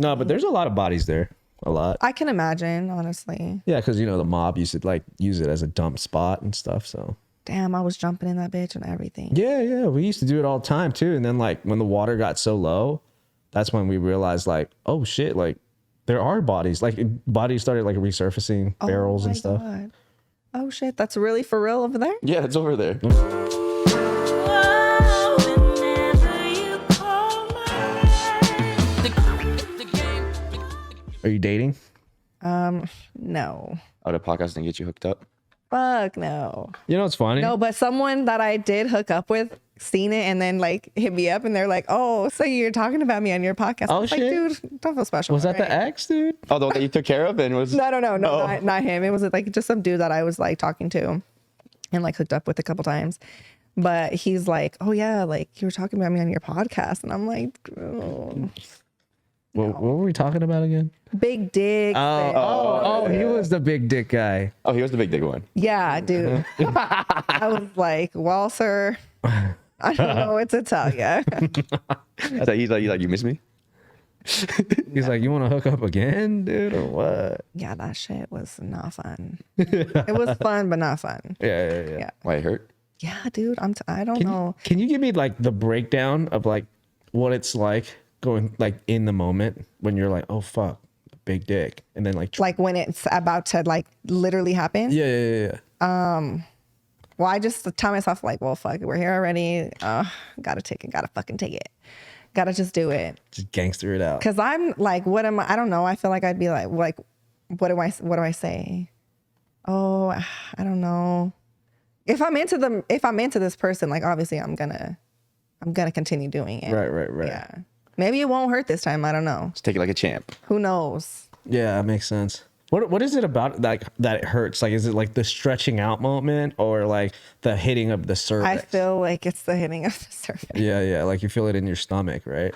No, but there's a lot of bodies there. A lot. I can imagine, honestly. Yeah, because the mob used to like use it as a dump spot and stuff. So Damn, I was jumping in that bitch and everything. yeah, we used to do it all the time too. And then like when the water got so low, that's when we realized like, oh shit, like there are bodies. Like bodies started like resurfacing, barrels and stuff. God. Oh shit, that's really for real over there? Yeah, it's over there. Are you dating? No. Oh, the podcast didn't get you hooked up? Fuck no. You know what's funny? No, but someone that I did hook up with seen it and then like hit me up and they're like, oh, so you're talking about me on your podcast. Oh, I was shit. like, dude, don't feel special. Was that right? the ex, dude? Oh, the one that you took care of and was... No, Oh. not him. It was like just some dude that I was like talking to and like hooked up with a couple times. But he's like, oh yeah, like you were talking about me on your podcast. And I'm like, oh. What were we talking about again? Big dick. Oh, he was the big dick guy. Oh, he was the big dick one. Yeah, dude. I was like, well, sir, I don't know what to tell you. So he's like, you miss me? He's like, you want to hook up again, dude, or what? Yeah, that shit was not fun. It was fun, but not fun. Yeah. Why, it hurt? Yeah, dude. I don't know. Can you give me like the breakdown of like what it's like going like in the moment when you're like, oh fuck, big dick, and then like Like when it's about to like literally happen. yeah. Well, I just tell myself like, well, fuck it, we're here already. Gotta take it. Gotta fucking take it. Gotta just do it. Just gangster it out. Cause I'm like, what am I don't know. I feel like I'd be like, what do I say? Oh, I don't know. If I'm into this person, like obviously I'm gonna continue doing it. Right. Yeah. Maybe it won't hurt this time. I don't know. Just take it like a champ. Who knows? Yeah, that makes sense. What is it about that it hurts? Like, is it like the stretching out moment or like the hitting of the cervix? I feel like it's the hitting of the cervix. Yeah. Like you feel it in your stomach, right?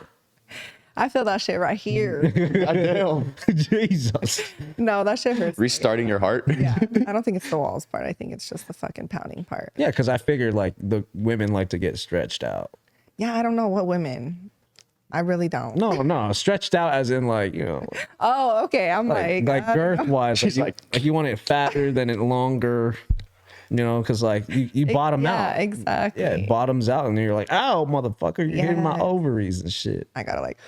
I feel that shit right here. Goddamn. Jesus. No, that shit hurts. Restarting your heart. Yeah. I don't think it's the walls part. I think it's just the fucking pounding part. Yeah, because I figured like the women like to get stretched out. Yeah, I don't know what women. I really don't. No, stretched out as in like, Oh, okay. I'm like girth wise. She's like you want it fatter than it longer, because like you bottom out. Yeah, exactly. Yeah, it bottoms out and then you're like, ow, motherfucker, you're hitting my Yeah. ovaries and shit. I gotta like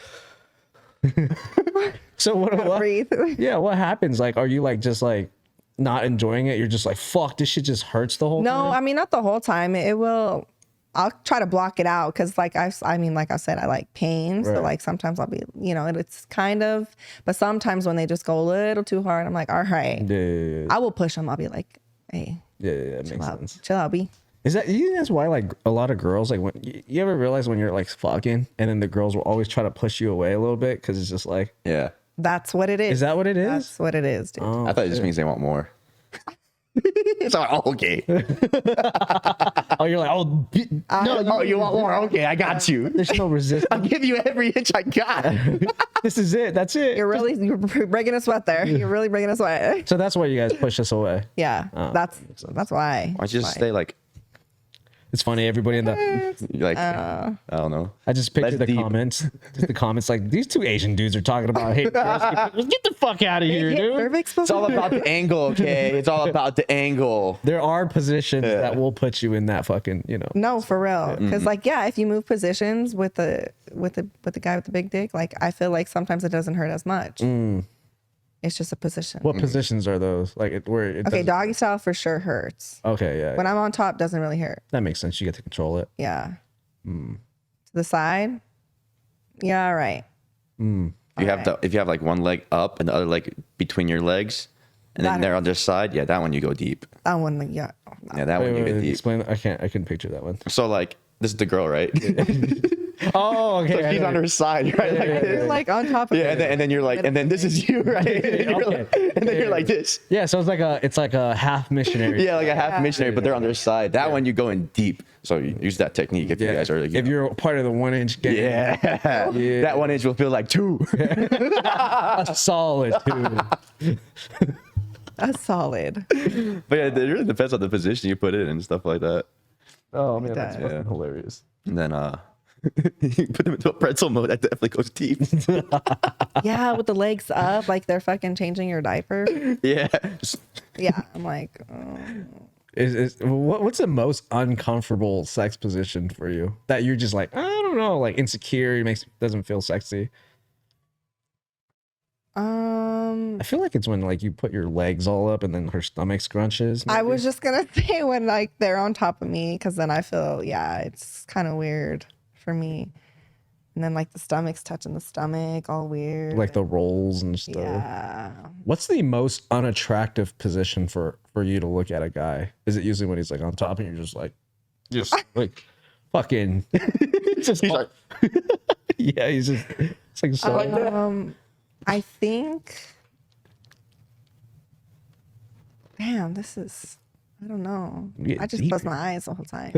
So what breathe. Yeah, what happens? Like, are you like just like not enjoying it? You're just like, fuck, this shit just hurts the whole time? No, I mean not the whole time. It will. I'll try to block it out because like I said, I like pain. So Right. like sometimes I'll be, it's kind of, but sometimes when they just go a little too hard, I'm like, all right, Yeah. I will push them. I'll be like, hey, That makes sense. chill out, B. Is that, you think that's why like a lot of girls, like when you ever realize when you're like fucking and then the girls will always try to push you away a little bit because it's just like, Yeah. That's what it is. is that what it is? That's what it is, dude. Oh, I thought it just means they want more. It's like, oh, okay. oh, you're like, No, you want more? Okay, I got you. there's no resistance. I'll give you every inch I got. This is it. That's it. You're breaking a sweat there. You're really breaking a sweat. So that's why you guys push us away. Yeah, that's why. Why don't you just stay like It's funny. Everybody in the, I don't know. I just picture That's the deep. comments. Just the comments like these two Asian dudes are talking about hate. Get the fuck out of here, dude. It's all about the angle, okay? It's all about the angle. There are positions that will put you in that fucking, No, for real. Because if you move positions with the guy with the big dick, like I feel like sometimes it doesn't hurt as much. It's just a position. What positions are those? Like where it Okay, doesn't- doggy style for sure hurts. Okay, yeah. When I'm on top, doesn't really hurt. That makes sense. You get to control it. Yeah. To the side. Yeah, all right. If you have like one leg up and the other leg between your legs, and then That they're on their side, yeah, that one you go deep. That one, yeah. Yeah, that one you get deep. Explain. I couldn't picture that one. So like, this is the girl, right? Oh, okay. So she's on her side, right? Like You're this. like on top of Yeah, it. and then you're like, and then this is you, right? And then you're like this. Yeah, so it's like a half missionary. Yeah, like a half missionary, but they're on their side. That one you go in deep. So you use that technique if you guys are like, if you're part of the 1 inch gang. yeah. That 1 inch will feel like 2. A solid too. That's solid. But yeah, it really depends on the position you put it in and stuff like that. Oh man, that's Yeah. fucking hilarious. And then You put them into a pretzel mode, that definitely goes deep. Yeah, with the legs up, like they're fucking changing your diaper. Yeah. Yeah, I'm like, oh. What's the most uncomfortable sex position for you that you're just like, I don't know, like insecure, doesn't feel sexy? I feel like it's when like you put your legs all up and then her stomach scrunches. I was just gonna say when like they're on top of me, because then I feel, yeah, it's kind of weird for me. And then like the stomach's touching the stomach, all weird. like the rolls and stuff. Yeah. What's the most unattractive position for you to look at a guy? Is it usually when he's like on top and you're just like fucking He's like, yeah, he's just it's like so I think. Damn, this is. I don't know. Get I just deep. close my eyes the whole time.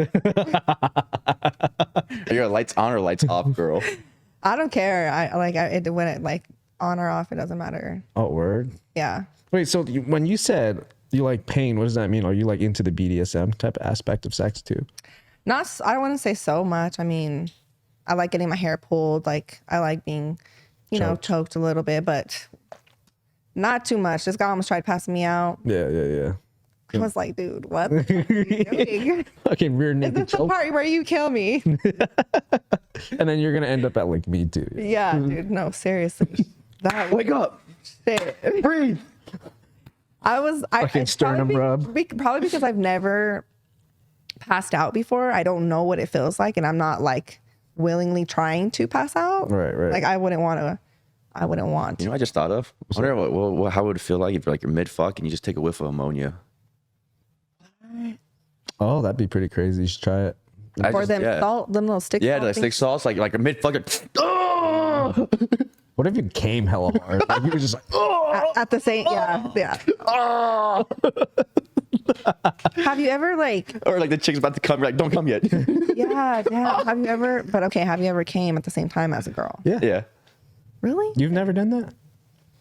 are you a lights on or lights off girl? I don't care. When it like on or off, it doesn't matter. Oh, word. Yeah. Wait, so when you said you like pain, what does that mean? Are you like into the BDSM type of aspect of sex too? I don't want to say so much. I mean, I like getting my hair pulled. Like I like being, choked a little bit, but not too much. This guy almost tried passing me out. Yeah. I was like, dude, what the fuck are you doing? Fucking rear Is naked this the choke. part where you kill me? And then you're gonna end up at like me too. Yeah, dude. No, seriously. That Wake up. shit. Breathe. Fucking sternum rub. Probably because I've never passed out before. I don't know what it feels like, and I'm not like willingly trying to pass out. Right. Like I wouldn't want to. You know what I just thought of? I wonder how it would feel like if you're mid fuck and you just take a whiff of ammonia. Oh, that'd be pretty crazy. You should try it. Or them little stick. Yeah, salt the stick things. sauce, like a mid fucking. Oh! What if you came hella hard? Like you were just like, oh, At the same, yeah. Oh! Have you ever Or like the chick's about to come, you're like, don't come yet. yeah. Have you ever came at the same time as a girl? Yeah. Really? you've never done that?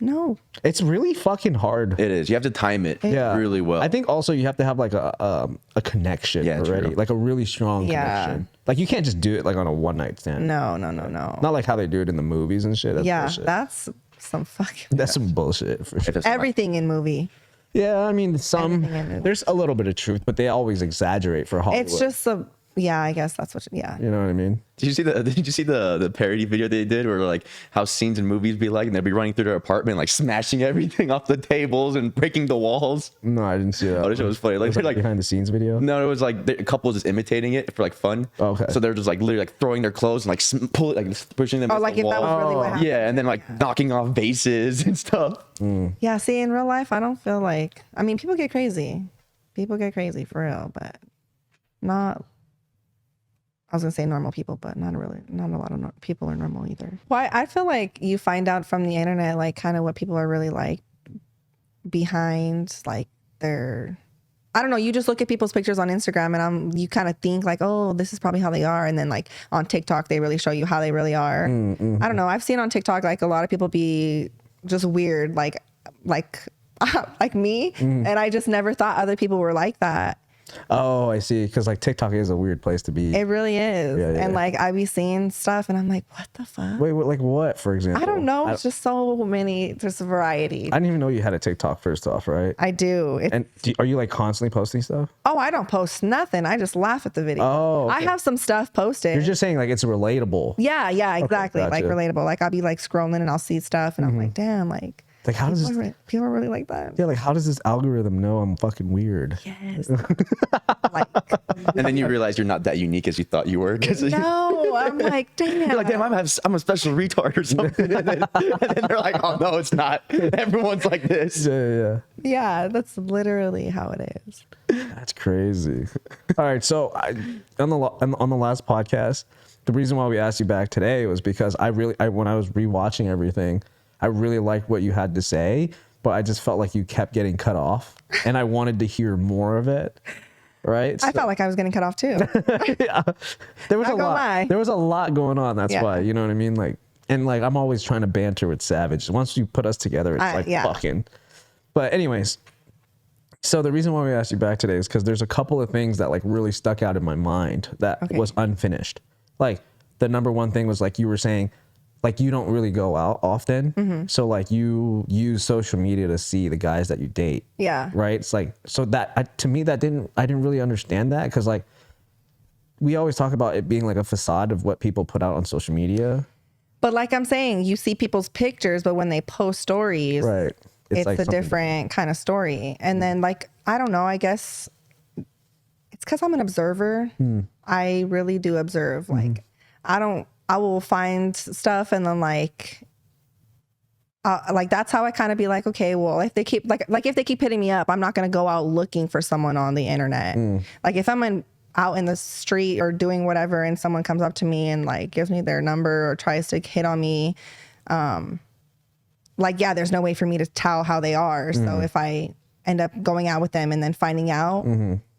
No. It's really fucking hard. It is. You have to time it really well. I think also you have to have like a connection already, true. like a really strong Yeah. connection. Like you can't just do it like on a one night stand. No. Not like how they do it in the movies and shit. That's bullshit. That's some fucking. That's some bullshit for sure. Everything in movie. Yeah, I mean, Everything in movies. there's a little bit of truth, but they always exaggerate for Hollywood. It's just I guess that's what. Yeah. you know what I mean? Did you see the parody video they did where like how scenes in movies be like, and they'd be running through their apartment like smashing everything off the tables and breaking the walls? No, I didn't see that. Oh, this shit was funny. It Like was they're like like behind the scenes video. no, it was like a couple just imitating it for like fun. Okay. So they're just like literally like throwing their clothes and like pushing them. Oh, against like the if that wall. was really what happened. Yeah, and then like knocking off vases and stuff. Yeah. See, in real life, I don't feel like. I mean, people get crazy. People get crazy for real, but not. I was gonna say normal people, but not a lot of people are normal either. Well, I feel like you find out from the internet, like kind of what people are really like behind, like their. I don't know. You just look at people's pictures on Instagram, and you kind of think like, oh, this is probably how they are, and then like on TikTok, they really show you how they really are. I don't know. I've seen on TikTok like a lot of people be just weird, like me, and I just never thought other people were like that. Oh, I see. Because like TikTok is a weird place to be. It really is. Yeah. And like I be seeing stuff and I'm like, what the fuck? Wait, like what, for example? I don't know. It's just so many. There's a variety. I didn't even know you had a TikTok first off, right? I do. And are you like constantly posting stuff? Oh, I don't post nothing. I just laugh at the video. Oh, okay. I have some stuff posted. You're just saying like it's relatable. Yeah, exactly. gotcha. Like relatable. Like I'll be like scrolling and I'll see stuff and I'm like, damn, like how does this? people are really like that. Yeah, like how does this algorithm know I'm fucking weird? Yes. Like And then you realize you're not that unique as you thought you were. Because no, I'm like, damn. you're like, damn, I'm a special retard or something. And then they're like, oh no, it's not. Everyone's like this. Yeah. Yeah, that's literally how it is. That's crazy. All right, so on the last podcast, the reason why we asked you back today was because when I was rewatching everything, I really liked what you had to say, but I just felt like you kept getting cut off, and I wanted to hear more of it. Right? I felt like I was getting cut off too. Yeah. There was Not a gonna lot. lie. There was a lot going on. That's Yeah. why, you know what I mean? Like, and like I'm always trying to banter with Savage. Once you put us together, it's like yeah. fucking. But anyways, so the reason why we asked you back today is because there's a couple of things that like really stuck out in my mind that Okay. was unfinished. Like the number one thing was like you were saying, like you don't really go out often, so like you use social media to see the guys that you date. Yeah. Right. It's like, so that to me I didn't really understand that, because like we always talk about it being like a facade of what people put out on social media. But like I'm saying, you see people's pictures, but when they post stories, Right. It's like a different kind of story. And then like, I don't know, I guess it's because I'm an observer. I really do observe. Like I will find stuff and then like that's how I kind of be like, okay, well, if they keep like if they keep hitting me up, I'm not going to go out looking for someone on the internet. Like if I'm out in the street or doing whatever and someone comes up to me and like gives me their number or tries to hit on me, like, yeah, there's no way for me to tell how they are. So if I end up going out with them and then finding out,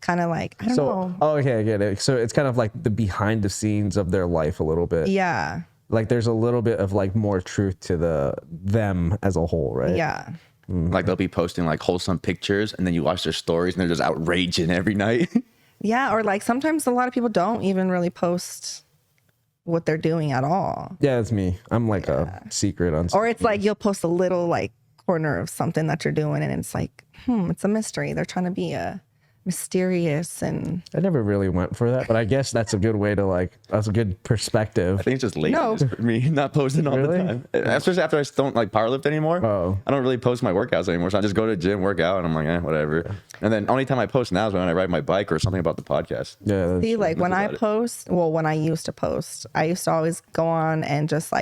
kind of like, I don't know. Oh, okay, I get it. So it's kind of like the behind the scenes of their life a little bit. Yeah. Like there's a little bit of like more truth to them as a whole, right? Yeah. Like they'll be posting like wholesome pictures, and then you watch their stories, and they're just outraging every night. Yeah. Or like sometimes a lot of people don't even really post what they're doing at all. Yeah, that's me. I'm like a secret on. Or it's like you'll post a little like corner of something that you're doing and it's like, it's a mystery. They're trying to be mysterious and I never really went for that, but I guess that's a good way to like, that's a good perspective. I think it's just laziness for me, not posting all Really? the time. Especially after I don't like powerlift anymore. Oh. I don't really post my workouts anymore. So I just go to the gym, work out, and I'm like, whatever. And then only time I post now is when I ride my bike or something about the podcast. Yeah. That's, see, like when I about it. post, well, when I used to post, I used to always go on and just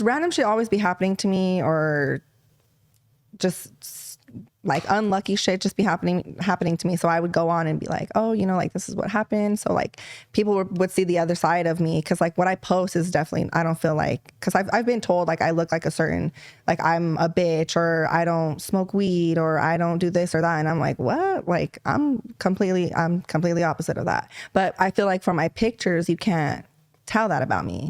random shit always be happening to me, or just like unlucky shit just be happening to me. So I would go on and be like, oh, like this is what happened. So like people would see the other side of me, because like what I post is definitely, I don't feel like, because I've been told like I look like a certain, like I'm a bitch, or I don't smoke weed, or I don't do this or that, and I'm like, what? Like I'm completely opposite of that. But I feel like from my pictures you can't tell that about me.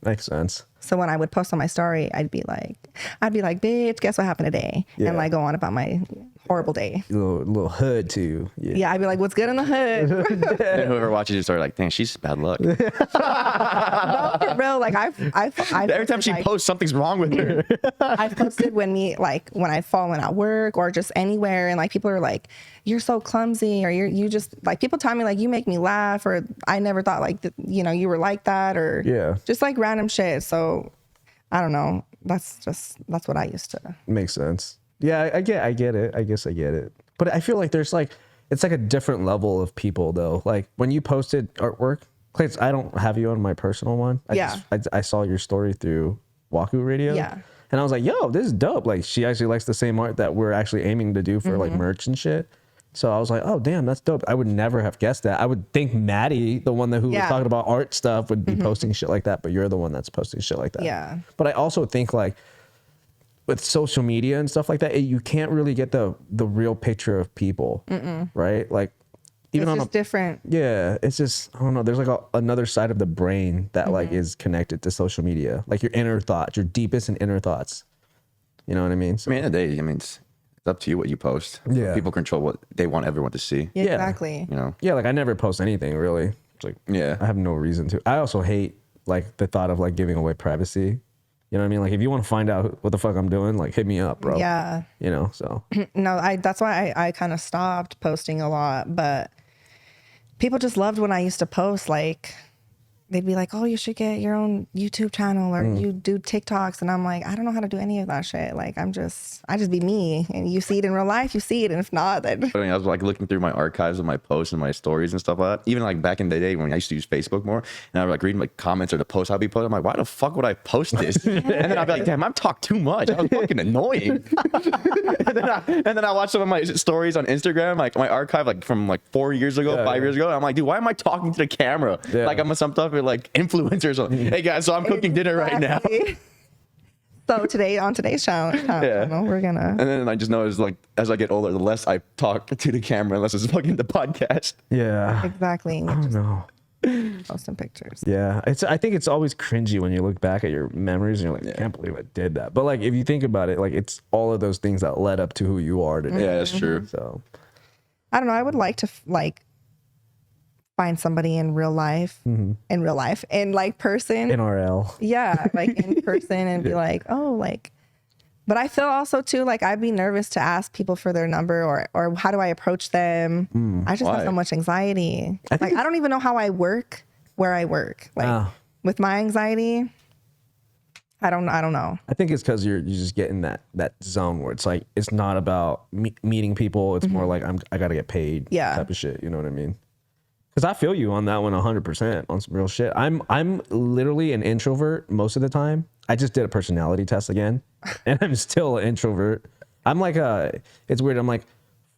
makes sense. So when I would post on my story, I'd be like, bitch, guess what happened today? Yeah. And like go on about my horrible day. Little hood too. Yeah. Yeah, I'd be like, what's good in the hood? And whoever watches your story, like, dang, she's bad luck. No, for real. Like I've Every time she posts, something's wrong with her. I've posted when I've fallen at work or just anywhere, and like people are like, you're so clumsy, or you just like, people tell me like you make me laugh, or I never thought like you were like that, or just like random shit. So I don't know. That's what I used to. Makes sense. Yeah, I get it. I guess I get it. But I feel like there's like, it's like a different level of people though. Like when you posted artwork, Clay, I don't have you on my personal one. I saw your story through WakuRadio. Yeah. And I was like, yo, this is dope. Like she actually likes the same art that we're actually aiming to do for like merch and shit. So I was like, oh damn, that's dope. I would never have guessed that. I would think Maddie, the one who was talking about art stuff, would be posting shit like that, but you're the one that's posting shit like that. Yeah. But I also think like with social media and stuff like that, you can't really get the real picture of people, right? Like even it's just different. Yeah, it's just, I don't know. There's like another side of the brain that like is connected to social media, like your inner thoughts, your deepest and inner thoughts. You know what I mean? So, I mean, at the end of the day, it's up to you what you post. Yeah. People control what they want everyone to see. Yeah, exactly. Yeah, like I never post anything really. It's like, I have no reason to. I also hate like the thought of like giving away privacy. You know what I mean? Like if you want to find out what the fuck I'm doing, like hit me up, bro. Yeah. So. No, that's why I kind of stopped posting a lot, but people just loved when I used to post. Like they'd be like, oh, you should get your own YouTube channel, or you do TikToks. And I'm like, I don't know how to do any of that shit. Like I just be me, and you see it in real life, you see it. And if not, then. I mean, I was like looking through my archives of my posts and my stories and stuff like that. Even like back in the day when I used to use Facebook more, and I would like reading like comments or the posts I'd be posting. I'm like, why the fuck would I post this? And then I'd be like, damn, I've talked too much. I was fucking annoying. and then I watch some of my stories on Instagram, like my archive, like from like 4 years ago, 5 years ago. And I'm like, dude, why am I talking to the camera? Like I'm some stuff with like influencers. Hey guys, so I'm cooking dinner right now. So on today's channel, we're gonna. And then I just know it's like as I get older, the less I talk to the camera, unless it's fucking the podcast. Yeah. Exactly. I don't know. Posting pictures. Yeah, I think it's always cringy when you look back at your memories and you're like, I can't believe I did that. But like if you think about it, like it's all of those things that led up to who you are today. Yeah, that's true. So I don't know. I would like to like find somebody in real life, in like person. NRL. Yeah, like in person and be like, oh, like, but I feel also too, like I'd be nervous to ask people for their number or how do I approach them? I just have so much anxiety. I don't even know how I work where I work. Like with my anxiety, I don't know. I think it's because you're just getting that zone where it's like, it's not about meeting people. It's more like I got to get paid type of shit. You know what I mean? Because I feel you on that one 100% on some real shit. I'm literally an introvert most of the time. I just did a personality test again, and I'm still an introvert. I'm like it's weird. I'm like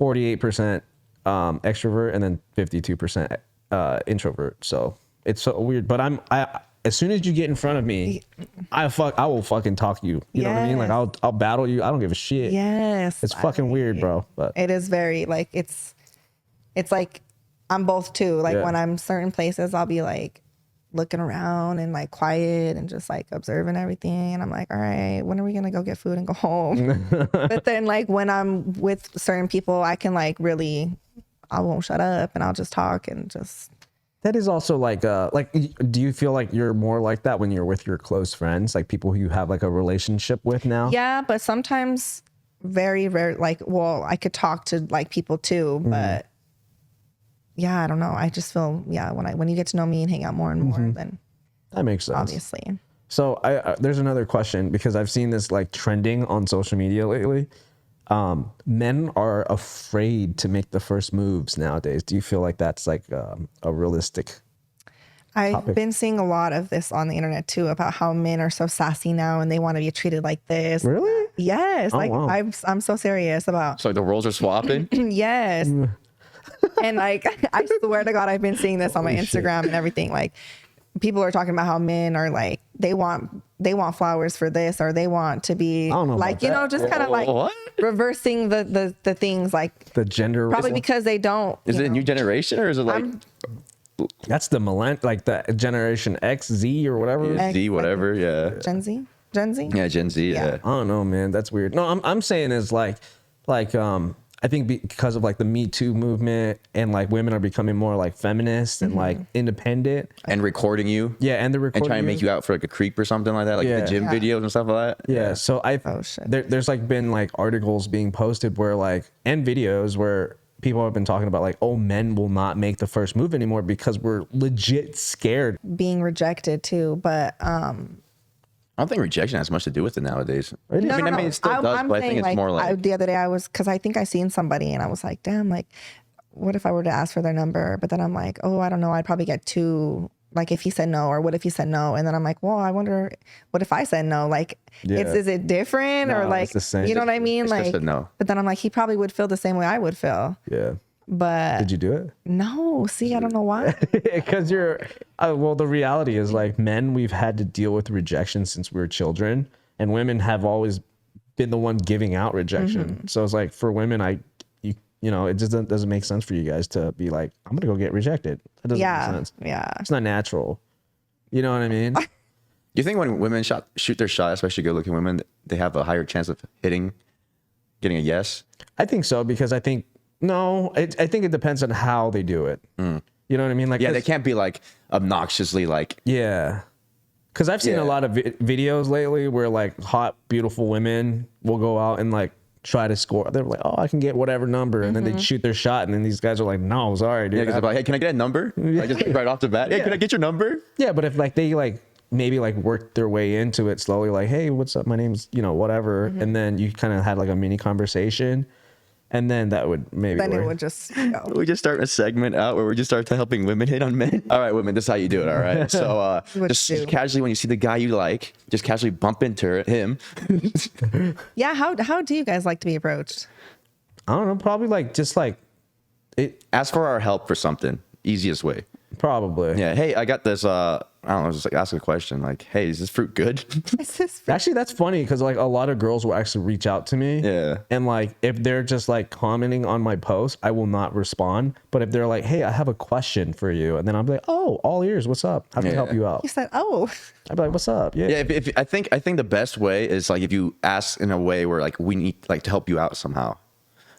48% extrovert and then 52% introvert. So it's so weird. But as soon as you get in front of me, I will fucking talk to you. You know what I mean? Like I'll battle you. I don't give a shit. Yes. It's fucking weird, bro. But it is very like it's like I'm both too. Like when I'm certain places, I'll be like looking around and like quiet and just like observing everything. And I'm like, all right, when are we gonna go get food and go home? But then like when I'm with certain people, I can like really, I won't shut up and I'll just talk and just. That is also like do you feel like you're more like that when you're with your close friends, like people who you have like a relationship with now? Yeah, but sometimes very rare, like, well, I could talk to like people too, but yeah, I don't know. I just feel, when you get to know me and hang out more and more, then that makes sense. Obviously. So there's another question because I've seen this like trending on social media lately. Men are afraid to make the first moves nowadays. Do you feel like that's like a realistic I've been seeing a lot of this on the internet too about how men are so sassy now and they want to be treated like this. Really? Yes. Oh, like wow. I'm so serious about. So the roles are swapping? Yes. And like, I swear to God, I've been seeing this on my Instagram and everything. Like people are talking about how men are like, they want flowers for this, or they want to be like, you know, just kind of like reversing the things like the gender. Probably because they don't. Is it a new generation or is it like? That's the like the generation X, Z or whatever. Yeah, Z, whatever. Yeah. Gen Z. Yeah, Gen Z. Yeah. I don't know, man. That's weird. No, I'm saying is like I think because of like the Me Too movement and like women are becoming more like feminist and like independent and recording you. Yeah, and they're recording and trying to make you out for like a creep or something like that, like the gym videos and stuff like that. Yeah. So there's like been like articles being posted where like and videos where people have been talking about like, oh, men will not make the first move anymore because we're legit scared being rejected too. But I don't think rejection has much to do with it nowadays. No, I mean, it still does, but I think it's more like the other day because I think I seen somebody and I was like, damn, like, what if I were to ask for their number? But then I'm like, oh, I don't know. I'd probably get two, like if he said no, or what if he said no? And then I'm like, well, I wonder what if I said no? Like, is it different or like, you know what I mean? It's like, just a no. But then I'm like, he probably would feel the same way I would feel. Yeah. But did you do it? No. See, I don't know why. Because well, the reality is like men, we've had to deal with rejection since we were children, and women have always been the one giving out rejection. So it's like for women, you know, it just doesn't make sense for you guys to be like, I'm gonna go get rejected. That doesn't make sense. Yeah. It's not natural. You know what I mean? Do you think when women shoot their shot, especially good-looking women, they have a higher chance of getting a yes? I think so because I think it depends on how they do it. You know what I mean? Like, they can't be like obnoxiously like. Yeah. Because I've seen a lot of videos lately where like hot, beautiful women will go out and like try to score. They're like, oh, I can get whatever number. And then they shoot their shot. And then these guys are like, no, sorry, dude. Yeah, because they're like, hey, can I get a number? Like, just right off the bat. Hey, can I get your number? Yeah, but if like they like maybe like work their way into it slowly, like, hey, what's up? My name's, you know, whatever. And then you kind of had like a mini conversation. And then that would maybe Then work. it would just go. We just start a segment out where we just start helping women hit on men. All right, women, this is how you do it, all right? So just casually, when you see the guy you like, just casually bump into him. Yeah, how do you guys like to be approached? I don't know, probably like just like it. Ask for our help for something. Easiest way. Probably. Yeah, hey, I got this, I don't know, just like ask a question like, hey, is this fruit good? Actually, that's funny because like a lot of girls will actually reach out to me. Yeah. And like if they're just like commenting on my post, I will not respond. But if they're like, hey, I have a question for you, and then I'm like, oh, all ears, what's up? How can I help you out? You said, oh. I'd be like, what's up? Yeah. Yeah, if I think the best way is like if you ask in a way where like we need like to help you out somehow.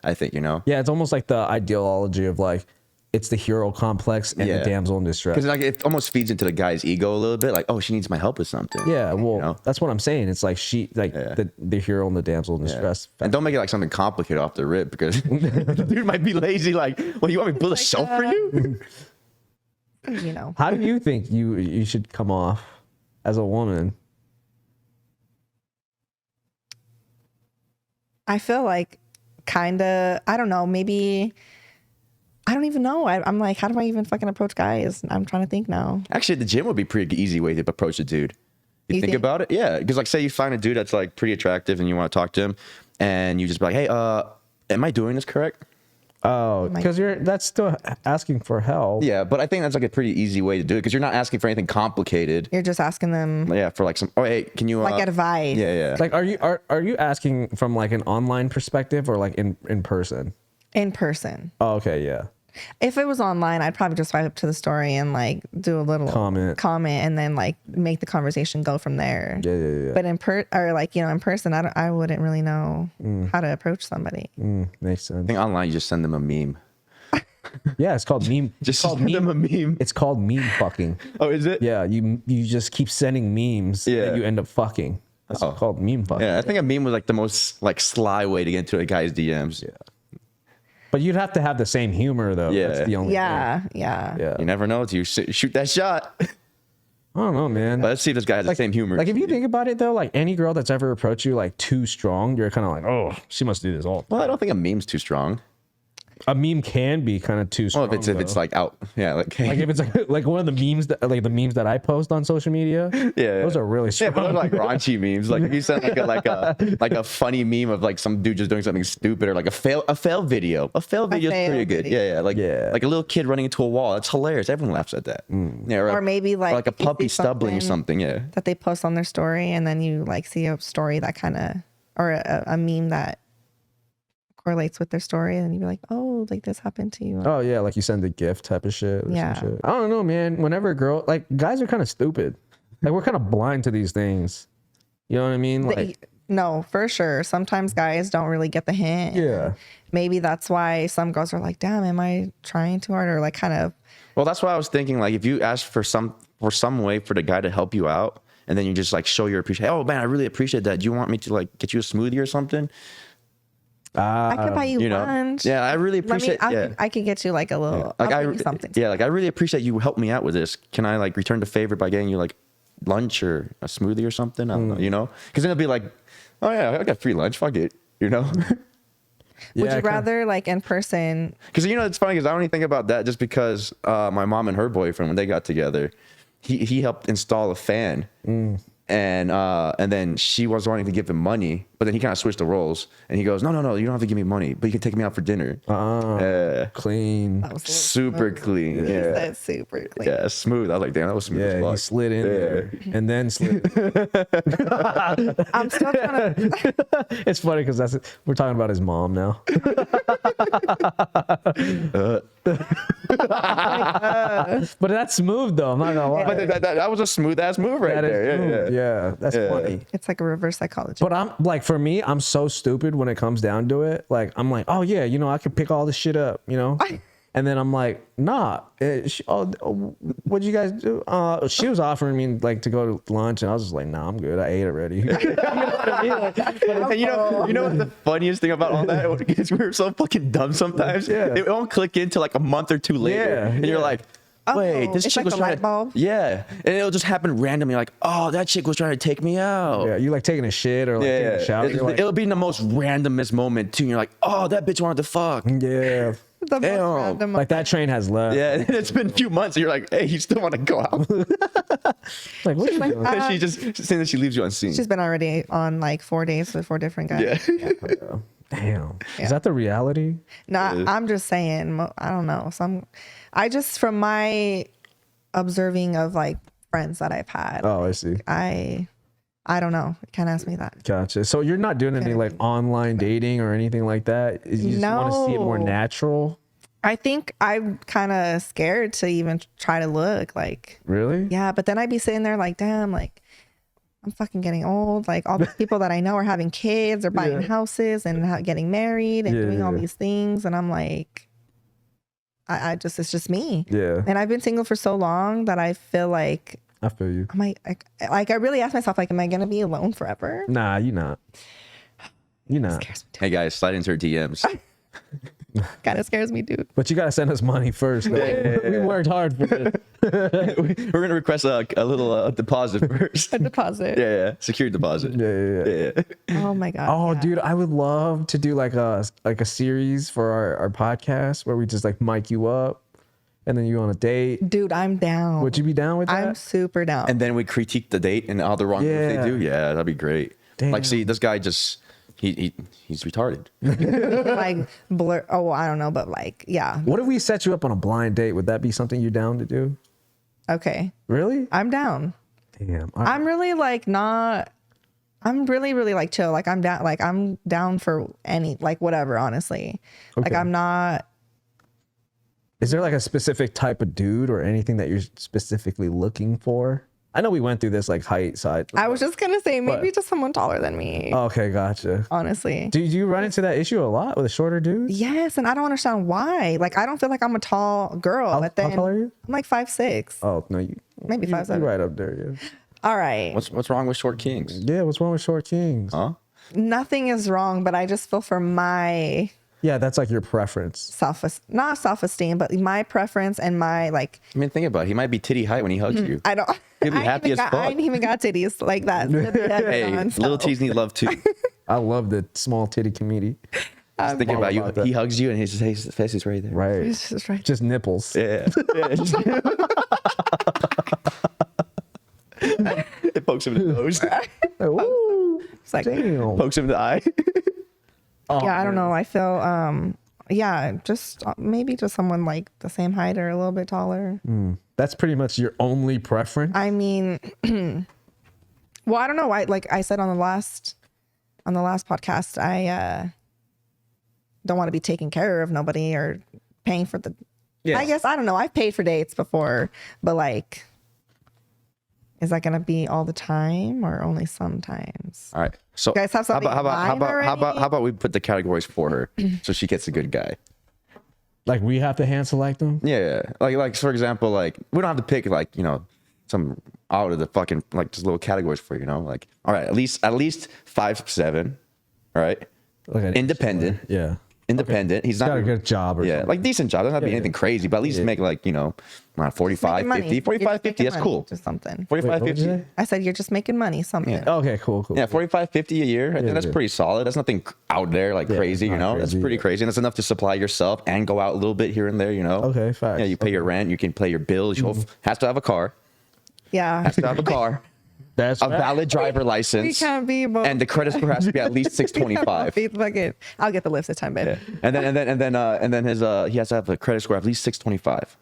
I think, you know. Yeah, it's almost like the ideology of like it's the hero complex and the damsel in distress. Because like it almost feeds into the guy's ego a little bit. Like, oh, she needs my help with something. Yeah, well, you know? that's what I'm saying. It's like the hero and the damsel in distress. And don't make it like something complicated off the rip because the dude might be lazy. Like, well, you want me to build a shelf for you? You know. How do you think you should come off as a woman? I feel like kind of, I don't know, maybe, I don't even know. I'm like, how do I even fucking approach guys? I'm trying to think now. Actually, the gym would be a pretty easy way to approach a dude. You think about it? Yeah. Because like say you find a dude that's like pretty attractive and you want to talk to him and you just be like, hey, am I doing this correct? Oh, because that's still asking for help. Yeah, but I think that's like a pretty easy way to do it because you're not asking for anything complicated. You're just asking them. Yeah, for like some. Oh, hey, can you like advice? Yeah. Like, are you asking from like an online perspective or like in person? In person. Oh, okay, yeah. If it was online, I'd probably just swipe up to the story and like do a little comment and then like make the conversation go from there. Yeah. But in person, I wouldn't really know how to approach somebody. Makes sense. I think online you just send them a meme. Yeah, it's called meme. Just send them a meme. It's called meme fucking. Oh, is it? Yeah, you just keep sending memes and you end up fucking. That's called meme fucking. Yeah, I think a meme was like the most like sly way to get into a guy's DMs. Yeah. But you'd have to have the same humor though. Yeah. That's the only thing. Yeah. You never know until you shoot that shot. I don't know, man. But let's see if this guy has the same humor. Like if you think about it though, like any girl that's ever approached you like too strong, you're kind of like, oh, she must do this all. Well, I don't think a meme's too strong. A meme can be kind of too strong. Well, if it's like out, yeah, like if it's like one of the memes that I post on social media, those are really strong. Yeah, but those are like raunchy memes. Like if you send like a funny meme of like some dude just doing something stupid or like a fail video. A fail video is pretty good. Yeah, like a little kid running into a wall. That's hilarious. Everyone laughs at that. Yeah, or maybe like a puppy stumbling something. Yeah, that they post on their story, and then you like see a story that kind of or a meme that correlates with their story, and you'd be like, oh, like this happened to you. Oh yeah, like you send a gift type of shit. Or Yeah. some shit. I don't know, man. Whenever a girl, like guys are kind of stupid. Like we're kind of blind to these things. You know what I mean? Like no, for sure. Sometimes guys don't really get the hint. Yeah. Maybe that's why some girls are like, damn, am I trying too hard? Or like kind of. Well, that's why I was thinking. Like if you ask for some way for the guy to help you out, and then you just like show your appreciation. Oh man, I really appreciate that. Do you want me to like get you a smoothie or something? I could buy you lunch. Yeah, I really appreciate. I could get you like a little. Like I'll get you something. Yeah, like I really appreciate you help me out with this. Can I like return the favor by getting you like lunch or a smoothie or something? I don't know. You know, because then it'll be like, oh yeah, I got free lunch. Fuck it. You know. Would you rather like in person? Because you know it's funny because I only think about that just because my mom and her boyfriend when they got together, he helped install a fan. And then she was wanting to give him money, but then he kind of switched the roles, and he goes, no, you don't have to give me money, but you can take me out for dinner. Clean. Super clean. Yeah. That's super clean. Yeah, smooth. I was like, damn, that was smooth. Yeah, he slid in there and then slid. I'm still trying to. It's funny because we're talking about his mom now. But that's smooth though. I'm not gonna lie. But that was a smooth ass move right there. Yeah, that's funny. It's like a reverse psychology. But I'm like, for me, I'm so stupid when it comes down to it. Like, I'm like, oh yeah, I could pick all this shit up, And then I'm like, nah. What'd you guys do? She was offering me like to go to lunch, and I was just like, nah, I'm good. I ate already. And you know what the funniest thing about all that is? We're so fucking dumb sometimes. Yeah. It won't click into like a month or two later, and you're like, wait, this it's chick like was a trying light bulb. Yeah, and it'll just happen randomly. Like, oh, that chick was trying to take me out. Yeah, you like taking a shit or like taking a shower. It'll be in the most randomest moment too. And you're like, oh, that bitch wanted to fuck. Yeah. The most random. Like that train has left. Yeah, and it's been a few months. And you're like, hey, you still want to go out? Like, what are you doing? And she just saying that she leaves you unseen. She's been already on like 4 days with 4 different guys. Yeah. Damn. Is that the reality? No, I'm just saying. I don't know. I just from my observing of like friends that I've had. Oh, I see. I don't know. You can't ask me that. Gotcha. So you're not doing any like online dating or anything like that? You just want to see it more natural? I think I'm kind of scared to even try to look like. Really? Yeah, but then I'd be sitting there like, damn, like I'm fucking getting old. Like all these people that I know are having kids or buying houses and getting married and doing all these things. And I'm like, I just, it's just me. Yeah. And I've been single for so long that I feel like, I feel you. I really ask myself, like, am I going to be alone forever? Nah, you're not. You're not. Scares me, dude. Hey guys, slide into her DMs. Kind of scares me, dude. But you gotta send us money first. We worked hard for this. We're gonna request a little deposit first. A deposit. Yeah, secure deposit. Yeah. Oh my God. Oh, yeah. dude, I would love to do like a series for our podcast where we just like mic you up and then you on a date. Dude, I'm down. Would you be down with that? I'm super down. And then we critique the date and all the wrong moves they do. Yeah, that'd be great. Damn. Like, see, this guy just he's retarded. Like blur. Oh, I don't know, but like, yeah. What if we set you up on a blind date? Would that be something you're down to do? Okay. Really? I'm down. Damn. All right. I'm really like not. I'm really, really like chill. Like I'm down. Like I'm down for any, like whatever. Honestly, like Okay. I'm not. Is there like a specific type of dude or anything that you're specifically looking for? I know we went through this like height side. I was just gonna say maybe What? just someone taller than me. Okay, gotcha. Honestly. Do you run into that issue a lot with a shorter dude? Yes, and I don't understand why. Like I don't feel like I'm a tall girl. How but then tall are you? I'm like 5'6". Oh no, you Maybe you 5'7". right up there. Yeah. All right. What's wrong with short kings? Yeah. What's wrong with short kings? Huh? Nothing is wrong, but I just feel for my Yeah, that's like your preference. not self-esteem, but my preference and my like. I mean, think about it. He might be titty height when he hugs you. I don't. He'll be I ain't happy even as got- fuck. I ain't even got titties like that. Hey, little titties need love too. I love the small titty community. Just thinking all about you. about that. He hugs you and his face is right there. Right. It's just right. Just nipples. Yeah. It pokes him in the nose. Ooh, It's like, damn. Pokes him in the eye. Oh, yeah, I don't know. I feel, yeah, just maybe just someone like the same height or a little bit taller. That's pretty much your only preference. I mean, well, I don't know. Like I said on the last podcast, I don't want to be taking care of nobody or paying for the. Yes. I guess I don't know. I've paid for dates before, but like, is that gonna be all the time or only sometimes? All right. So You guys have something how in mind already? about we put the categories for her so she gets a good guy? Like we have to hand select them. Yeah. Like for example, like we don't have to pick like, you know, some out of the fucking like just little categories for, you know, like all right, at least 5'7", all right? Like an- Independent. Yeah. Independent. He's Got a not good job or yeah, something. like decent job. Doesn't have to be anything crazy, but at least make like, you know, around 45, Making 50, money. 45, You're just 50. making That's money, cool. Just something. 45, Wait, what did 50. you say? I said you're just making money. Something. Yeah. Okay, cool. Yeah, 45, 50 a year. I think that's yeah. pretty solid. That's nothing out there like crazy, you not know? That's crazy, pretty yeah. crazy. And that's enough to supply yourself and go out a little bit here and there, you know? Okay, facts. Yeah, you pay your rent, you can pay your bills. You has to have a car. Yeah. Has to have a car. That's A valid driver We license. can't be both. And the credit score has to be at least 625. I'll get the lift this time, babe. And then his he has to have a credit score of at least 625.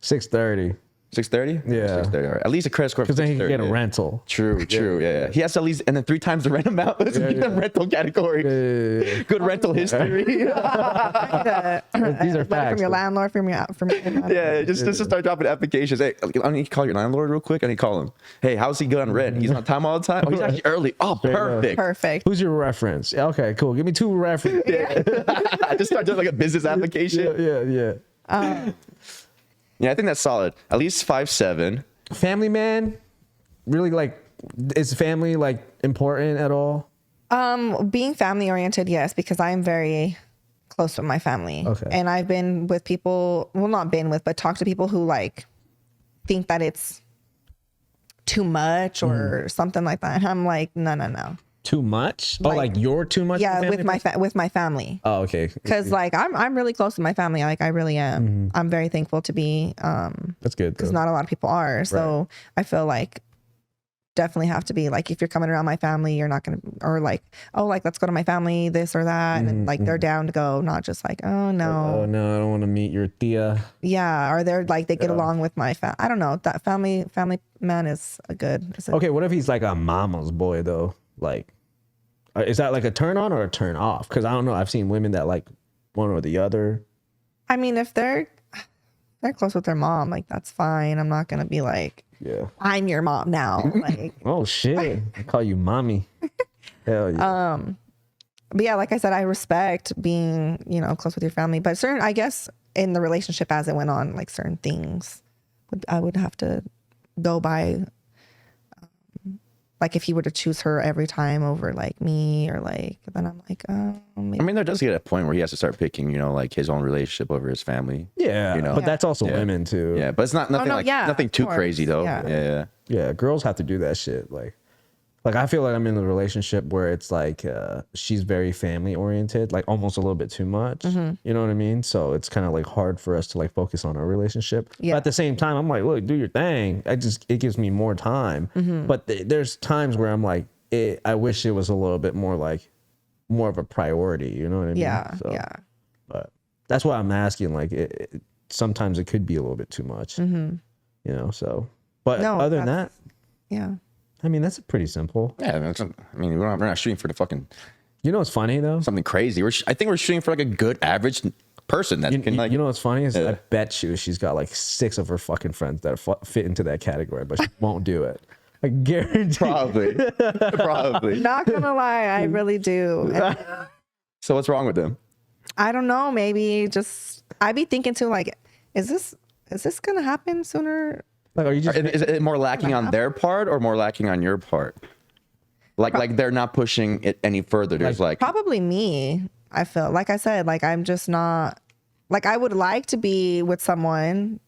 630. 630? Yeah. 630. All right. At least a credit score of Because then he can 630. get a rental. True. Yeah. He has to at least, and then 3 times the rent amount. Let's get the rental category. Yeah. Good rental history. These are Letter facts. from your landlord, from your Yeah, just to start dropping applications. Hey, I need to call your landlord real quick. I need to call him. Hey, how's he good on rent? He's on time all the time? Oh, he's actually early. Oh, perfect. Perfect. Who's your reference? Yeah, okay, cool. Give me 2 references. I just start doing like a business application. Yeah. Yeah, I think that's solid. At least 5'7". Family man, really like, is family like important at all? Being family oriented, yes, because I am very close with my family. Okay. And I've been with people, well, not been with, but talked to people who like think that it's too much or something like that. And I'm like, no. Too much? Like- oh, like you're too much? Yeah, for family? with my family. Oh, okay. Because like I'm really close to my family. Like I really am. I'm very thankful to be. That's good. Because though. not a lot of people are. So I feel like definitely have to be like, if you're coming around my family, you're not gonna, or like, oh, like let's go to my family, this or that, and then, like they're down to go, not just like, oh no, Oh no, I don't want to meet your tia. yeah, or they're like they get along with my family. I don't know. That family man is a good. Okay, what if he's like a mama's boy though? Like, is that like a turn on or a turn off? Because I don't know. I've seen women that like one or the other. I mean, if they're close with their mom, like that's fine. I'm not gonna be like, Yeah. I'm your mom now. Like, Oh shit! I call you mommy. Hell yeah. But yeah, like I said, I respect being, close with your family. But I guess in the relationship as it went on, like certain things, I would have to go by. Like if he were to choose her every time over like me, or like, then I'm like, oh, maybe. I mean, there does get a point where he has to start picking, like his own relationship over his family. Yeah, but that's also women too. Yeah, but it's not nothing nothing too crazy though. Yeah. Girls have to do that shit. Like I feel like I'm in a relationship where it's like she's very family oriented, like almost a little bit too much. You know what I mean? So it's kind of like hard for us to like focus on our relationship. Yeah. But at the same time, I'm like, look, do your thing. It gives me more time. But there's times where I'm like, I wish it was a little bit more like more of a priority. You know what I mean? Yeah. So, yeah. But that's why I'm asking. Like, sometimes it could be a little bit too much. So. But No, other than that, yeah. I mean, that's pretty simple. Yeah, I mean, we're not shooting for the fucking. You know what's funny though? Something crazy. I think we're shooting for like a good average person that can like. You know what's funny is I bet she's got like 6 of her fucking friends that fit into that category, but she won't do it. I guarantee. Probably. Not gonna lie, I really do. So what's wrong with them? I don't know. Maybe just I'd be thinking too. Like, is this gonna happen sooner? Like, are you just? Is it more lacking on their part or more lacking on your part? Like they're not pushing it any further. There's like probably me. I feel like I said, like I'm just not. Like I would like to be with someone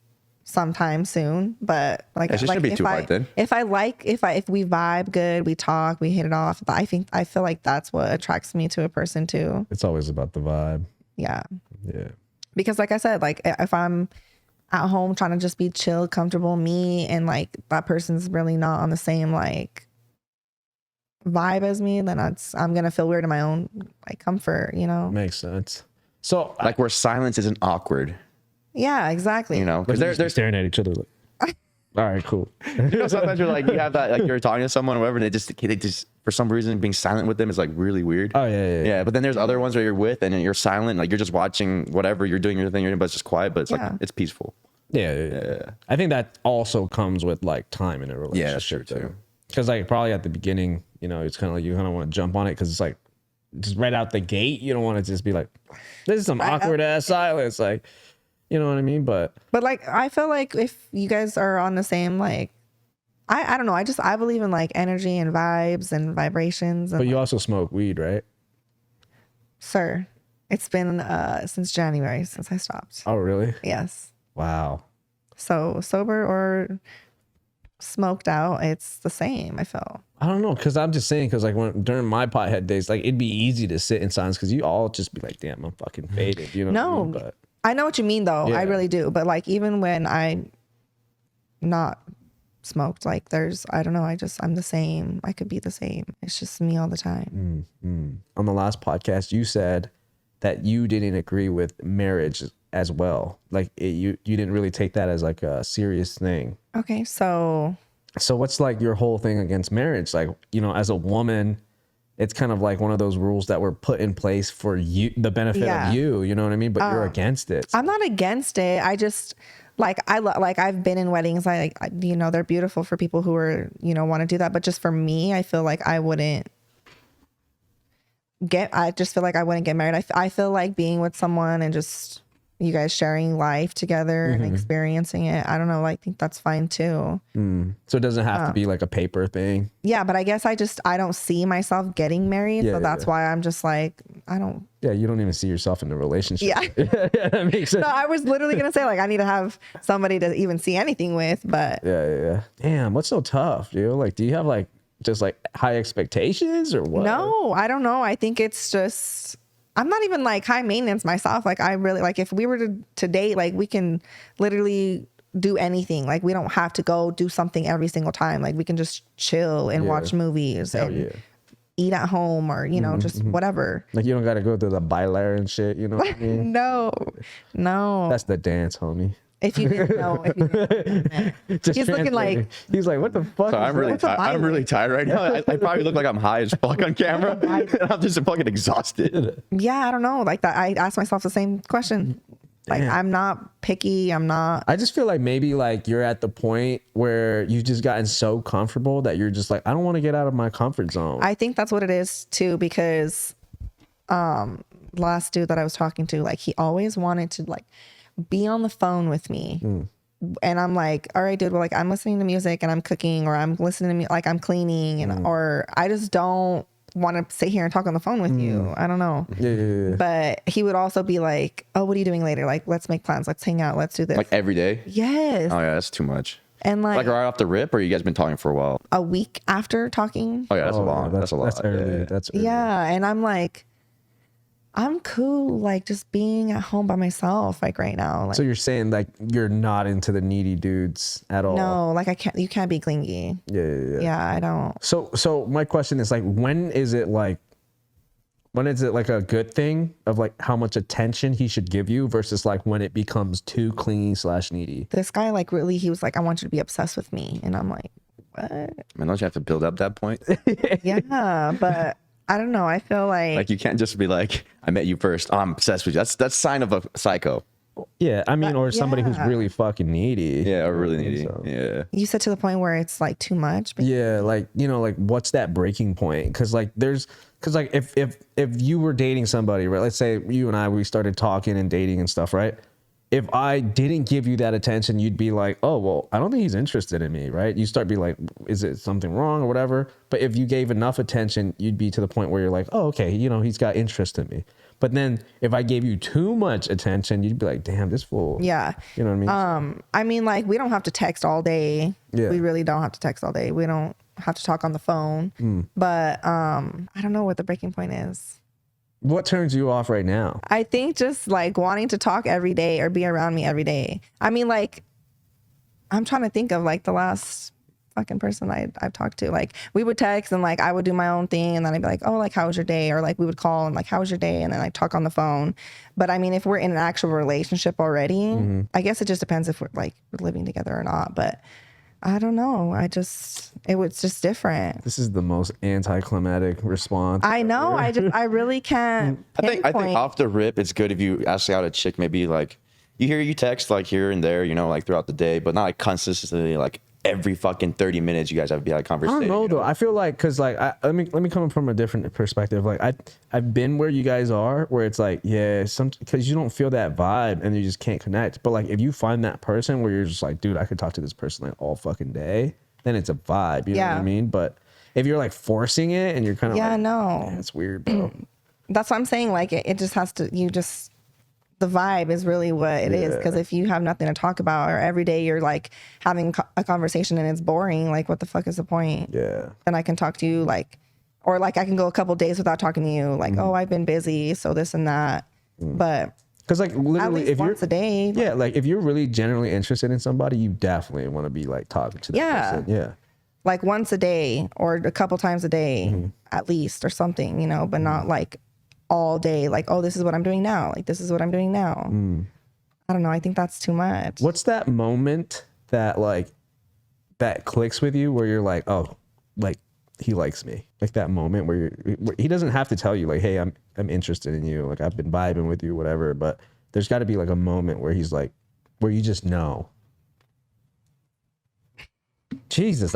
sometime soon, but like it shouldn't be too hard then. If we vibe good, we talk, we hit it off. I feel like that's what attracts me to a person too. It's always about the vibe. Yeah. Yeah. Because like I said, like if I'm at home trying to just be chill, comfortable, me, and like that person's really not on the same like vibe as me, then I'm gonna feel weird in my own like comfort, Makes sense. So like where silence isn't awkward. Yeah, exactly. Because they're staring at each other like, all right, cool. Sometimes you're like, you have that, like you're talking to someone or whatever, and they just for some reason being silent with them is like really weird. Oh yeah. But then there's other ones where you're with and you're silent, like you're just watching whatever you're doing your thing, but it's just quiet, but it's like it's peaceful. Yeah. I think that also comes with like time in a relationship. Yeah, that's true too. Because like probably at the beginning, it's kind of like you kind of want to jump on it because it's like just right out the gate, you don't want to just be like, this is some awkward ass silence, like, you know what I mean? But like I feel like if you guys are on the same like, I don't know, I believe in like energy and vibes and vibrations. And but you also smoke weed, right? Sir, it's been since January since I stopped. Oh really? Yes. Wow. So sober or smoked out, it's the same. I feel. I don't know, because I'm just saying, because like during my pothead days, like it'd be easy to sit in silence because you all just be like, damn, I'm fucking faded. You know? No, what I mean? But I know what you mean though. Yeah. I really do. But like even when I'm not smoked, like I don't know, I'm the same. I could be the same. It's just me all the time. On the last podcast, you said that you didn't agree with marriage as well. Like you didn't really take that as like a serious thing. Okay, so what's like your whole thing against marriage? Like, as a woman, it's kind of like one of those rules that were put in place for you, the benefit of you know what I mean? But you're against it. I'm not against it. I just I've been in weddings. They're beautiful for people who are, want to do that. But just for me, I feel like I just feel like I wouldn't get married. I feel like being with someone and just you guys sharing life together and experiencing it. I don't know. I think that's fine too. So it doesn't have to be like a paper thing. Yeah, but I guess I don't see myself getting married. So that's why I'm just like, I don't. Yeah, you don't even see yourself in a relationship. Yeah. That makes sense. No, I was literally going to say like, I need to have somebody to even see anything with, but. Yeah. Damn, what's so tough, dude? Like, do you have like, just like high expectations or what? No, I don't know. I think it's just, I'm not even like high maintenance myself. Like I really, like if we were to date, like we can literally do anything. Like we don't have to go do something every single time. Like we can just chill and watch movies and eat at home or, just whatever. Like you don't got to go to the bailar and shit, you know what I mean? No. That's the dance, homie. If you didn't know, he's looking like, he's like, what the fuck? So I'm really tired right now. I probably look like I'm high as fuck on camera. And I'm just fucking exhausted. Yeah, I don't know. Like that, I asked myself the same question. Like I'm not picky. I'm not. I just feel like maybe like you're at the point where you've just gotten so comfortable that you're just like, I don't want to get out of my comfort zone. I think that's what it is too, because last dude that I was talking to, like he always wanted to like be on the phone with me. And I'm like, all right, dude, well, like I'm listening to music and I'm cooking, or I'm listening to like I'm cleaning, and or I just don't want to sit here and talk on the phone with you. I don't know. Yeah. But he would also be like, oh, what are you doing later? Like, let's make plans. Let's hang out. Let's do this. Like every day? Yes. Oh yeah, that's too much. And Like right off the rip, or you guys been talking for a while? a week after talking. Oh yeah, that's a lot. That's a lot. That's early. Yeah. That's early. Yeah. And I'm like, I'm cool, like just being at home by myself, like right now. Like, So you're saying like you're not into the needy dudes at all? no, like you can't be clingy. Yeah. Yeah, I don't. So my question is like, when is it like a good thing of like how much attention he should give you versus like when it becomes too clingy / needy? This guy, like really, he was like, I want you to be obsessed with me. And I'm like, what? Man, don't you have to build up that point? Yeah, but I don't know. I feel Like you can't just be like, I met you first. Oh, I'm obsessed with you. That's sign of a psycho. Yeah, I mean, or somebody who's yeah. really fucking needy. Yeah, or really needy. So- Yeah. you said to the point where it's like too much. But Yeah, like like what's that breaking point? Because like if you were dating somebody, right? Let's say you and we started talking and dating and stuff, right? If I didn't give you that attention, you'd be like, oh, well, I don't think he's interested in me, right? You start be like, is it something wrong or whatever? But if you gave enough attention, you'd be to the point where you're like, oh, okay, he's got interest in me. But then if I gave you too much attention, you'd be like, damn, this fool. yeah. You know what I mean? I mean, like we don't have to text all day. Yeah. We really don't have to text all day. We don't have to talk on the phone. But I don't know what the breaking point is. What turns you off right now? I think just like wanting to talk every day or be around me every day. I mean, like, I'm trying to think of like the last fucking person I've talked to. Like, we would text and like I would do my own thing, and then I'd be like, oh, like, how was your day? Or like we would call and like, how was your day? And then I talk on the phone. But I mean, if we're in an actual relationship already, I guess it just depends if we're living together or not. But I don't know. It was just different. This is the most anticlimactic response. I know. I really can't. I think pinpoint. off the rip, it's good if you ask out a chick, maybe like you text like here and there, like throughout the day, but not like consistently, like every fucking 30 minutes you guys have to be like I conversation. don't know though. I feel like because like let me come from a different perspective. Like I've been where you guys are, where it's like because you don't feel that vibe and you just can't connect. But like if you find that person where you're just like, dude, I could talk to this person like all fucking day, then it's a vibe. You know what I mean? But if you're like forcing it and you're kind of no, it's weird, bro. that's what I'm saying. Like it just has to. The vibe is really what it is. Because if you have nothing to talk about, or every day you're like having a conversation and it's boring, like what the fuck is the point? Yeah. Then I can talk to you or like I can go a couple days without talking to you. Like, oh, I've been busy, so this and that. But Because like literally, at least if once a day. yeah, like if you're really generally interested in somebody, you definitely want to be like talking to that person. Yeah. Like once a day or a couple times a day at least, or something, but not like all day. Like, oh, this is what I'm doing now. Like, this is what I'm doing now. I don't know. I think that's too much. What's that moment that that clicks with you where you're like, oh, like he likes me? Like that moment where he doesn't have to tell you like, hey, I'm interested in you. Like I've been vibing with you, whatever. But there's got to be like a moment where he's like, where you just know. Jesus.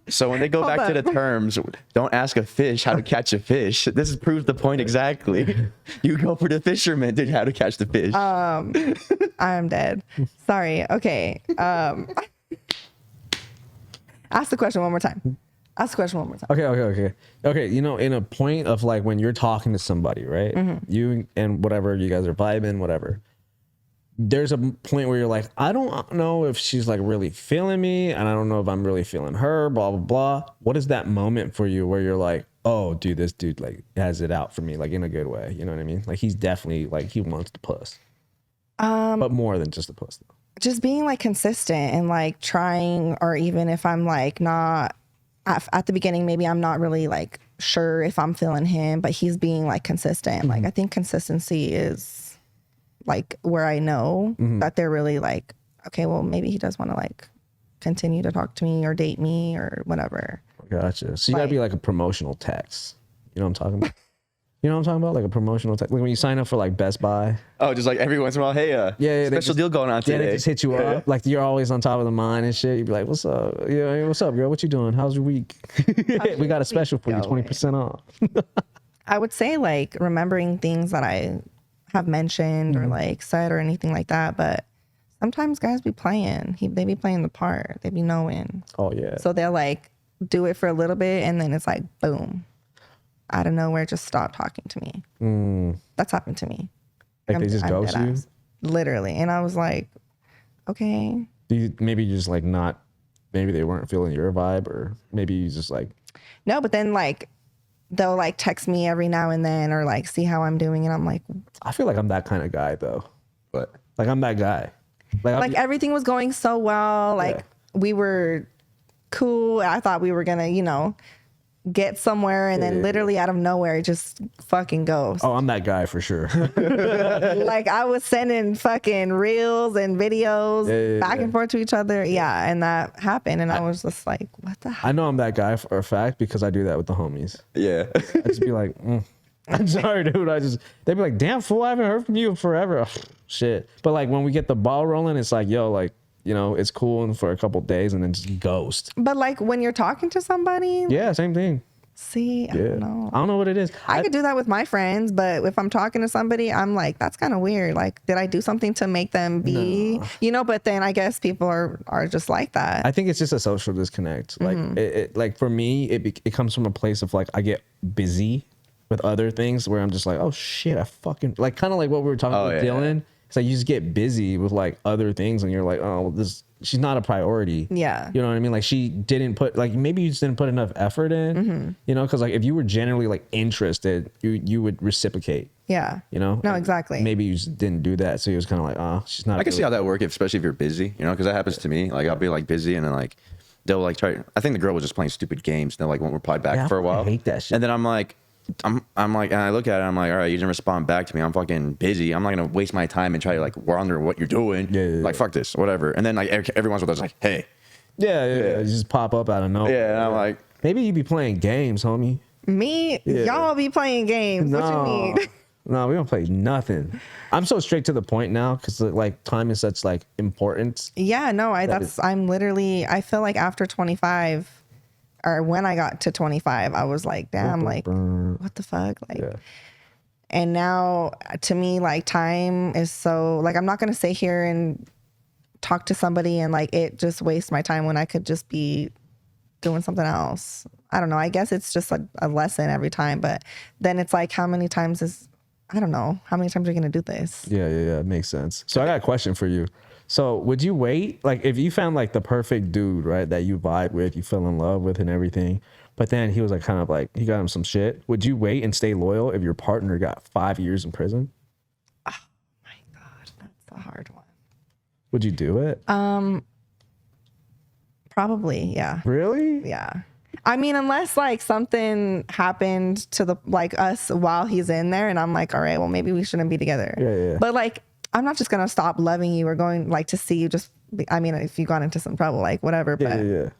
So when they go back to the terms, don't ask a fish how to catch a fish. This proves the point exactly. You go for the fisherman, dude, how to catch the fish. I'm dead. Sorry. Okay. Ask the question one more time. Okay. In a point of like when you're talking to somebody, right? You and whatever, you guys are vibing, whatever. There's a point where you're like, I don't know if she's like really feeling me, and I don't know if I'm really feeling her, blah, blah, blah. What is that moment for you where you're like, oh, dude, this dude like has it out for me, like in a good way. You know what I mean? Like he's definitely like, he wants the puss. But more than just the puss though. Just being like consistent and like trying, or even if I'm like not at the beginning, maybe I'm not really like sure if I'm feeling him, but he's being like consistent. Like I think consistency is like where I know that they're really like, okay, well maybe he does want to like continue to talk to me or date me or whatever. Gotcha. So you gotta be like a promotional text. You know what I'm talking about? You know what I'm talking about? Like a promotional type. Like when you sign up for like Best Buy. Oh, just like every once in a while, hey, special deal going on today. Yeah, they just hit you up. Like you're always on top of the mind and shit. You'd be like, what's up? Yeah, hey, what's up, girl? What you doing? How's your week? We got a special for you, 20% off. I would say like remembering things that I have mentioned or like said or anything like that. But sometimes guys be playing. They be playing the part. They be knowing. Oh, yeah. So they'll like do it for a little bit and then it's like, boom. Out of nowhere, just stop talking to me. That's happened to me. Like they just ghost you? Literally. And I was like, okay. Maybe you just like not, maybe they weren't feeling your vibe, or maybe you just like. No, but then like they'll like text me every now and then or like see how I'm doing. And I'm like. I feel like I'm that kind of guy though. But like I'm that guy. Like everything was going so well. Like we were cool. I thought we were going to, you know, get somewhere, and then literally out of nowhere it just fucking goes. Oh, I'm that guy for sure. Like I was sending fucking reels and videos back and forth to each other. Yeah, and that happened, and I was just like, what the hell? I know I'm that guy for a fact because I do that with the homies. yeah. I just be like, I'm sorry, dude. They'd be like, damn fool, I haven't heard from you in forever. Shit. But like when we get the ball rolling, it's like, yo, like, you know, it's cool and for a couple days and then just ghost. But like when you're talking to somebody, Yeah, same thing. see, I don't know. I don't know what it is. I could do that with my friends, but if I'm talking to somebody, I'm like, that's kind of weird. Like, did I do something to make them be, you know? But then I guess people are just like that. I think it's just a social disconnect. Like, like for me, it comes from a place of like I get busy with other things where I'm just like, oh shit, I fucking like kind of like what we were talking about with Dylan. It's like you just get busy with like other things, and you're like, oh, well, she's not a priority. Yeah. You know what I mean? Like she didn't put, like maybe you just didn't put enough effort in, you know? Cause like if you were genuinely like interested, you would reciprocate. Yeah. You know? No, exactly. Maybe you just didn't do that. So he was kind of like, oh, she's not. I can see how that works, especially if you're busy, you know, because that happens to me. Like I'll be like busy, and then like they'll like try. I think the girl was just playing stupid games. And they like won't reply back for a while. I hate that shit. And then I'm like, I'm like, and I look at it, I'm like, all right, you didn't respond back to me. I'm fucking busy. I'm not gonna waste my time and try to like wonder what you're doing. Like fuck this, whatever. And then like every once in a while, it's like, hey. Yeah. You just pop up out of nowhere. Yeah, and I'm like, maybe you be playing games, homie. Me, y'all be playing games. What you mean? No, we don't play nothing. I'm so straight to the point now because like time is such like importance. Yeah, no, I'm literally, I feel like after 25, or when I got to 25, I was like, damn, like, what the fuck? Like, and now to me, like, time is so, like, I'm not going to sit here and talk to somebody and, like, it just wastes my time when I could just be doing something else. I don't know. I guess it's just a lesson every time. But then it's like, how many times I don't know. How many times are you going to do this? Yeah. It makes sense. So I got a question for you. So would you wait? Like if you found like the perfect dude, right, that you vibe with, you fell in love with and everything, but then he was like kind of like, he got him some shit. Would you wait and stay loyal if your partner got 5 years in prison? Oh my God. That's a hard one. Would you do it? Probably. Yeah. Really? Yeah. I mean, unless like something happened to the like us while he's in there and I'm like, all right, well, maybe we shouldn't be together. Yeah. But like, I'm not just going to stop loving you or going like to see you just, I mean, if you got into some trouble, like whatever. But it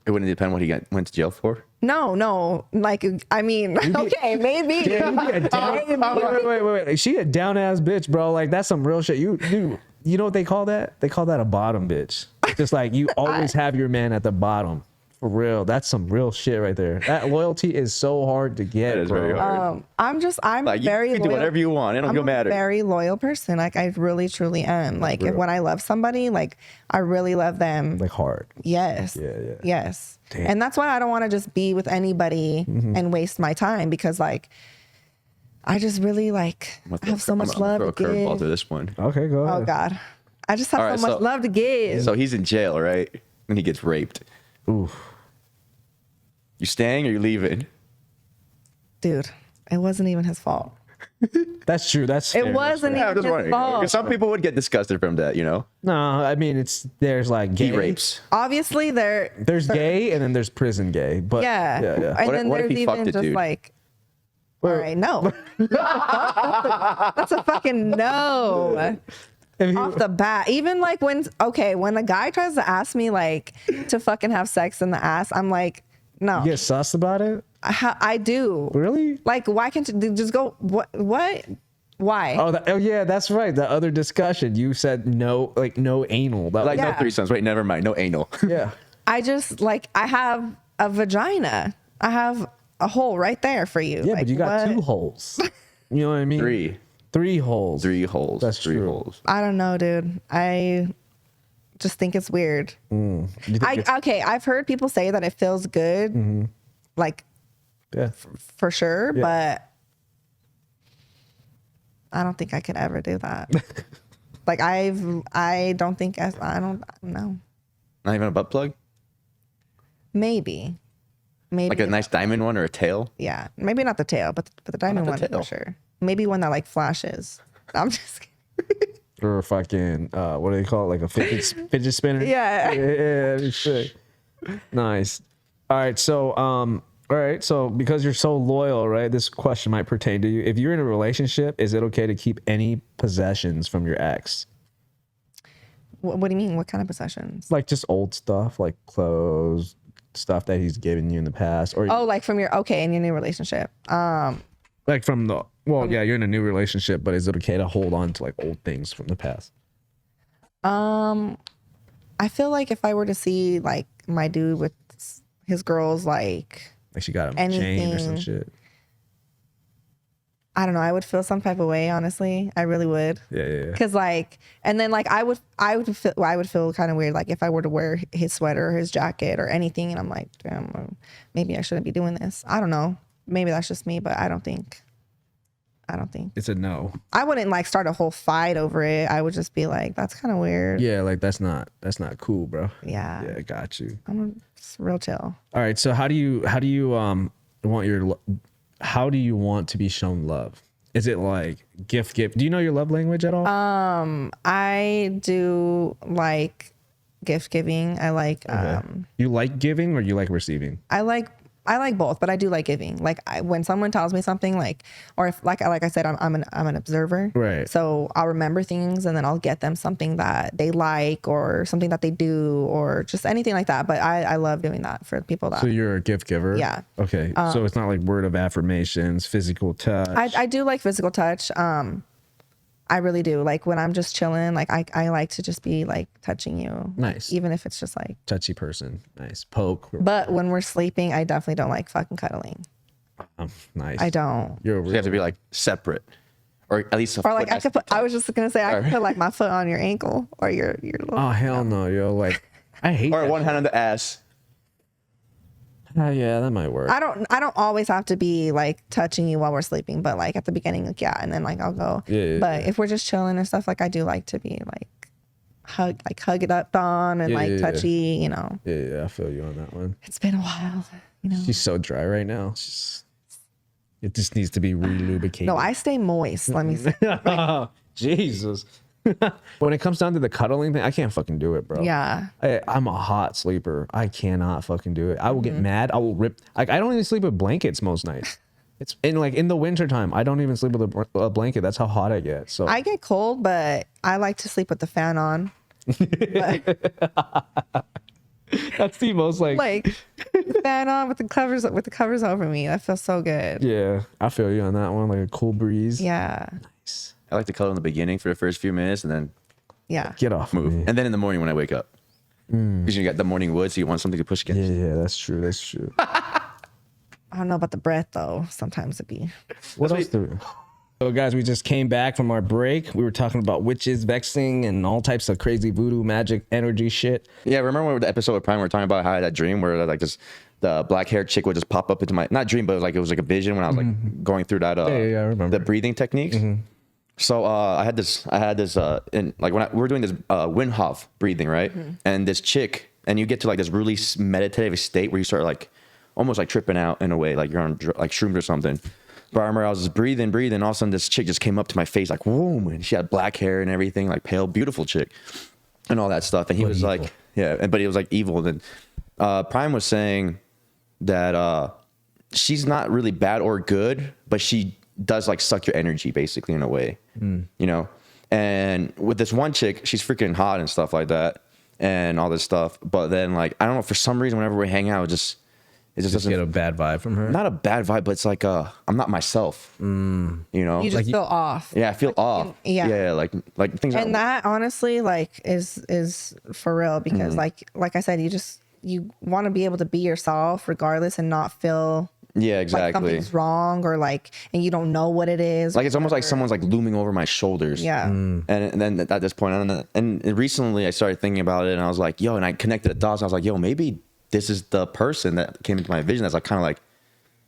wouldn't depend what he went to jail for. No. Like, I mean, okay, maybe. Wait. She a down ass bitch, bro. Like that's some real shit. You know what they call that? They call that a bottom bitch. Just like you always have your man at the bottom. For real, that's some real shit right there. That loyalty is so hard to get. It is very hard. I'm like, very you can loyal. do whatever you want. It don't matter. I'm a very loyal person. Like I really truly am. Like when I love somebody, like I really love them. Like hard. Yes. Yeah. Yes. Damn. And that's why I don't want to just be with anybody and waste my time because like I just really like have so much love to throw a curveball give. to this one. Okay, go ahead. Oh God. I just have so much love to give. So he's in jail, right? And he gets raped. Oof. You staying or you leaving? Dude, it wasn't even his fault. That's true. That's fair. It wasn't even his fault. Some people would get disgusted from that, you know? No, I mean there's like gay He rapes. Obviously, there's gay and then there's prison gay. But yeah. And What then if there's he fucked even a just dude? like, all right, no. That's a fucking no. Off the bat, even like when a guy tries to ask me like to fucking have sex in the ass, I'm like, no. you get sus about it? I do. Really? Like, why can't you just go? What? Why? Oh, yeah, that's right. The other discussion, you said no, like no anal. That, Like Yeah. no threesomes. Wait, never mind. No anal. yeah. I just like I have a vagina. I have a hole right there for you. Yeah, like, but you got what? 2 holes. You know what I mean? 3 holes. 3 holes. That's 3 true. holes. I don't know, dude. I just think it's weird. You think Okay, I've heard people say that it feels good, like yeah. for sure, Yeah. but I don't think I could ever do that. Like I don't think I don't know. Not even a butt plug? Maybe. Like a nice diamond one or a tail? Yeah, maybe not the tail, but the diamond the one tail? for sure. Maybe one that like flashes. I'm just kidding. Or a fucking what do they call it? Like a fidget spinner? Yeah. Yeah, that'd be sick. Nice. All right, so because you're so loyal, right? This question might pertain to you. If you're in a relationship, is it okay to keep any possessions from your ex? What do you mean? What kind of possessions? Like just old stuff, like clothes, stuff that he's given you in the past, or Oh, like from your in your new relationship. like from the yeah, you're in a new relationship, but is it okay to hold on to like old things from the past? I feel like if I were to see like my dude with his girls, like She got him a chain or some Anything. shit. I don't know, I would feel some type of way. Honestly, I really would. Yeah. Cause like, and then like I would feel kind of weird like if I were to wear his sweater or his jacket or anything, and I'm like, damn, maybe I shouldn't be doing this. I don't know. Maybe that's just me, but I don't think. It's a no. I wouldn't like start a whole fight over it. I would just be like, that's kind of weird. Yeah, like that's not cool, bro. Yeah. Yeah, got you. I'm just real chill. All right, so how do you want to be shown love? Is it like gift? Do you know your love language at all? I do like gift giving. I like You like giving or you like receiving? I like both, but I do like giving. Like when someone tells me something, like, or if like I said, I'm an observer, Right. So I'll remember things and then I'll get them something that they like or something that they do or just anything like that. But I love doing that for people that So you're a gift giver? Yeah. Okay. So it's not like word of affirmations, physical touch. I do like physical touch. I really do. Like when I'm just chilling, like I like to just be like touching you. Nice. Even if it's just like. Touchy person. Nice. Poke. But when we're sleeping, I definitely don't like fucking cuddling. Nice. I don't. You're a You have to be like separate. Or at least a Or like foot I has could to put. be I was just gonna say I could put like my foot on your ankle or your little. Oh hell no, yo! Like I hate. or that one hand on the ass. Yeah, that might work. I don't always have to be like touching you while we're sleeping, but like at the beginning, like yeah, and then like I'll go. Yeah, but if we're just chilling and stuff, like I do like to be like hug it up on and like touchy, you know. Yeah, I feel you on that one. It's been a while, you know. She's so dry right now. It just needs to be re-lubricated. No, I stay moist. Let me say. Jesus. When it comes down to the cuddling thing, I can't fucking do it, bro. Yeah. I'm a hot sleeper. I cannot fucking do it. I will get mad. I will rip. Like I don't even sleep with blankets most nights. It's in the wintertime. I don't even sleep with a blanket. That's how hot I get. So I get cold, but I like to sleep with the fan on. that's the most like fan on with the covers over me. That feels so good. yeah. I feel you on that one. Like a cool breeze. Yeah. Nice. I like to cuddle in the beginning for the first few minutes and then Yeah. Get off move. me. And then in the morning when I wake up. Because you got the morning wood, so you want something to push against. Yeah, that's true. That's true. I don't know about the breath though. Sometimes it'd be. What else do? So guys, we just came back from our break. We were talking about witches, vexing, and all types of crazy voodoo magic energy shit. Yeah, remember when the episode with Prime we were talking about how I had that dream where like the black haired chick would just pop up into my not dream, but it was like a vision when I was like going through that Yeah, I remember. the breathing techniques. So I had this in like when we were doing this Wim Hof breathing, right? And this chick, and you get to like this really meditative state where you start like almost like tripping out in a way, like you're on like shrooms or something. But I remember I was just breathing, and all of a sudden this chick just came up to my face like, whoom, and she had black hair and everything, like pale, beautiful chick, and all that stuff. And he was evil. like, yeah, but he was like evil. And Prime was saying that she's not really bad or good, but she does like suck your energy basically in a way, you know. And with this one chick, she's freaking hot and stuff like that, and all this stuff. But then like I don't know, for some reason, whenever we hang out, it It just Just doesn't get a bad vibe from her. not a bad vibe, but it's like I'm not myself. You know, You just feel off. yeah, I feel off. yeah. like things. And that honestly, like, is for real because, like I said, you want to be able to be yourself regardless and not feel yeah, like exactly. something's wrong or like, and you don't know what it is. Like it's almost like someone's like looming over my shoulders. Yeah. And then at this point, and recently I started thinking about it, and I was like, yo, and I connected the dots. I was like, yo, maybe this is the person that came into my vision. That's like kind of like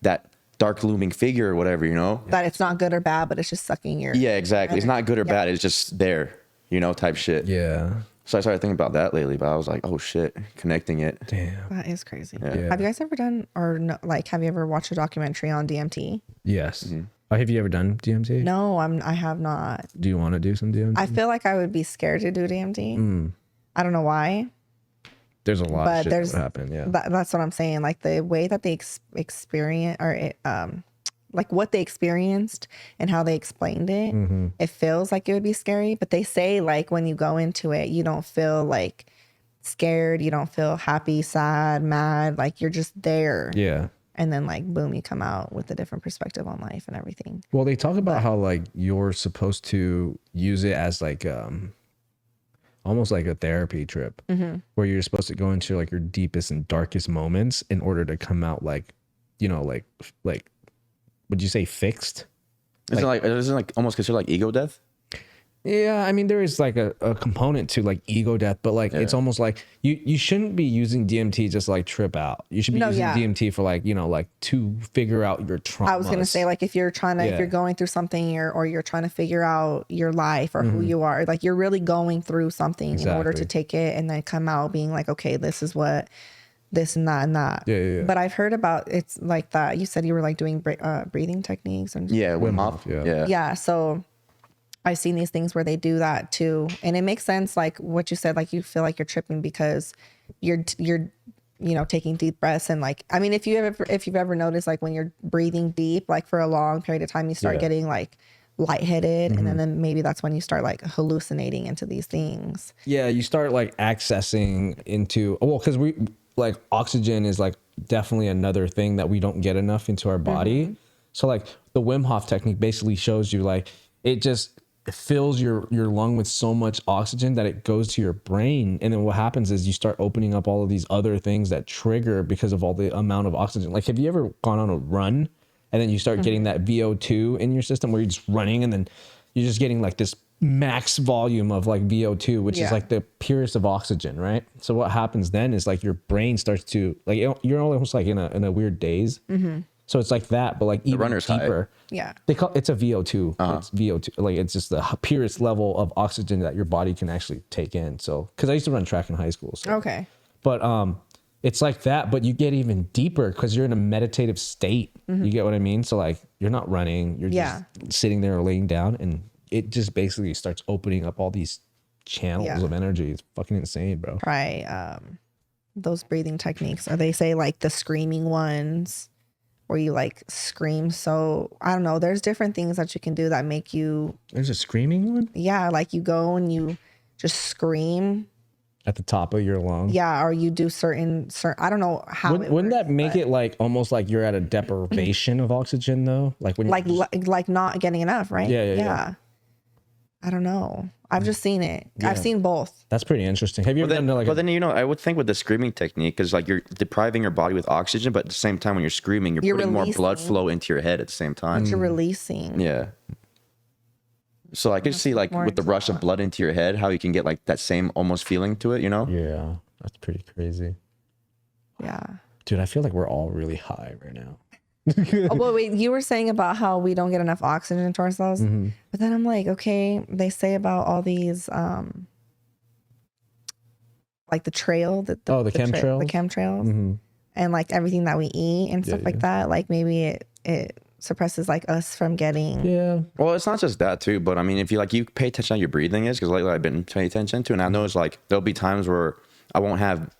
that dark looming figure or whatever, you know? That it's not good or bad, but it's just sucking your. Yeah, exactly. It's not good or bad. It's just there, you know, type shit. Yeah. So I started thinking about that lately, but I was like, oh shit, connecting it. Damn. That is crazy. Yeah. Have you guys ever done or no, like have you ever watched a documentary on DMT? Yes. Oh, have you ever done DMT? No, I have not. Do you want to do some DMT? I feel like I would be scared to do DMT. I don't know why. There's a lot But of shit there's- that would happen. Yeah. That's what I'm saying. Like the way that they experience or like what they experienced and how they explained it, it feels like it would be scary. But they say like when you go into it, you don't feel like scared. You don't feel happy, sad, mad. Like you're just there. Yeah. And then like boom, you come out with a different perspective on life and everything. Well, they talk about how like you're supposed to use it as like almost like a therapy trip where you're supposed to go into like your deepest and darkest moments in order to come out like, you know, like would you say fixed? Isn't it like almost considered like ego death? Yeah, I mean there is like a component to like ego death, but like it's almost like you shouldn't be using DMT just like trip out. You should be using DMT for like, you know, like to figure out your trauma. I was gonna say like if you're trying to if you're going through something or you're trying to figure out your life or who you are, like you're really going through something in order to take it and then come out being like, okay, this is what this and that and that. Yeah. But I've heard about it's like that. You said you were like doing breathing techniques and Yeah, Wim Hof. yeah. So I've seen these things where they do that too, and it makes sense. Like what you said, like you feel like you're tripping because you're you know taking deep breaths and like I mean if you've ever noticed like when you're breathing deep like for a long period of time you start getting like lightheaded and then maybe that's when you start like hallucinating into these things. Yeah, you start like accessing into because we like oxygen is like definitely another thing that we don't get enough into our body. So like the Wim Hof technique basically shows you like it fills your lung with so much oxygen that it goes to your brain, and then what happens is you start opening up all of these other things that trigger because of all the amount of oxygen. Like have you ever gone on a run and then you start getting that VO2 in your system where you're just running and then you're just getting like this max volume of like VO2, which is like the purest of oxygen, right? So what happens then is like your brain starts to like you're almost like in a weird daze. So it's like that, but like even runner's deeper. high. Yeah. They call it's a VO2. It's VO2. Like it's just the purest level of oxygen that your body can actually take in. So because I used to run track in high school. So. Okay. But it's like that, but you get even deeper because you're in a meditative state. You get what I mean? So like you're not running, you're just sitting there or laying down, and it just basically starts opening up all these channels of energy. It's fucking insane, bro. Try those breathing techniques, or they say like the screaming ones where you like scream. So I don't know, there's different things that you can do that make you There's a screaming one like you go and you just scream at the top of your lungs. or you do certain I don't know how Wouldn't that make it like almost like you're at a deprivation of oxygen though? Like when like not getting enough, right? Yeah. I don't know. I've just seen it. I've seen both. That's pretty interesting. Have you ever done like but then you know, I would think with the screaming technique, because like you're depriving your body with oxygen, but at the same time when you're screaming, you're putting more blood flow into your head at the same time. You're releasing. Yeah. So I could see like with the rush of blood into your head, how you can get like that same almost feeling to it, you know? Yeah, that's pretty crazy. Yeah. Dude, I feel like we're all really high right now. Oh, but wait, you were saying about how we don't get enough oxygen to ourselves, but then I'm like, okay, they say about all these, like the trail, the chemtrails, and like everything that we eat and stuff like that. Like maybe it suppresses like us from getting. Yeah. Well, it's not just that too, but I mean, if you pay attention to how your breathing is, because lately I've been paying attention to, and I know it's like there'll be times where I won't have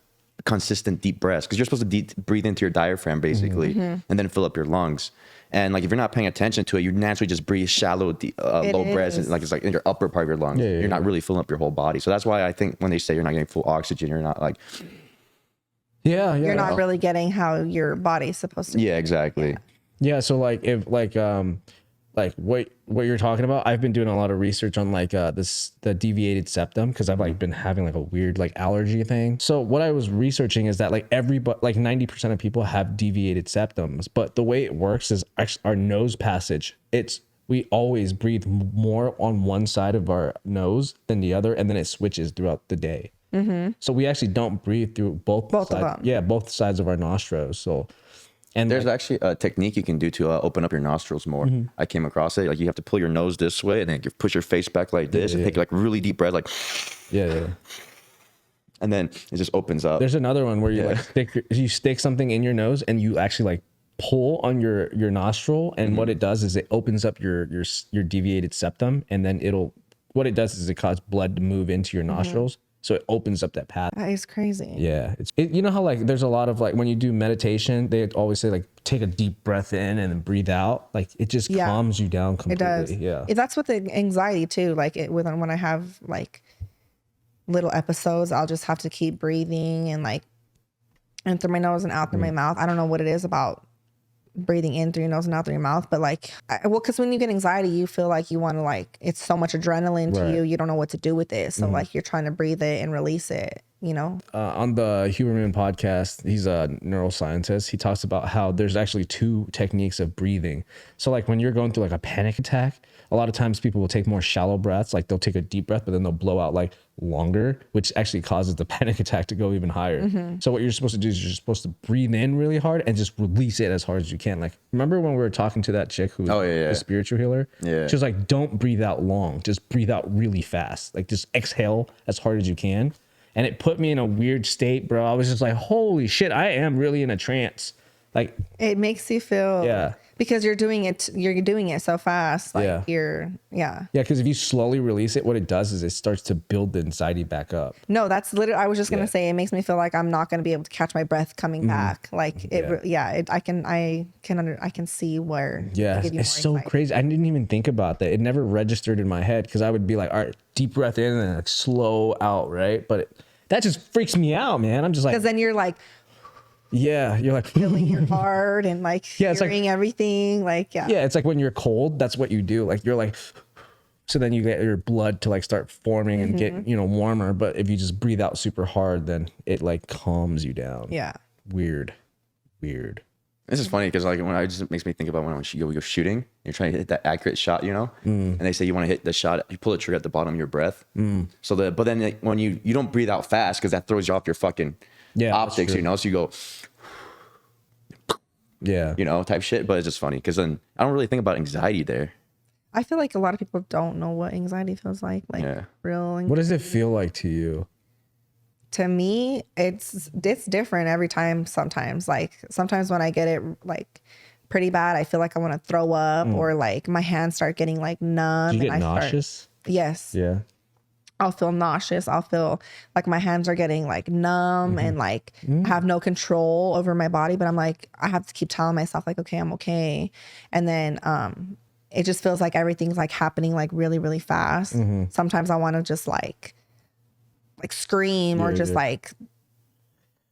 consistent deep breaths because you're supposed to breathe into your diaphragm basically and then fill up your lungs, and like if you're not paying attention to it, you naturally just breathe shallow low breaths, and like it's like in your upper part of your lungs. You're not really filling up your whole body. So that's why I think when they say you're not getting full oxygen, you're not like Yeah, yeah. You're not really getting how your body's supposed to. Yeah, exactly. Yeah, so like if like what you're talking about, I've been doing a lot of research on like the deviated septum because I've like been having like a weird like allergy thing. So what I was researching is that like everybody, like 90% of people have deviated septums, but the way it works is our nose passage. We always breathe more on one side of our nose than the other, and then it switches throughout the day. So we actually don't breathe through both of sides. them. Yeah, both sides of our nostrils. So, and There's actually a technique you can do to open up your nostrils more. I came across it. Like you have to pull your nose this way and then you push your face back like this and take like really deep breath, like, yeah. and then it just opens up. There's another one where you like stick something in your nose and you actually like pull on your nostril, and what it does is it opens up your deviated septum, and then what it does is it causes blood to move into your nostrils, so it opens up that path. That is crazy. Yeah, you know how like there's a lot of like when you do meditation, they always say like take a deep breath in and then breathe out. Like it just calms you down completely. It does. Yeah, That's with the anxiety too. Like when I have like little episodes, I'll just have to keep breathing and like in through my nose and out through my mouth. I don't know what it is about breathing in through your nose and out through your mouth, but like because when you get anxiety, you feel like you want to like, it's so much adrenaline to you don't know what to do with it, so like you're trying to breathe it and release it, you know. On the Huberman podcast, he's a neuroscientist. He talks about how there's actually 2 techniques of breathing. So like when you're going through like a panic attack, a lot of times people will take more shallow breaths, like they'll take a deep breath but then they'll blow out like longer, which actually causes the panic attack to go even higher. So what you're supposed to do is you're supposed to breathe in really hard and just release it as hard as you can. Like remember when we were talking to that chick who was the spiritual healer? Yeah, she was like, don't breathe out long, just breathe out really fast, like just exhale as hard as you can. And it put me in a weird state, bro. I was just like, holy shit, I am really in a trance. Like it makes you feel because you're doing it so fast, like because if you slowly release it, what it does is it starts to build the anxiety back up. No, that's literally, I was just gonna say, it makes me feel like I'm not gonna be able to catch my breath coming back. Like I can see where it's so crazy. I didn't even think about that. It never registered in my head because I would be like, all right, deep breath in and then like slow out, right? But that just freaks me out, man. I'm just like, because then you're like, you're like feeling your heart and like hearing like, everything. Like, it's like when you're cold, that's what you do. Like you're like, so then you get your blood to like start forming and get, warmer. But if you just breathe out super hard, then it like calms you down. Yeah. Weird. This is funny because like when it just makes me think about when you're shooting, you're trying to hit that accurate shot, and they say you want to hit the shot, you pull the trigger at the bottom of your breath. So but then like, when you don't breathe out fast because that throws you off your fucking optics, so you go, type shit. But it's just funny because then I don't really think about anxiety there. I feel like a lot of people don't know what anxiety feels like real anxiety. What does it feel like to you? To me, it's different every time. Sometimes when I get it like pretty bad, I feel like I want to throw up, or like my hands start getting like numb. Do you get nauseous? Yes. Yeah. I'll feel nauseous. I'll feel like my hands are getting like numb and like I have no control over my body, but I'm like, I have to keep telling myself like, okay, I'm okay. And then it just feels like everything's like happening like really, really fast. Sometimes I want to just like scream or just like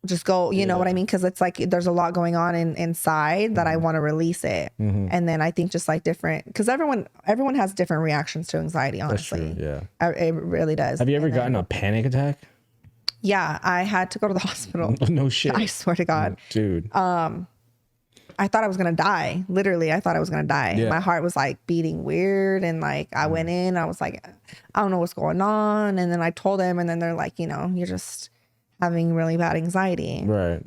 just go, you know what I mean? Because it's like there's a lot going on inside that I want to release it. And then I think just like different, because everyone has different reactions to anxiety, honestly. That's true, it really does. Have you ever gotten a panic attack? Yeah, I had to go to the hospital. No shit. I swear to God. Dude. I thought I was going to die. Literally, I thought I was going to die. Yeah. My heart was like beating weird. And like I went in, I was like, I don't know what's going on. And then I told them, and then they're like, you're just having really bad anxiety. Right.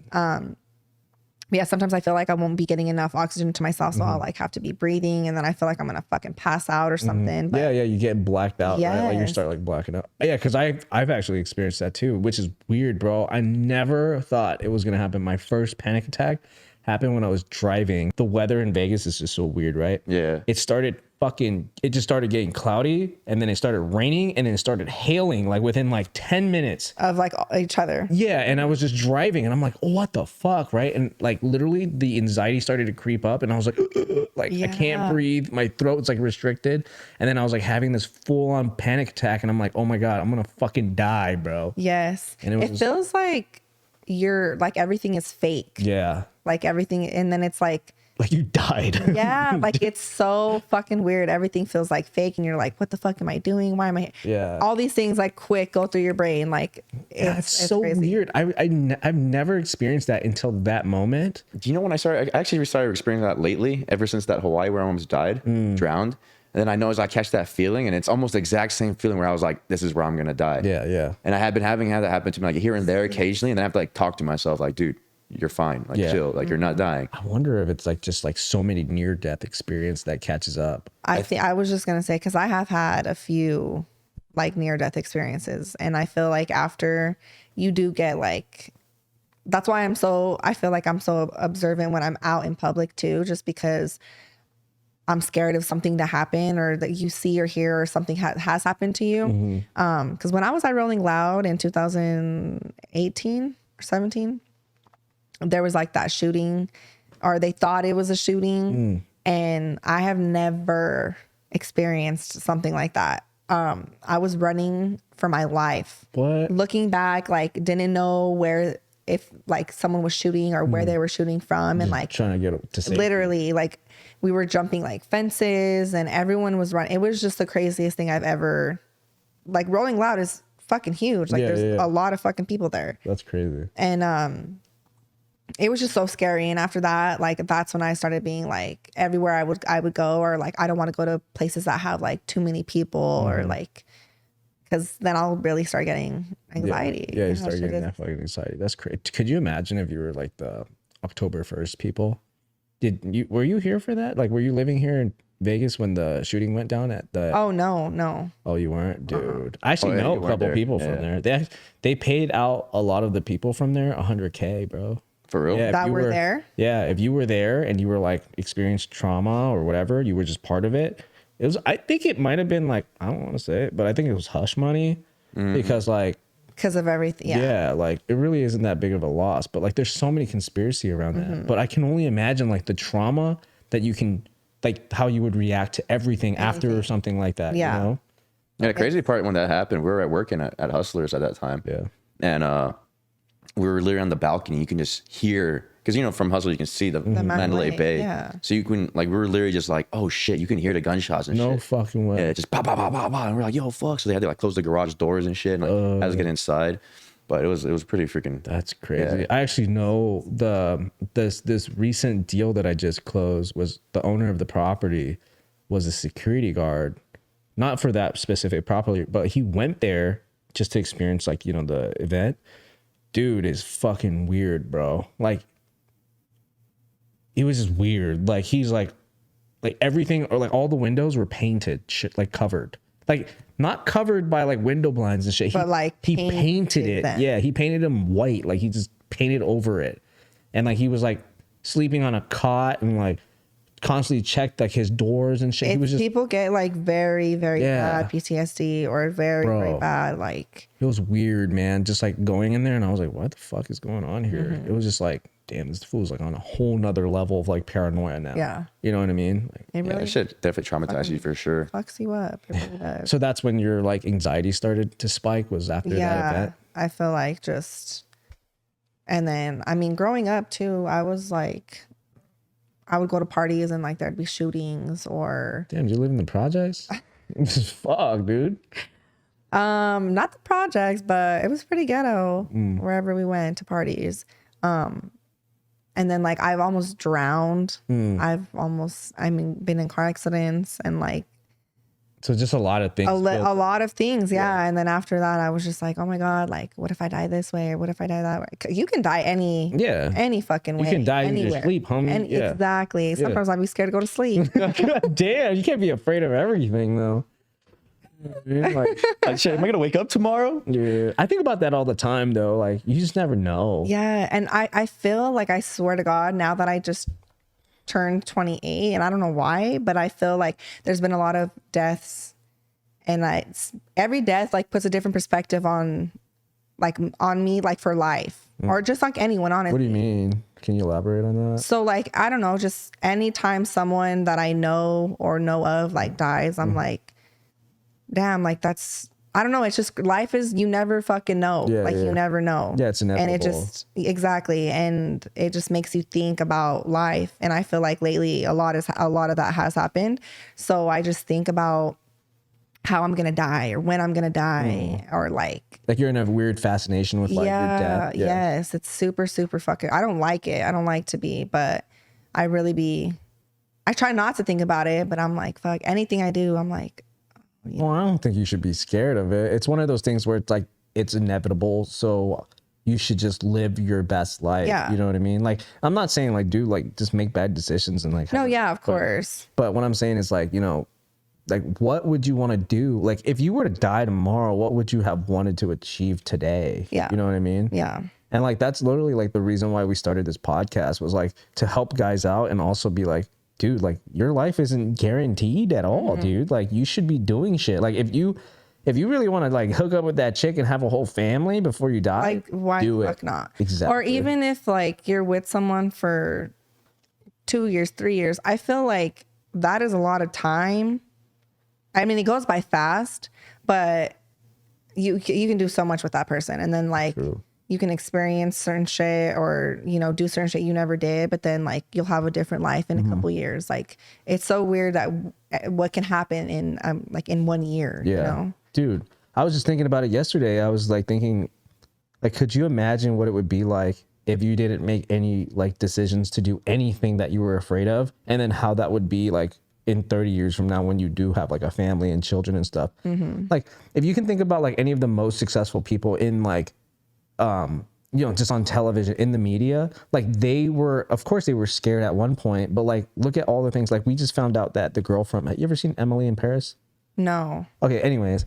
Yeah, sometimes I feel like I won't be getting enough oxygen to myself. So I'll like have to be breathing. And then I feel like I'm going to fucking pass out or something. But you get blacked out, right? Like you start like blacking out. Yeah, because I've actually experienced that too, which is weird, bro. I never thought it was going to happen. My first panic attack happened when I was driving. The weather in Vegas is just so weird, right? Yeah. It just started getting cloudy, and then it started raining, and then it started hailing like within like 10 minutes of like each other. Yeah. And I was just driving and I'm like, oh, what the fuck? Right. And like literally the anxiety started to creep up, and I was like, I can't breathe. My throat's like restricted. And then I was like having this full on panic attack, and I'm like, oh my God, I'm going to fucking die, bro. Yes. And it feels like you're like everything is fake. Yeah. Like everything, and then it's like you died. yeah, like it's so fucking weird. Everything feels like fake, and you're like, what the fuck am I doing? Why am I? Yeah. All these things like quick go through your brain. Like It's so crazy. weird. I've never experienced that until that moment. Do you know when I actually started experiencing that lately, ever since that Hawaii where I almost died, drowned. And then I know as I catch that feeling, and it's almost the exact same feeling where I was like, this is where I'm going to die. Yeah, yeah. And I had been having that happen to me like here and there occasionally. And then I have to like talk to myself like, dude, you're fine. Like chill. Like you're not dying. I wonder if it's like just like so many near death experience that catches up. I think I was just going to say, because I have had a few like near death experiences. And I feel like after you do get like, that's why I feel like I'm so observant when I'm out in public too, just because I'm scared of something to happen or that you see or hear or something has happened to you. Because when I was at Rolling Loud in 2018 or 17, there was like that shooting, or they thought it was a shooting. And I have never experienced something like that. I was running for my life. What? Looking back, like didn't know where, if like someone was shooting or where they were shooting from. And like Trying to get to safety. literally like we were jumping like fences and everyone was running. It was just the craziest thing I've ever, like Rolling Loud is fucking huge. Like there's a lot of fucking people there. That's crazy. And it was just so scary. And after that, like that's when I started being like everywhere I would go, or like I don't want to go to places that have like too many people or like, because then I'll really start getting anxiety. Yeah, you know, start shit getting is- that fucking anxiety. That's crazy. Could you imagine if you were like the October 1st people? Were you here for that? Like, were you living here in Vegas when the shooting went down at the? Oh no. Oh, you weren't, dude. I actually Oh, yeah, know you a weren't couple there. people Yeah. from there. They paid out a lot of the people from there $100K, bro. For real? Yeah, if That you were there? Yeah, if you were there and you were like experienced trauma or whatever, you were just part of it. It was. I think it might have been like, I don't want to say it, but I think it was hush money because like. Because of everything. Yeah. Like it really isn't that big of a loss, but like there's so many conspiracy around that. But I can only imagine like the trauma that you can, like how you would react to everything after or something like that. Yeah. You know? Yeah, the crazy part when that happened, we were at working at Hustlers at that time. Yeah. And we were literally on the balcony. You can just hear, because you know from Hustlers you can see the Mandalay Bay. yeah. So you can like we were literally just like, oh shit, you can hear the gunshots and No shit. fucking way. Yeah, just pop, pop, pop, pop, pop. And we're like, yo, fuck. So they had to like close the garage doors and shit, and like had to get inside. But it was pretty freaking. That's crazy. Yeah. I actually know this recent deal that I just closed was the owner of the property was a security guard, not for that specific property, but he went there just to experience like, you know, the event. Dude is fucking weird, bro. Like it was just weird. Like he's like everything, or like all the windows were painted shit, like covered. Like not covered by like window blinds and shit. But, like, he painted it. them. Yeah, he painted them white. Like he just painted over it. And like he was like sleeping on a cot and like constantly checked like his doors and shit. He was just, People get like very, very Yeah. bad PTSD or very, very Bro. bad like. it was weird, man. Just like going in there and I was like, what the fuck is going on here? It was just like, damn, this fool's like on a whole nother level of like paranoia now. Yeah. You know what I mean? Like, It Yeah, really that shit definitely traumatized you for sure. fucks you up. It really does. so that's when your like anxiety started to spike, was after that Yeah, event? I feel like just, and then I mean, growing up too, I was like, I would go to parties and like there'd be shootings or Damn, you live in the projects? Fuck, dude. not the projects, but it was pretty ghetto wherever we went to parties. And then like I've almost drowned. Been in car accidents and like So just a lot of things. a built- lot of things. Yeah. And then after that, I was just like, oh my God, like what if I die this way? Or what if I die that way? 'Cause you can die any fucking way. You can die in your anywhere. sleep, homie. And Yeah. exactly. Sometimes I'd be scared to go to sleep. God damn, you can't be afraid of everything though. Dude, like, Shit, am I gonna wake up tomorrow? yeah. I think about that all the time though. Like you just never know. Yeah. And I feel like, I swear to God, now that I just turned 28, and I don't know why, but I feel like there's been a lot of deaths, and every death like puts a different perspective on me, like for life, or just like anyone, honestly. What do you mean? Can you elaborate on that? So like, I don't know, just anytime someone that I know or know of like dies, I'm like, damn, like that's I don't know. It's just life is, you never fucking know. Yeah, like yeah. you never know. Yeah, it's inevitable. And it just, exactly. And it just makes you think about life. And I feel like lately a lot of that has happened. So I just think about how I'm going to die or when I'm going to die or like you're in a weird fascination with like your death. Yeah. Yes. It's super, super fucking, I don't like it. I don't like to be, but I try not to think about it, but I'm like, fuck, anything I do, I'm like, Well, I don't think you should be scared of it. It's one of those things where it's like, it's inevitable. So you should just live your best life. Yeah. You know what I mean? Like, I'm not saying like, dude, like just make bad decisions and like. no, yeah, of course. But what I'm saying is like, you know, like what would you want to do? Like if you were to die tomorrow, what would you have wanted to achieve today? Yeah. You know what I mean? Yeah. And like, that's literally like the reason why we started this podcast was like to help guys out and also be like, dude, like your life isn't guaranteed at all, dude. Like you should be doing shit. Like if you really want to like hook up with that chick and have a whole family before you die, Like why do the it. fuck not? Exactly. Or even if like you're with someone for 2 years, 3 years, I feel like that is a lot of time. I mean, it goes by fast, but you can do so much with that person. And then like you can experience certain shit or, you know, do certain shit you never did, but then like you'll have a different life in a couple years. Like it's so weird that what can happen in like in 1 year, Yeah. you know? Dude, I was just thinking about it yesterday. I was like thinking, like, could you imagine what it would be like if you didn't make any like decisions to do anything that you were afraid of? And then how that would be like in 30 years from now when you do have like a family and children and stuff. Like if you can think about like any of the most successful people in like, you know, just on television, in the media, like they were, of course they were scared at one point, but like, look at all the things. Like we just found out that the girl from, have you ever seen Emily in Paris? No. Okay. Anyways,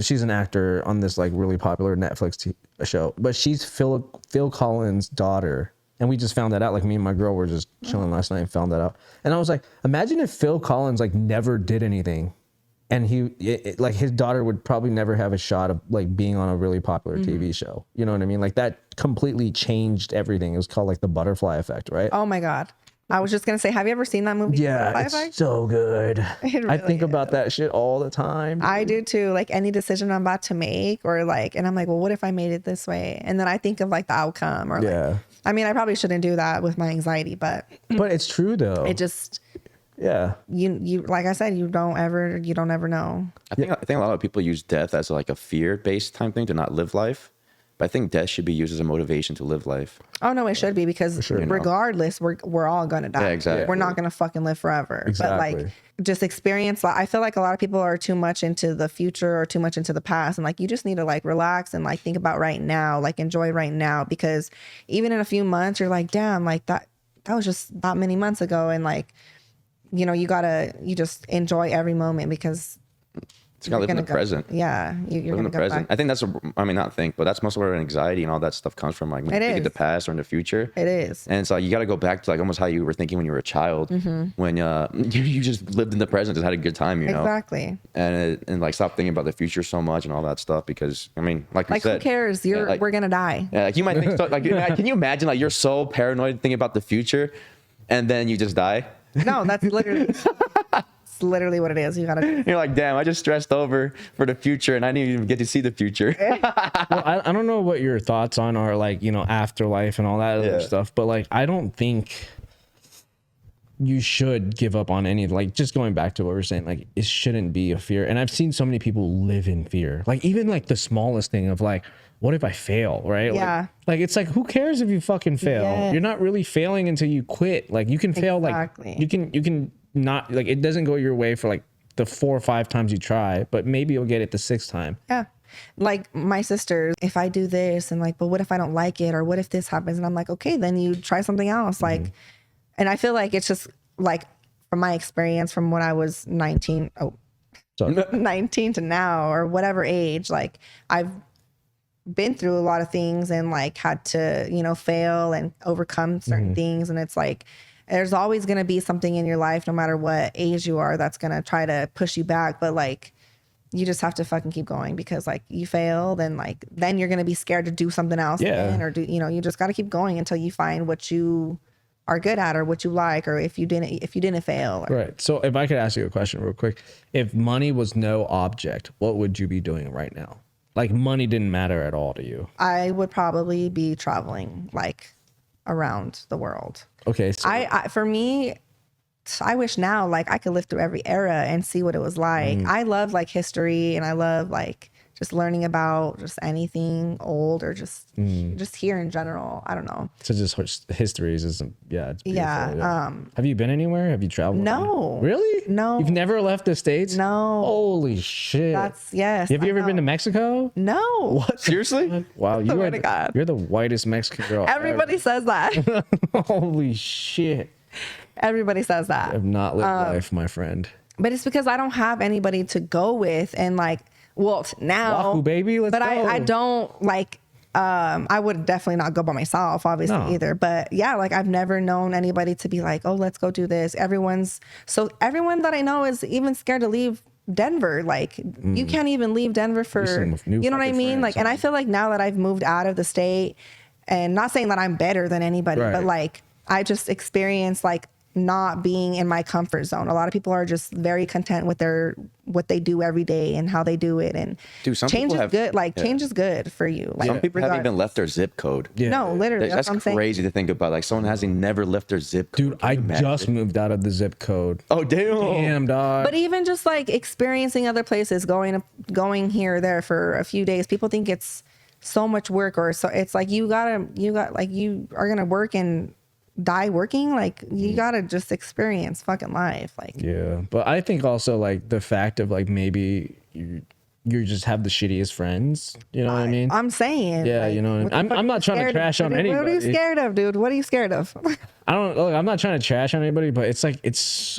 she's an actor on this like really popular Netflix show, but she's Phil Collins' daughter. And we just found that out. Like me and my girl were just chilling last night and found that out. And I was like, imagine if Phil Collins like never did anything, and like his daughter would probably never have a shot of like being on a really popular TV show. You know what I mean? Like that completely changed everything. It was called like the butterfly effect, right? Oh my God. I was just going to say, have you ever seen that movie? Yeah, Butterfly it's Effect? so good. It I really think about that shit all the time. I do too. Like any decision I'm about to make or like, and I'm like, well, what if I made it this way? And then I think of like the outcome or like, I mean, I probably shouldn't do that with my anxiety, but it's true though. it just, yeah. you, like I said, you don't ever know. I think a lot of people use death as like a fear-based time thing to not live life. But I think death should be used as a motivation to live life. Oh no, it should be because regardless, we're all gonna die. Yeah, exactly. We're not gonna fucking live forever. Exactly. But like just experience. I feel like a lot of people are too much into the future or too much into the past, and like you just need to like relax and like think about right now, like enjoy right now, because even in a few months, you're like, damn, like that was just that many months ago, and like, you know, you just enjoy every moment because. It's got to live in the present. Yeah, you're Live in gonna the go present. back. I think but that's most of where anxiety and all that stuff comes from. Like when you think of the past or in the future. It is. And it's like you got to go back to like almost how you were thinking when you were a child, when you just lived in the present, just had a good time, you know. Exactly. And like stop thinking about the future so much and all that stuff because I mean, like you said, who cares? We're gonna die. Yeah, like you might think so, like can you imagine like you're so paranoid thinking about the future, and then you just die? No, that's literally. Literally what it is. You gotta. You're like, damn, I just stressed over for the future and I didn't even get to see the future. Well, I don't know what your thoughts on are like, you know, afterlife and all that other stuff, but like I don't think you should give up on any, like just going back to what we're saying, like it shouldn't be a fear. And I've seen so many people live in fear, like even like the smallest thing of like, what if I fail, right? Yeah. Like it's like, who cares if you fucking fail? Yes. You're not really failing until you quit. Like you can fail, Exactly. like you can not, like it doesn't go your way for like the 4 or 5 times you try, but maybe you'll get it the 6th time. Yeah. Like my sisters, if I do this and like, but what if I don't like it? Or what if this happens? And I'm like, okay, then you try something else. Like, and I feel like it's just like from my experience from when I was 19 to now or whatever age, like I've been through a lot of things and like had to, you know, fail and overcome certain things. And it's like, there's always going to be something in your life, no matter what age you are, that's going to try to push you back. But like, you just have to fucking keep going because like you failed and like, then you're going to be scared to do something else again or do, you know, you just got to keep going until you find what you are good at or what you like, or if you didn't fail. Or, Right. So if I could ask you a question real quick, if money was no object, what would you be doing right now? Like money didn't matter at all to you. I would probably be traveling like around the world. Okay. So I for me, I wish now like I could live through every era and see what it was like. I love like history, and I love like just learning about just anything old or just here in general. I don't know. so just histories is it's beautiful. Yeah. Have you been anywhere? Have you traveled? No. Really? No. You've never left the States? No. Holy shit. Yes. Have you I ever been to know. Mexico? No. Seriously? Wow, you Swear are to God. you're the whitest Mexican girl. Everybody says that. ever. Holy shit. Everybody says I that. have not lived life, my friend. But it's because I don't have anybody to go with, and like, well, now, Waku, baby, let's but go. I don't like. I would definitely not go by myself, obviously, No. either. But yeah, like I've never known anybody to be like, oh, let's go do this. Everyone that I know is even scared to leave Denver. Like you can't even leave Denver for, some new you know what I fucking mean? friends, Like, and I feel like now that I've moved out of the state, and not saying that I'm better than anybody, Right. but like I just experienced like not being in my comfort zone. A lot of people are just very content with what they do every day and how they do it. And Dude, some change people is have- good. Like change is good for you. Like Some people haven't even regardless. left their zip code. Yeah. No, literally. That's That's what I'm saying. crazy to think about. Like someone hasn't never left their zip code. Dude, Can I you imagine? just moved out of the zip code. Oh damn. Damn, dog. But even just like experiencing other places, going here or there for a few days, people think it's so much work, or so it's like you are gonna work and die working. Like you gotta just experience fucking life. Like Yeah, but I think also like the fact of like maybe you just have the shittiest friends. You know what I mean? I'm saying. Yeah, like, you know what I mean? what the I'm fuck not you trying to scared of? trash on What are you anybody. scared of, dude? What are you scared of? I don't look. I'm not trying to trash on anybody, but it's like it's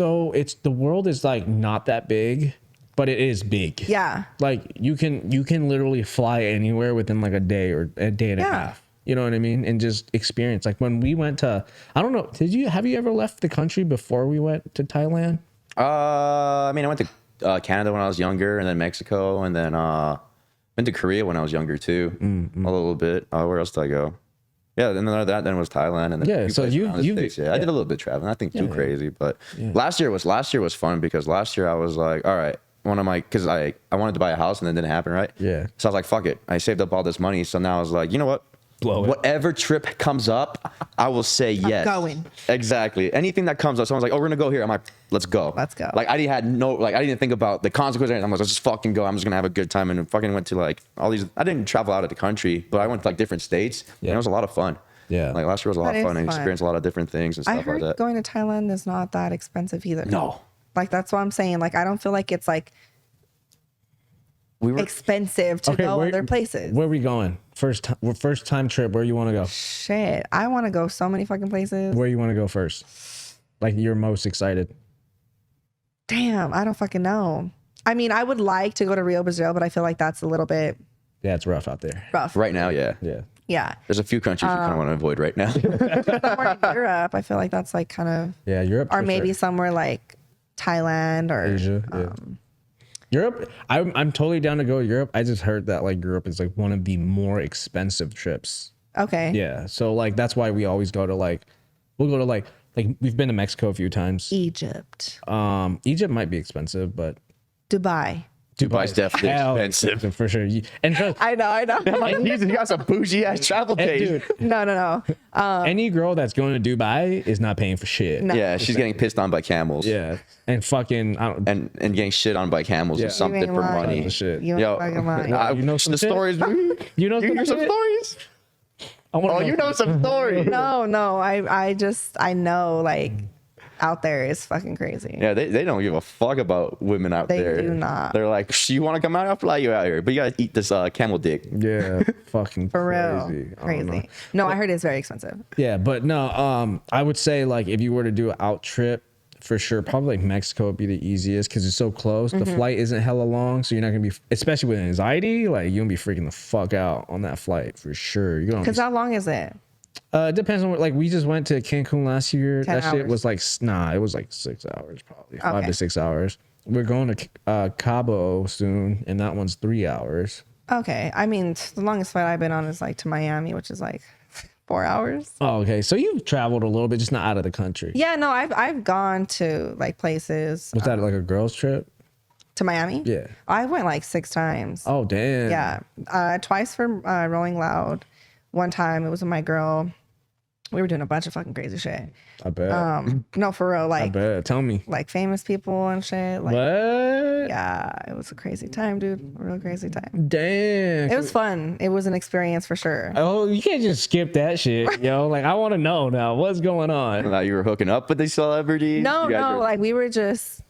the world is like not that big, but it is big. Yeah. Like you can literally fly anywhere within like a day or a day and a Yeah. half. You know what I mean? And just experience. Like when we went to, I don't know, have you ever left the country before we went to Thailand? I mean, I went to Canada when I was younger, and then Mexico, and then went to Korea when I was younger too, a little bit. Where else did I go? Yeah, and then after that, then was Thailand, and then Yeah, a few so places you- around the you've- States. Yeah, I did a little bit of traveling. Nothing too Yeah. crazy, but last year was fun because last year I was like, all right, because I wanted to buy a house and it didn't happen, right? Yeah. So I was like, fuck it. I saved up all this money, so now I was like, you know what? Blow it. Whatever trip comes up, I will say yes. going. Exactly. Anything that comes up, someone's like, "Oh, we're gonna go here." I'm like, "Let's go." Let's go. Like I didn't think about the consequences. Or anything. I'm like, let's just fucking go. I'm just gonna have a good time, and fucking went to like all these. I didn't travel out of the country, but I went to like different states. Yeah. And it was a lot of fun. Yeah. Like last year was a lot That of fun. is And fun. experienced a lot of different things and I stuff heard like that. going to Thailand is not that expensive either. No. Like that's what I'm saying. Like I don't feel like it's like We were expensive to go other places. Where are we going? First time trip. Where you want to go? Shit, I want to go so many fucking places. Where you want to go first? Like you're most excited. Damn, I don't fucking know. I mean, I would like to go to Rio, Brazil, but I feel like that's a little bit Yeah, it's rough out there. rough. right now, yeah. Yeah. Yeah. There's a few countries you kind of want to avoid right now. Somewhere in Europe, I feel like that's like kind of, Yeah, Europe. or for maybe sure. somewhere like Thailand or Asia. Yeah. Europe. I'm totally down to go to Europe. I just heard that like Europe is like one of the more expensive trips. Okay. Yeah. So like that's why we always go to we'll go to like we've been to Mexico a few times. Egypt, Egypt might be expensive, but Dubai. Dubai's definitely hell expensive. for sure. And trust, I know. I'm like, you got some bougie ass travel and days. dude, No. any girl that's going to Dubai is not paying for shit. No. Yeah, she's getting pissed on by camels. Yeah. And fucking I don't, And getting shit on by camels Yeah. or something You ain't for lying. money. the shit. You Yo, ain't fucking lying. I, You know some the shit? stories. You know you hear some shit? stories? I wanna Oh, you know some stories. No. I know like out there is fucking crazy. Yeah, they don't give a fuck about women out They there. do not. They're like, you want to come out? I'll fly you out here. But you got to eat this camel dick. Yeah, fucking For real. crazy. I don't know. Crazy. No, I heard it's very expensive. Yeah, but no, I would say like if you were to do an out trip, for sure, probably like Mexico would be the easiest because it's so close. The flight isn't hella long, so you're not gonna be, especially with anxiety, like you're gonna be freaking the fuck out on that flight for sure. You're gonna Because how long is it? it depends on what, like we just went to Cancun last year. 10 That shit hours. was like it was like 6 hours probably, 5 Okay. to 6 hours. We're going to Cabo soon, and that one's 3 hours. Okay. I mean, the longest flight I've been on is like to Miami, which is like 4 hours. Oh, okay. So you've traveled a little bit, just not out of the country. Yeah, no, I've gone to like places. Was that like a girls' trip? To Miami? Yeah. I went like 6 times. Oh, damn. Yeah. Twice for Rolling Loud. One time it was with my girl. We were doing a bunch of fucking crazy shit. I bet. No, for real. I Like, bet. Tell me. like famous people and shit. Like, What? yeah, it was a crazy time, dude. A real crazy time. Damn. It was fun. It was an experience for sure. Oh, you can't just skip that shit, yo. Like, I want to know now what's going on. Now you were hooking up with these celebrities. No, You guys no, were- like we were just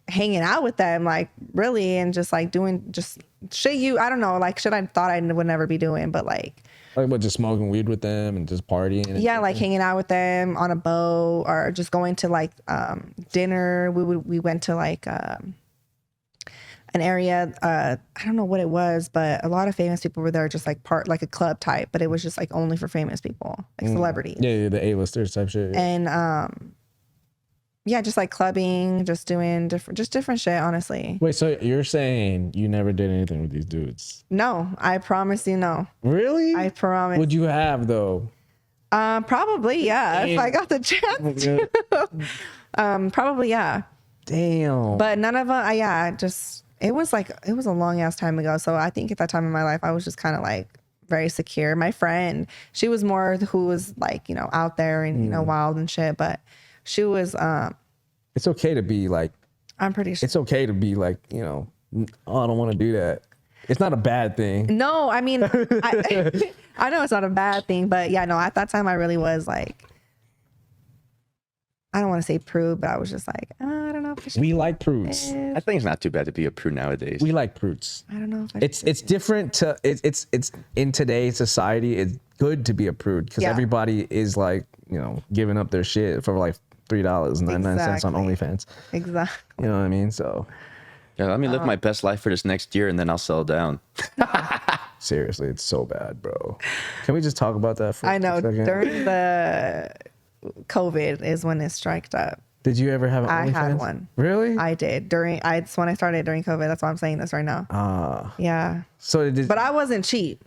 hanging out with them, like really, and just like doing just shit I don't know, like shit I thought I would never be doing, but like What, just smoking weed with them and just partying? And yeah, like hanging out with them on a boat or just going to like dinner. We went to like an area, I don't know what it was, but a lot of famous people were there, just like like a club type, but it was just like only for famous people, like celebrities. Yeah, the A-listers type shit. And yeah, just like clubbing, just doing different shit, honestly. Wait, so you're saying you never did anything with these dudes? No, I promise you no. Really? I promise. Would you have though? Probably, yeah. If I got the chance to. Probably, yeah. Damn. But none of them, yeah, just, it was a long ass time ago. So I think at that time in my life, I was just kind of like very secure. My friend, she was more who was like, you know, out there and, you know, wild and shit. But she was, it's okay to be like, I'm pretty sure. it's okay to be like, you know, oh, I don't want to do that. It's not a bad thing. No, I mean, I know it's not a bad thing, but yeah, no, at that time I really was like, I don't want to say prude, but I was just like, I don't know if I should. We like prudes. I think it's not too bad to be a prude nowadays. We like prudes. I don't know if I It's different to it's in today's society. It's good to be a prude because Yeah. everybody is like, you know, giving up their shit for like $3.99 on Exactly. OnlyFans. Exactly. You know what I mean? So Yeah, let me live my best life for this next year, and then I'll settle down. seriously, it's so bad, bro. Can we just talk about that for I a know second? during the COVID is when it striked up. Did you ever have an I had OnlyFans? one. Really? I did it's when I started during COVID. That's why I'm saying this right now. Yeah. So it did, But I wasn't cheap.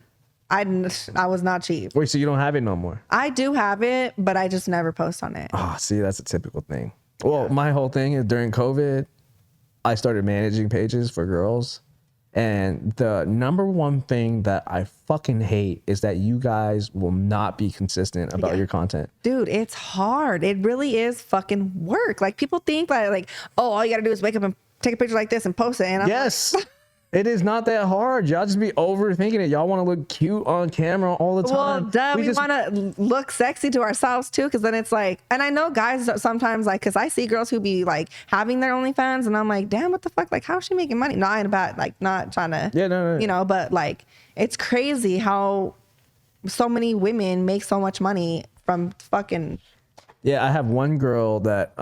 I was not cheap. wait, so you don't have it no more? I do have it, but I just never post on it. Oh, see, that's a typical thing. Well, my whole thing is during COVID, I started managing pages for girls. And the number one thing that I fucking hate is that you guys will not be consistent about Yeah. your content. Dude, it's hard. It really is fucking work. Like people think like, oh, all you gotta do is wake up and take a picture like this and post it. And I'm Yes. It is not that hard. Y'all just be overthinking it. Y'all want to look cute on camera all the well, time. duh, we just- want to look sexy to ourselves too, because then it's like, and I know guys sometimes like, because I see girls who be like having their OnlyFans, and I'm like, damn, what the fuck? Like, how is she making money? Not in a bad, like, not trying to, Yeah, no. you know, but like, it's crazy how so many women make so much money from fucking. Yeah, I have one girl that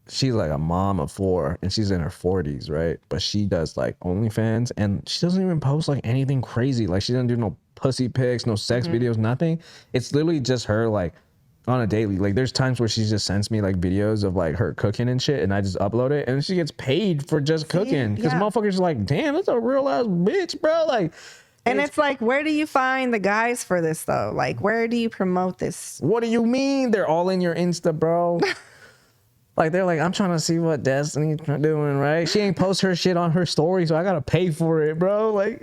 she's like a mom of 4 and she's in her 40s, right? But she does like OnlyFans and she doesn't even post like anything crazy. Like she doesn't do no pussy pics, no sex videos, nothing. It's literally just her like on a daily. Like there's times where she just sends me like videos of like her cooking and shit and I just upload it and she gets paid for just cooking. Because yeah. motherfuckers are like, damn, that's a real ass bitch, bro. Like, And it's like, where do you find the guys for this though? Like, where do you promote this? what do you mean? They're all in your Insta, bro. Like they're like, I'm trying to see what Destiny's doing, right? She ain't post her shit on her story, so I gotta pay for it, bro. Like,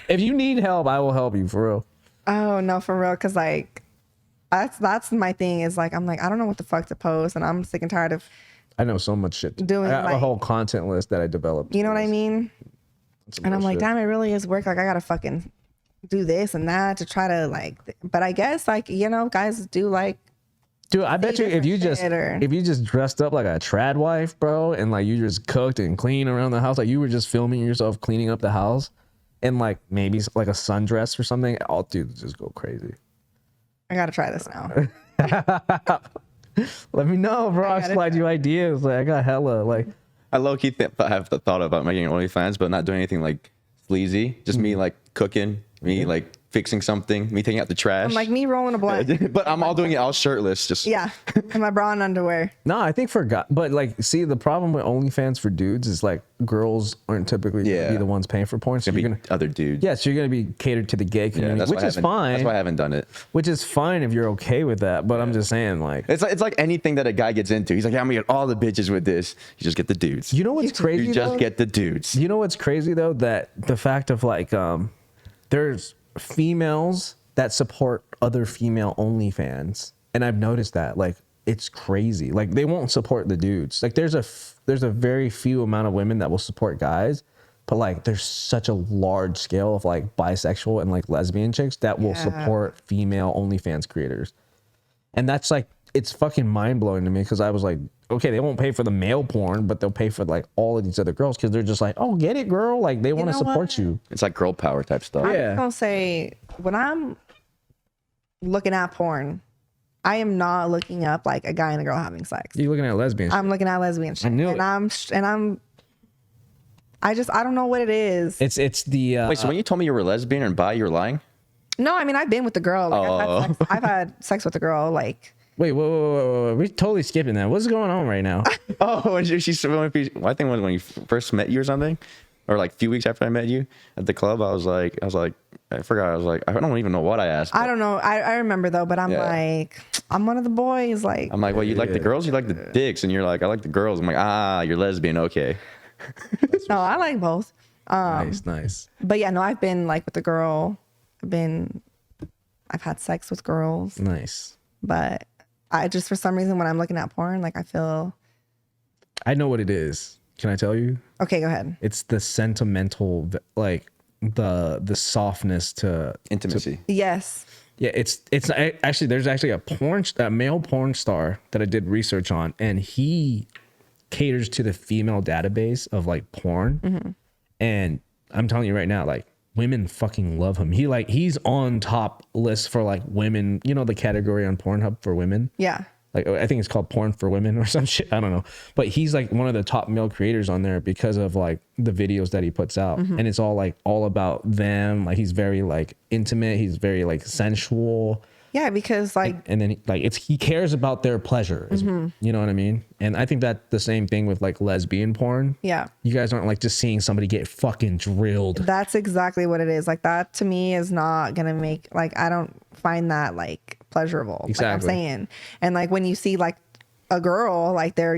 if you need help, I will help you for real. Oh no, for real, because like that's my thing. Is like I'm like I don't know what the fuck to post, and I'm sick and tired of. I know so much shit. Doing, I have a like- whole content list that I developed. You know what I mean? And I'm like, damn, it really is work. Like I gotta fucking do this and that to try to like. But I guess like you know, guys do like. dude, I bet you if you just shit or- if you just dressed up like a trad wife, bro, and like you just cooked and cleaned around the house, like you were just filming yourself cleaning up the house, and like maybe like a sundress or something, all dudes just go crazy. I gotta try this now. Let me know, bro. I'll slide you ideas. Like I got hella like. I low-key have the thought about making OnlyFans, but not doing anything like sleazy. Just me like cooking, me like fixing something, me taking out the trash. I'm like me rolling a blunt. But I'm all doing it all shirtless. Just Yeah, in my bra and underwear. No, I think for guys, but like, see, the problem with OnlyFans for dudes is like girls aren't typically gonna be the ones paying for porn. So gonna you're be gonna other dudes. Yeah, so you're gonna be catered to the gay community, which is fine. That's why I haven't done it. Which is fine if you're okay with that. But I'm just saying, like, It's like anything that a guy gets into. He's like, yeah, I'm gonna get all the bitches with this. You just get the dudes. you know what's crazy? You just though? get the dudes. You know what's crazy though? That the fact of like, there's females that support other female OnlyFans, and I've noticed that like it's crazy. Like they won't support the dudes. Like there's a very few amount of women that will support guys, but like there's such a large scale of like bisexual and like lesbian chicks that will support female OnlyFans creators, and that's like it's fucking mind blowing to me because I was like, okay, they won't pay for the male porn, but they'll pay for like all of these other girls because they're just like, oh, get it, girl. Like they want to support you. It's like girl power type stuff. I'm just gonna say when I'm looking at porn, I am not looking up like a guy and a girl having sex. You're looking at lesbian shit. I'm looking at lesbian shit. I knew it. I don't know what it is. It's the Wait, so when you told me you were a lesbian and bi, you're lying? No, I mean I've been with the girl. Like, I've had sex with the girl. Like wait, whoa. We're totally skipping that. What's going on right now? Oh, and I think it was when you first met you or something, or like a few weeks after I met you at the club. I forgot. I was like, I don't even know what I asked. I don't know. I remember though, but I'm like, I'm one of the boys. Like I'm like, well, you like the girls, you like the dicks, and you're like, I like the girls. I'm like, you're lesbian, okay. no, I like both. Nice. But yeah, no, I've been like with the girl. I've had sex with girls. Nice. But I just for some reason when I'm looking at porn, like I know what it is. Can I tell you? Okay, go ahead. It's the sentimental, like the softness to Intimacy. Yes. Yeah, it's actually there's actually a male porn star that I did research on, and he caters to the female database of like porn, and I'm telling you right now, like women fucking love him. He's on top list for like women. You know the category on Pornhub for women. Yeah. Like I think it's called porn for women or some shit. I don't know. But he's like one of the top male creators on there because of like the videos that he puts out. And it's all about them. Like he's very like intimate. He's very like sensual. Yeah, because like And then he cares about their pleasure. You know what I mean? And I think that the same thing with like lesbian porn. yeah. You guys aren't like just seeing somebody get fucking drilled. That's exactly what it is. Like that to me is not gonna make like I don't find that like pleasurable. Exactly. Like I'm saying. And like when you see like a girl, like they're,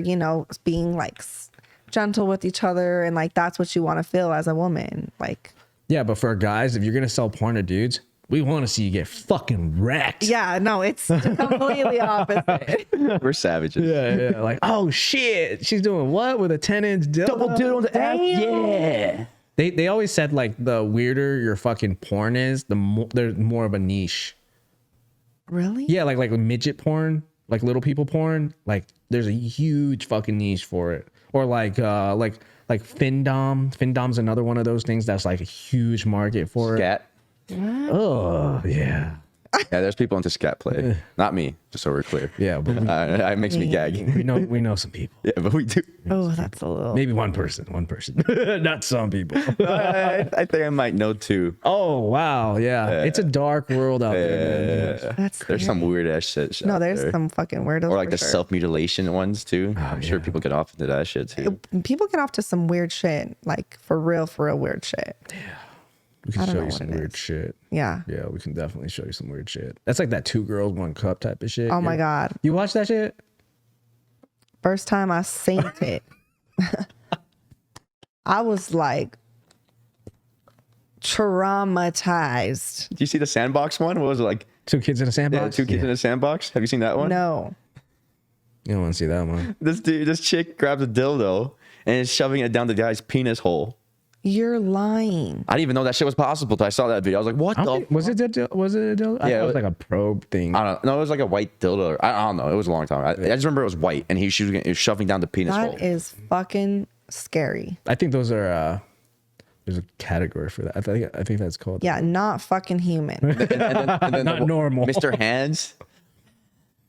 being like gentle with each other and like that's what you want to feel as a woman. Like Yeah, but for guys, if you're gonna sell porn to dudes, we want to see you get fucking wrecked. yeah, no, it's completely opposite. We're savages. Yeah. Like, oh shit, she's doing what with a 10-inch dildo? Double dildo on the ass. Yeah. They always said like the weirder your fucking porn is, there's more of a niche. Really? Yeah, like midget porn, like little people porn. Like there's a huge fucking niche for it. Or like Findom. Findom's another one of those things that's like a huge market for it. Scat. Oh yeah. Yeah, there's people into scat play. Not me, just so we're clear. Yeah, but It makes me gag. we know some people. Yeah, but we do. Oh, that's a little. Maybe one person, not some people. I think I might know two. Oh wow, yeah. It's a dark world out there. Man. That's There's some weird ass shit. no, out there's there. some fucking weirdos. Or like for the sure. self mutilation ones too. I'm sure people get off into that shit too. People get off to some weird shit, like for real weird shit. We can I don't show know you what some it weird is. shit. Yeah. Yeah, we can definitely show you some weird shit. That's like that 2 girls 1 cup type of shit. Oh my God. You watch that shit? First time I seen it, I was like traumatized. Do you see the sandbox one? What was it like? 2 kids in a Yeah, sandbox? 2 kids in a sandbox. Have you seen that one? No. You don't want to see that one. This chick grabs a dildo and is shoving it down the guy's penis hole. You're lying. I didn't even know that shit was possible until I saw that video. I was like, what the? Was it a dildo? I thought it was like a probe thing. I don't know. No, it was like a white dildo. I don't know. It was a long time. I just remember it was white and he was shoving down the penis hole. That is fucking scary. I think those are there's a category for that. I think that's called Yeah, not fucking human. and then not normal. Mr. Hands.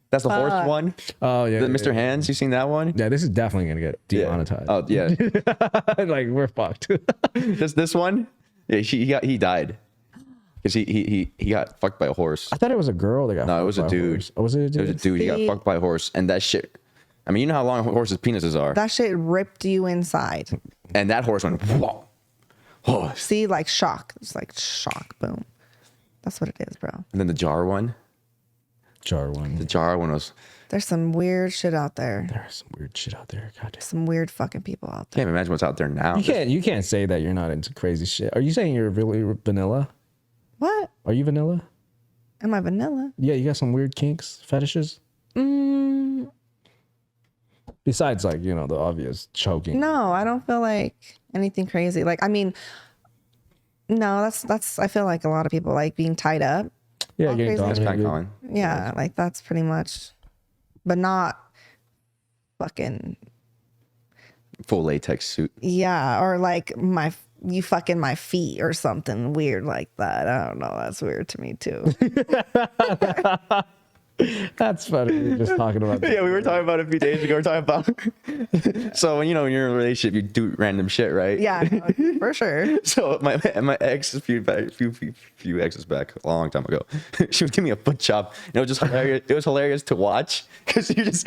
That's the horse one. Oh yeah. Mr. Hands. You seen that one? Yeah, this is definitely gonna get demonetized. Oh yeah. Like we're fucked. this one. Yeah, he died. Because he got fucked by a horse. I thought it was a girl that got. No, it was a dude. Oh, was it a dude? It was a dude. He got fucked by a horse, and that shit. I mean, you know how long horses' penises are. That shit ripped you inside. And that horse went. Whoa. Oh. See, like shock. It's like shock. Boom. That's what it is, bro. And then the jar one. The jar one was. There's some weird shit out there. There's some weird shit out there. God damn. Some weird fucking people out there. Can't imagine what's out there now. You can't say that you're not into crazy shit. Are you saying you're really vanilla? What? Are you vanilla? Am I vanilla? Yeah, you got some weird kinks, fetishes. Besides, like, you know, the obvious choking. No, I don't feel like anything crazy. Like, I mean, no, that's. I feel like a lot of people like being tied up. Yeah, All getting crazy. That's kind of common. Yeah, like that's pretty much, but not fucking. Full latex suit. Yeah, or like you fucking my feet or something weird like that. I don't know. That's weird to me too. That's funny. You're just talking about Yeah, we were talking about it a few days ago. We were talking about. So when when you're in a relationship, you do random shit, right? Yeah, no, for sure. So my ex a few exes back a long time ago, she would give me a foot chop, and it was just hilarious. It was hilarious to watch because it's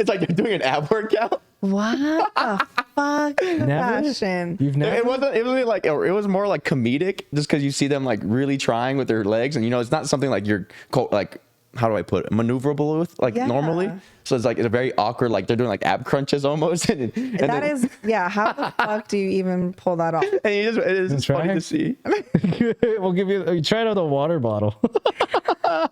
like you're doing an ab workout. What the fuck? Never? Fashion. You've never. It wasn't like it was more like comedic, just because you see them like really trying with their legs, and it's not something like you're like. How do I put it? Maneuverable with normally. So it's a very awkward, like they're doing like ab crunches almost. And How the fuck do you even pull that off? And it's just funny to see. We'll give you try it out of the water bottle.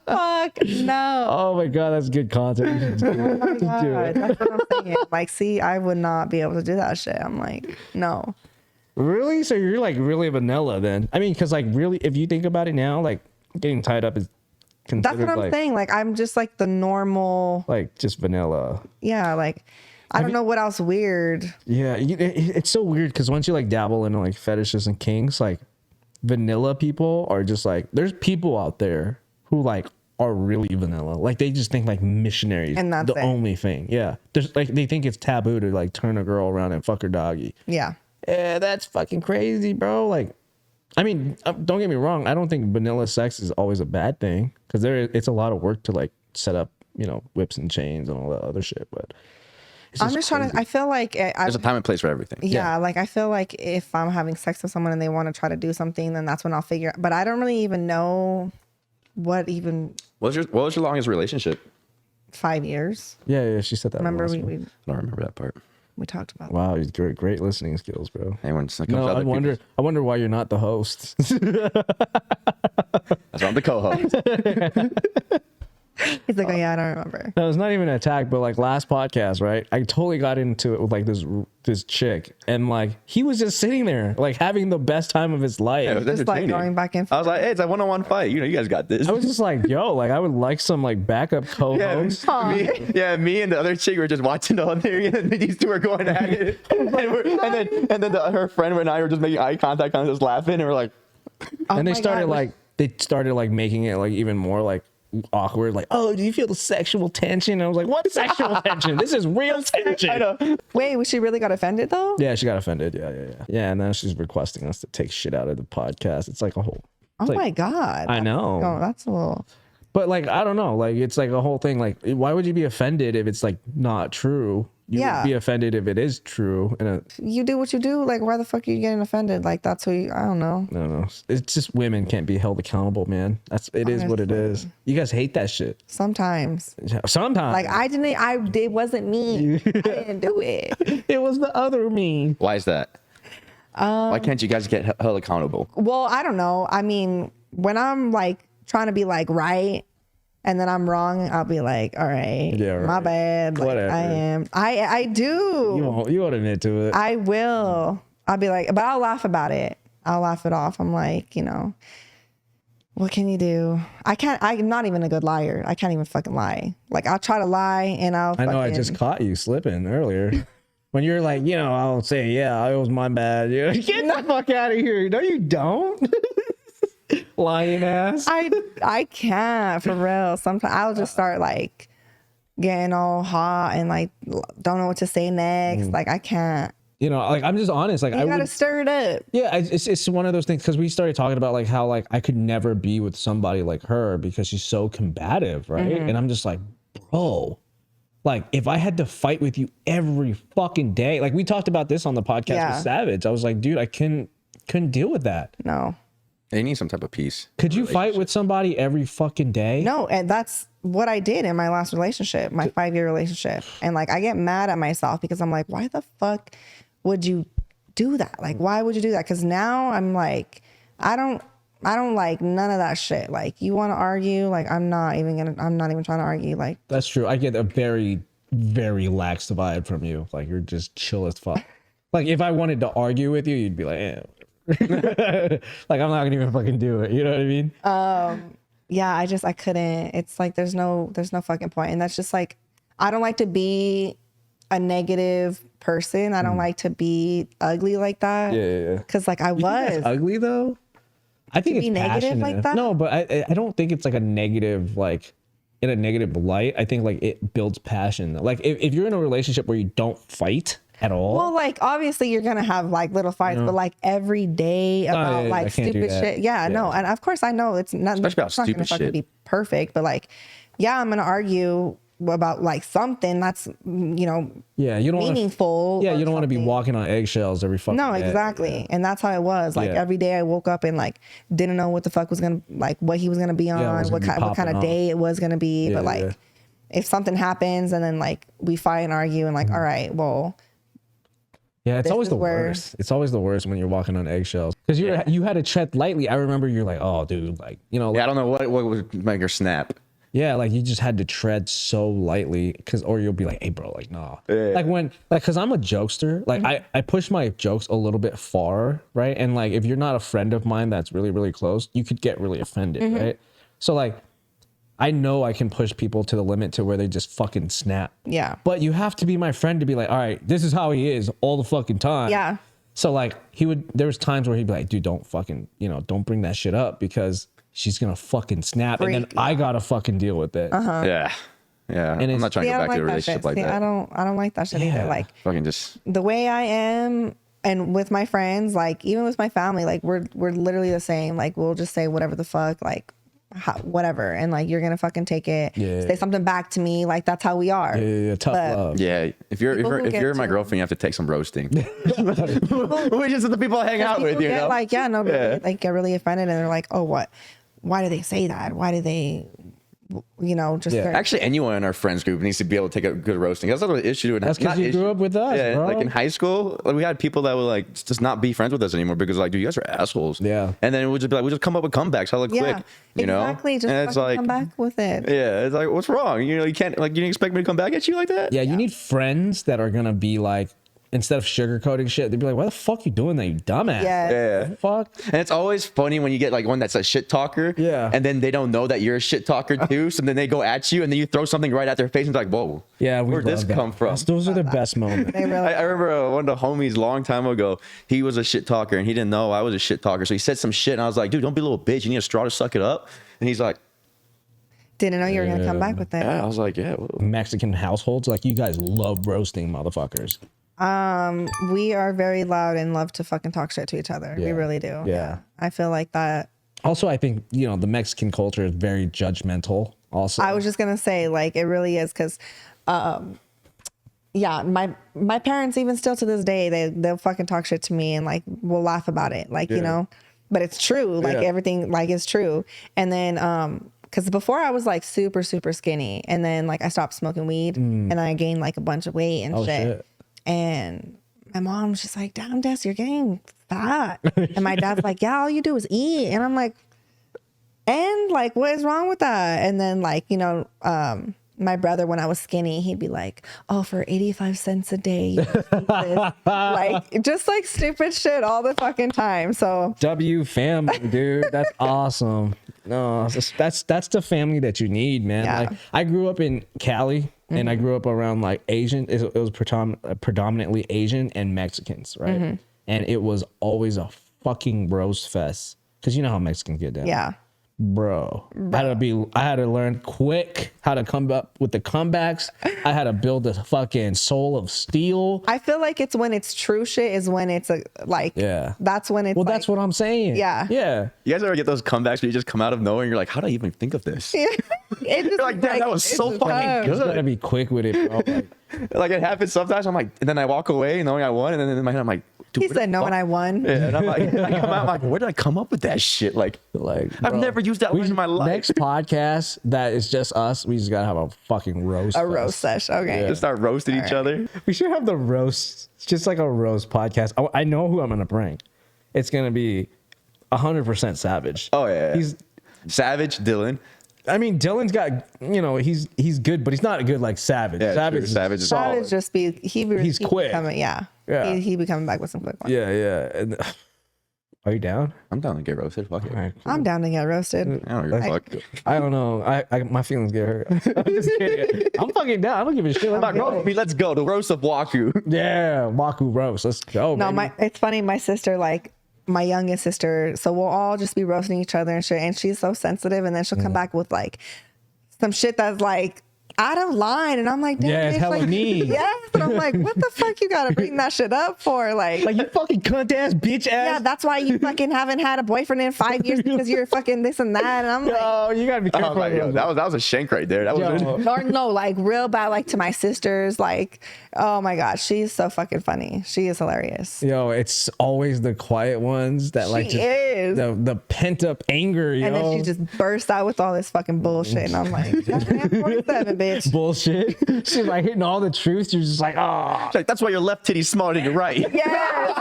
Fuck no. Oh my god, that's good content. Oh my God, that's what I'm saying. Like, see, I would not be able to do that shit. I'm like, no. Really? So you're like really vanilla then? I mean, because like really, if you think about it now, like getting tied up is. That's what I'm saying. Like, I'm just like the normal. Like just vanilla. Yeah, like I don't know what else weird. Yeah, it's so weird because once you like dabble into like fetishes and kinks, like vanilla people are just like there's people out there who like are really vanilla. Like they just think like missionaries. And that's the it. only thing. Yeah, there's like they think it's taboo to like turn a girl around and fuck her doggy. Yeah. Yeah, that's fucking crazy, bro. Like. I mean, don't get me wrong. I don't think vanilla sex is always a bad thing because it's a lot of work to like set up, whips and chains and all that other shit. But I'm just trying to. I feel like there's a time and place for everything. Yeah, like I feel like if I'm having sex with someone and they want to try to do something, then that's when I'll figure. But I don't really even know what even. What was your longest relationship? 5 years. Yeah, she said that. Remember I don't remember that part. we talked about. Wow, he's great listening skills, bro. I wonder why you're not the host. That's why I'm the co-host. He's like, oh yeah, I don't remember. No, it's not even an attack, but like last podcast, right? I totally got into it with like this chick, and like he was just sitting there, like having the best time of his life. Yeah, it was Just like entertaining. going back and I forth. was like, hey, it's a one-on-one fight. You guys got this. I was just like, yo, like I would like some like backup co-host. Me and the other chick were just watching the whole thing, and these two were going at it, and then her friend and I were just making eye contact, kind of just laughing, and we're like, And they my started God. like making it like even more like awkward, like, oh, do you feel the sexual tension? And I was like, what sexual tension? This is real tension. I know. Wait, she really got offended though? Yeah, she got offended. Yeah, and now she's requesting us to take shit out of the podcast. It's like a whole. Oh my God. I know. Oh, that's a little. But like, I don't know. Like, it's like a whole thing. Like, why would you be offended if it's like not true? You would be offended if it is true. You do what you do. Like, why the fuck are you getting offended? Like, that's who you. I don't know. I don't know. It's just women can't be held accountable, man. It is what it is. You guys hate that shit. Sometimes. Sometimes. Like it wasn't me. I didn't do it. It was the other me. Why is that? Why can't you guys get held accountable? Well, I don't know. I mean, when I'm like trying to be like right, and then I'm wrong, I'll be like, all right, my bad. Like, Whatever. I am. I do. You won't admit to it. I will. I'll be like, but I'll laugh about it. I'll laugh it off. I'm like, what can you do? I'm not even a good liar. I can't even fucking lie. Like, I'll try to lie and I know I just caught you slipping earlier. When you're like, I'll say, yeah, it was my bad. Get the fuck out of here. No, you don't. Lying ass. I can't, for real. Sometimes I'll just start like getting all hot and like don't know what to say next. Like, I can't. You know, like I'm just honest. Like You I gotta would, stir it up. yeah, it's one of those things because we started talking about like how like I could never be with somebody like her because she's so combative, right? Mm-hmm. And I'm just like, bro, like if I had to fight with you every fucking day, like we talked about this on the podcast Yeah. with Savage. I was like, dude, I couldn't deal with that. No. They need some type of peace. Could you fight with somebody every fucking day? No, and that's what I did in my last relationship, my 5-year relationship. And like I get mad at myself because I'm like, why the fuck would you do that? Like, why would you do that? Because now I'm like, I don't like none of that shit. Like, you want to argue? Like, I'm not even trying to argue. Like, That's true. I get a very, very lax vibe from you. Like you're just chill as fuck. Like if I wanted to argue with you, you'd be like, eh. Like I'm not gonna even fucking do it. You know what I mean? yeah, I couldn't. It's like there's no fucking point. And that's just like, I don't like to be a negative person. I don't like to be ugly like that. Yeah. Cause like I You think was. that's ugly though. I think it's be negative passionate. like that? No, but I don't think it's like a negative, like in a negative light. I think like it builds passion. Like if you're in a relationship where you don't fight at all. Well, like obviously you're gonna have like little fights, but like every day about yeah, I like can't do stupid that. shit. Yeah, no, and of course I know it's not. Especially about it's not gonna stupid fucking shit. be perfect, but like, yeah, I'm gonna argue about like something that's yeah, you don't meaningful. Yeah, or you don't want to be something. walking on eggshells every fucking No, day. exactly, and that's how it was. Like Yeah. every day I woke up and like didn't know what the fuck was gonna like what he was gonna be on, was what gonna be kind popping of off. day it was gonna be. Yeah, But like, yeah. if something happens and then like we fight and argue and like, all right, well. Yeah, it's This always is the where- worst. It's always the worst when you're walking on eggshells because you had to tread lightly. I remember you're like, oh, dude, like like, Yeah, I don't know what would make her snap. yeah, like you just had to tread so lightly or you'll be like, hey, bro, like, nah. Like because I'm a jokester, like I push my jokes a little bit far, right? And like if you're not a friend of mine that's really, really close, you could get really offended, right? So like, I know I can push people to the limit to where they just fucking snap. Yeah. But you have to be my friend to be like, all right, this is how he is all the fucking time. Yeah. So like there was times where he'd be like, dude, don't fucking, don't bring that shit up because she's gonna fucking snap and then Freak, I gotta fucking deal with it. Yeah. Yeah. I'm it's- not trying to See, go I back to a don't like that relationship shit. like See, that. I don't like that shit Yeah. either. Like Fucking just the way I am and with my friends, like even with my family, like we're literally the same. Like we'll just say whatever the fuck, like whatever, and like you're gonna fucking take it. Yeah. Say something back to me. Like that's how we are. Yeah, tough But- love. yeah. If you're People who if get you're my too- girlfriend, you have to take some roasting. Which is the people I hang out with, People you get know. like, yeah, no, but Yeah. like get really offended and they're like, oh, what? Why do they say that? Why do they, just Yeah. their- Actually, anyone in our friends group needs to be able to take a good roasting. That's not an issue. That's because you grew up with us, Yeah, bro. like in high school, like, we had people that would like just not be friends with us anymore because like, dude, you guys are assholes. Yeah. And then we'll just be like, we just come up with comebacks hella yeah, quick, you know? exactly. Just and it's fucking like, come back with it. yeah, it's like, what's wrong? You can't like, you didn't expect me to come back at you like that? Yeah, you need friends that are gonna be like, instead of sugarcoating shit, they'd be like, why the fuck you doing that, you dumbass? Yeah. Yeah. Fuck. And it's always funny when you get like one that's a shit talker. Yeah. And then they don't know that you're a shit talker too. So then they go at you and then you throw something right at their face and it's like, whoa. Yeah, where'd this come from? Those are the best moments. They really, I remember one of the homies a long time ago, he was a shit talker and he didn't know I was a shit talker. So he said some shit and I was like, dude, don't be a little bitch. You need a straw to suck it up. And he's like, didn't know you were gonna come back with it. yeah. I was like, yeah. Well, Mexican households, like you guys love roasting motherfuckers. We are very loud and love to fucking talk shit to each other. We Yeah. really do. Yeah. I feel like that. Also, I think, the Mexican culture is very judgmental also. I was just gonna say, like, it really is because, yeah, my parents even still to this day they'll fucking talk shit to me and like we'll laugh about it, like but it's true, like Yeah. everything like is true. And then because before I was like super super skinny, and then like I stopped smoking weed, and I gained like a bunch of weight and Oh, shit. And my mom's just like, damn, Des, you're getting fat. And my dad's like, yeah, all you do is eat. And I'm like, and like, what is wrong with that? And then like, my brother, when I was skinny, he'd be like, oh, for 85 cents a day, you just eat this. Like, just like stupid shit all the fucking time. So W family, dude. That's awesome. No, that's the family that you need, man. Yeah. Like I grew up in Cali and I grew up around like Asian. It was predominantly Asian and Mexicans, right? And it was always a fucking roast fest because you know how Mexicans get down. yeah. Bro, I had to learn quick how to come up with the comebacks. I had to build a fucking soul of steel. I feel like it's when it's true shit is when it's that's when it's that's what I'm saying. Yeah. You guys ever get those comebacks where you just come out of nowhere and you're like, how did I even think of this? It just, You're like, damn, that was so fucking You gotta good. be quick with it, bro. Like it happens sometimes. I'm like, and then I walk away knowing I won, and then in my head I'm like, dude, He said no, and I won. Yeah, and I'm like, I come out I'm like, where did I come up with that shit? Like I've bro, never used that line in my life. Next podcast that is just us, we just gotta have a fucking roast. A roast sesh. Okay. Just start roasting each other. We should have the roast, just like a roast podcast. I know who I'm gonna bring. It's gonna be 100% Savage. Oh yeah, He's Savage, Dylan. I mean, Dylan's got, he's good, but he's not good like Savage. Yeah, Savage, true. Savage is solid. Savage just be He's quick. Yeah. He be coming back with some quick ones. Yeah. And, are you down? I'm down to get roasted. Fuck it. All right, cool. I'm down to get roasted. I don't give a fuck. I don't know. I my feelings get hurt. I'm just kidding. I'm fucking down. I don't give a shit. Let's go. The roast of Waku. Yeah, Waku roast. Let's go. No, baby. it's funny. My sister, like my youngest sister, so we'll all just be roasting each other and shit. And she's so sensitive, and then she'll come back with like some shit that's like out of line, and I'm like, damn, Yeah, it's bitch, hella like, mean. yes, and I'm like, what the fuck you gotta bring that shit up for? Like you fucking cunt ass bitch ass. yeah, that's why you fucking haven't had a boyfriend in 5 years because you're fucking this and that. And I'm like, Oh, you gotta be Oh, careful. like, yo, that was a shank right there. That was Yo. or no, like real bad, like to my sisters. Like, oh my gosh, she's so fucking funny. She is hilarious. Yo, it's always the quiet ones that like She is. the pent up anger. Yo. And then she just bursts out with all this fucking bullshit. And I'm like, goddamn 47, bitch. bullshit. She's like hitting all the truths. You're just like, oh. like, that's why your left titty's smaller than your right. Yes.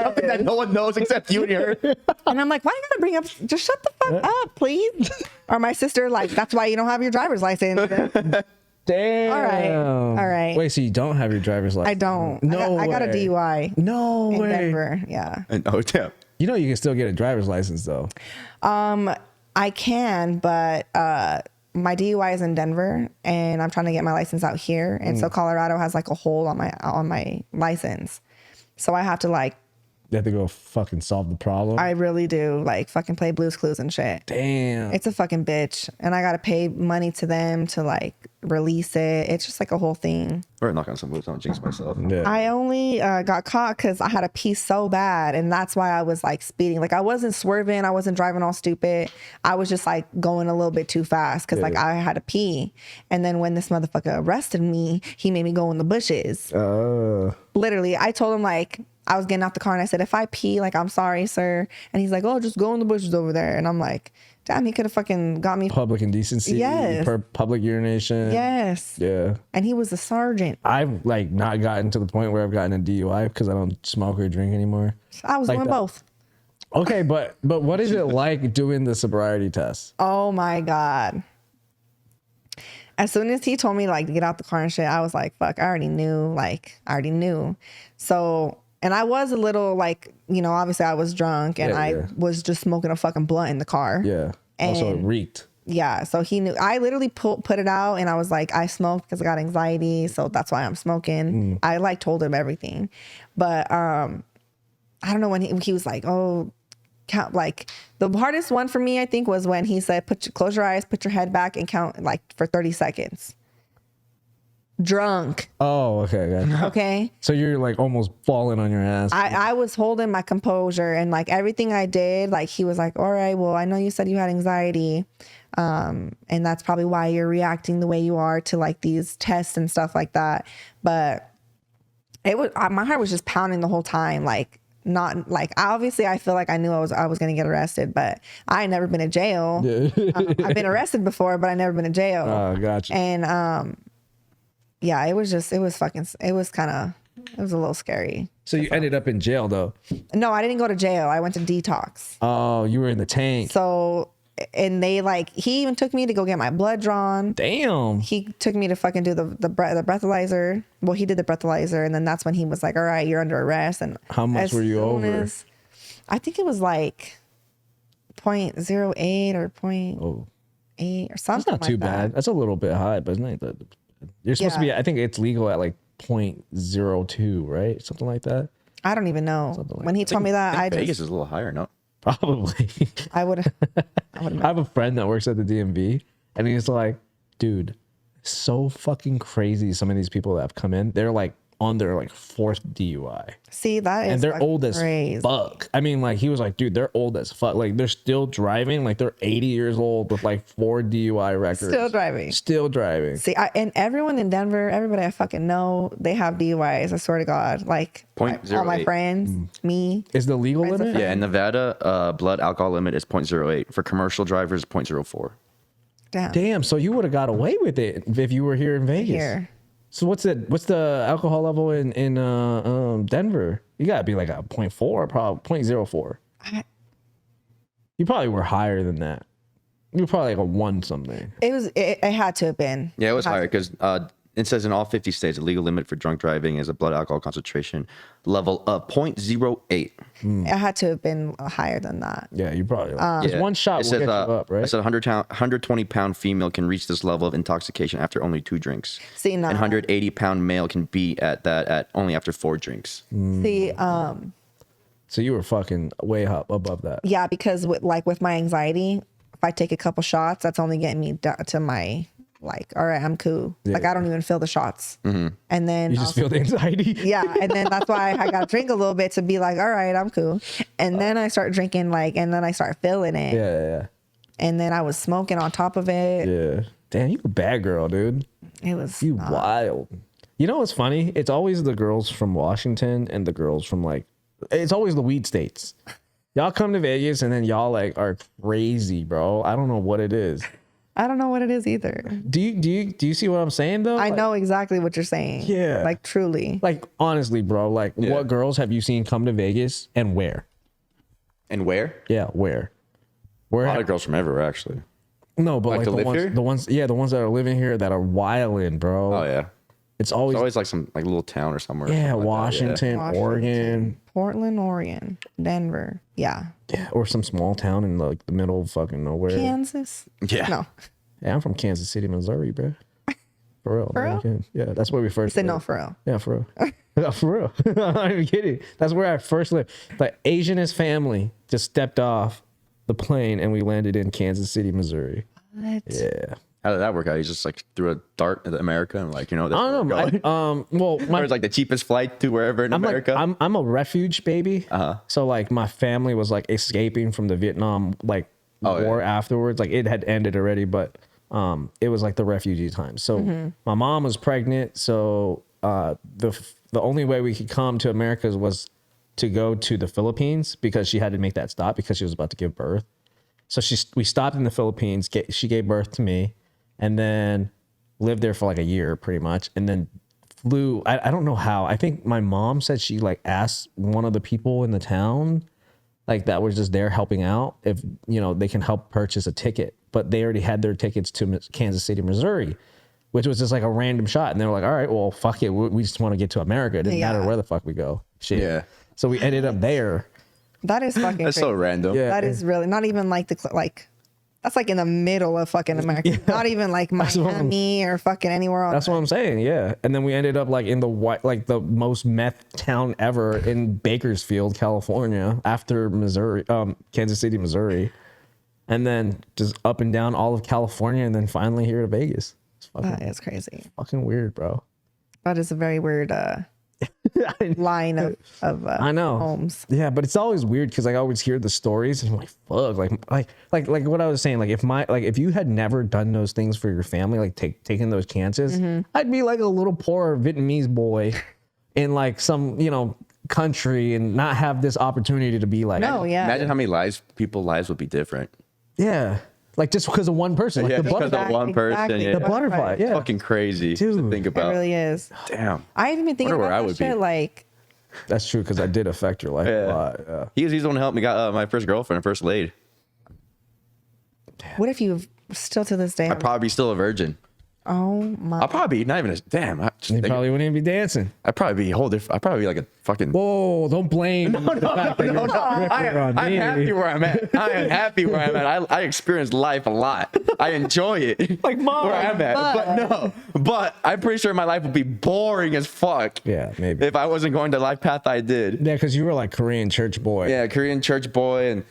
Something that no one knows except you and her. And I'm like, why you gotta bring up? Just shut the fuck up, please. Or my sister, like, that's why you don't have your driver's license. Damn. All right. Wait, so you don't have your driver's license? I don't. No I got a way. DUI No in way. Denver. Yeah. And oh damn. You know you can still get a driver's license though. I can, but my DUI is in Denver, and I'm trying to get my license out here, and so Colorado has like a hole on my license, so I have to like. You have to go fucking solve the problem. I really do like fucking play Blue's Clues and shit. Damn. It's a fucking bitch, and I gotta pay money to them to like release it. It's just like a whole thing. Or knock on some boots. Don't jinx myself. Yeah. I only got caught because I had to pee so bad, and that's why I was like speeding. Like I wasn't swerving, I wasn't driving all stupid. I was just like going a little bit too fast because like I had to pee. And then when this motherfucker arrested me, he made me go in the bushes. Literally, I told him like I was getting out the car, and I said, if I pee, like I'm sorry, sir. And he's like, oh, just go in the bushes over there. And I'm like, damn, he could have fucking got me. Public indecency. Yes. Public urination. Yes. Yeah. And he was a sergeant. I've like not gotten to the point where I've gotten a DUI because I don't smoke or drink anymore. I was Like doing that. both. Okay, but what is it like doing the sobriety test? Oh my God. As soon as he told me like to get out the car and shit, I was like, fuck, I already knew. So, and I was a little like, obviously I was drunk, and I was just smoking a fucking blunt in the car. Yeah. Also, it And- reeked. Yeah. So he knew. I literally put it out, and I was like, I smoked because I got anxiety. So that's why I'm smoking. I like told him everything. But I don't know when he was like, oh, count. Like the hardest one for me, I think, was when he said, close your eyes, put your head back, and count like for 30 seconds. Drunk. Oh, okay. Gotcha. Okay. So you're like almost falling on your ass. I was holding my composure, and like everything I did, like he was like, all right, well, I know you said you had anxiety. And that's probably why you're reacting the way you are to like these tests and stuff like that. But it was, my heart was just pounding the whole time. Like, not like, obviously I feel like I knew I was going to get arrested, but I ain't never been in jail. I've been arrested before, but I never been in jail. Oh, gotcha. And, yeah, it was a little scary. So you ended up in jail though. No, I didn't go to jail. I went to detox. Oh, you were in the tank. So, and they like, he even took me to go get my blood drawn. Damn. He took me to fucking do the breathalyzer. Well, he did the breathalyzer, and then that's when he was like, all right, you're under arrest. And How much were you over? I think it was like 0.08 or 0.8 or something. That's not too bad. That's a little bit high, but it's not that. You're supposed to be, I think it's legal at like 0.02, right? Something like that. I don't even know. When he told me that, I Vegas just is a little higher, no? Probably. I would. I have a friend that works at the DMV, and he's like, dude, so fucking crazy. Some of these people that have come in, they're like on their like 4th DUI. See, that is And they're old as crazy. fuck. I mean, like, he was like, dude, they're old as fuck. Like, they're still driving. Like, they're 80 years old with like 4 DUI records. Still driving. See, and everyone in Denver, everybody I fucking know, they have DUIs. I swear to God. Like, all my 0.08. friends, me. Is the legal Friends of limit? Yeah, in Nevada, blood alcohol limit is 0.08. For commercial drivers, 0.04. Damn. So you would have got away with it if you were here in Vegas. Here. So what's the alcohol level in Denver? You gotta be like a 0.4, probably 0.04. You probably were higher than that. You were probably like a 1 something. It had to have been. Yeah, it was higher because it says in all 50 states, the legal limit for drunk driving is a blood alcohol concentration level of 0.08. It had to have been higher than that. Yeah, you probably. Just one shot will It says, get you up, right? It said 120-pound female can reach this level of intoxication after only 2 drinks. See, no. And 180-pound male can be at that at only after 4 drinks. See, So you were fucking way up above that. yeah, because with my anxiety, if I take a couple shots, that's only getting me to my like, all right, I'm cool. Yeah. Like, I don't even feel the shots. And then You just feel the anxiety. yeah, and then that's why I got to drink a little bit to be like, all right, I'm cool. And then I start drinking, like, and then I start feeling it. Yeah. And then I was smoking on top of it. Yeah. Damn, you a bad girl, dude. It was You wild. You know what's funny? It's always the girls from Washington and the girls from like, it's always the weed states. Y'all come to Vegas and then y'all like are crazy, bro. I don't know what it is. I don't know what it is either. Do you see what I'm saying though? I Like, know exactly what you're saying. Yeah. Like, truly. Like, honestly, bro, like what girls have you seen come to Vegas and where? And where? Yeah, where? A lot of girls from everywhere, actually. No, but Like like to the live ones, here? the ones, yeah, the ones that are living here that are wildin', bro. Oh, yeah. It's always, It's always like some like little town or somewhere. or yeah, something like that, Washington, Oregon, Portland, Oregon, Denver. Yeah. yeah, or some small town in like the middle of fucking nowhere. Kansas. Yeah. No. Yeah, I'm from Kansas City, Missouri, bro. For real. For real? Like, yeah, that's where we first Said no lived. for real. Yeah, for real. Yeah, for real. I'm not even kidding. That's where I first lived. The Asianist family just stepped off the plane and we landed in Kansas City, Missouri. What? Yeah. How did that work out? You just like threw a dart at America and like, you know, that's I don't where we're know. going. Well, Or it's like the cheapest flight to wherever in America. I'm a refuge baby. So like my family was like escaping from the Vietnam like war afterwards. Like it had ended already, but it was like the refugee time. So my mom was pregnant, so the only way we could come to America was to go to the Philippines because she had to make that stop because she was about to give birth. So we stopped in the Philippines. She gave birth to me, and then lived there for like a year, pretty much, and then flew. I don't know how. I think my mom said she like asked one of the people in the town, like that was just there helping out, if you know they can help purchase a ticket, but they already had their tickets to Kansas City, Missouri, which was just like a random shot, and they were like, all right, well, fuck it, we just want to get to America. It didn't matter where the fuck we go. Shit. Yeah. So we ended up there. That is fucking That's crazy. so random. Yeah. That is really not even like that's like in the middle of fucking America. Not even like Miami or fucking anywhere else. That's what I'm saying, yeah. And then we ended up like in the most meth town ever in Bakersfield, California, after Missouri, Kansas City, Missouri, and then just up and down all of California, and then finally here to Vegas. It's That is crazy. fucking weird, bro. That is a very weird line of I know. homes. Yeah, but it's always weird because I always hear the stories and I'm like, fuck, like what I was saying, like if you had never done those things for your family, like taking those chances, I'd be like a little poor Vietnamese boy in like some country and not have this opportunity to be like, No, yeah. Imagine how many people's lives would be different. yeah, like just because of one person, like Yeah, the just 'cause butterfly, of one person. Exactly. Yeah. the butterfly, yeah. Fucking crazy to Dude. think It about. really is. Damn. I haven't been thinking Wonder where about I that would be. shit. Like, That's true because I did affect your life a lot. Yeah. He's the one who helped me got my first girlfriend, first laid. what if you still to this day? I'd probably be still a virgin. Oh my! I'll probably be not even a damn. You probably wouldn't even be dancing. I'd probably be a whole different. I'd probably be like a fucking. Whoa, don't blame the fact that you're a stripper on I'm me. happy where I'm at. I am happy where I'm at. I experience life a lot. I enjoy it. Like mom, where I'm at. But I'm pretty sure my life would be boring as fuck. Yeah, maybe. If I wasn't going the life path I did. Yeah, because you were like Korean church boy. Yeah, Korean church boy and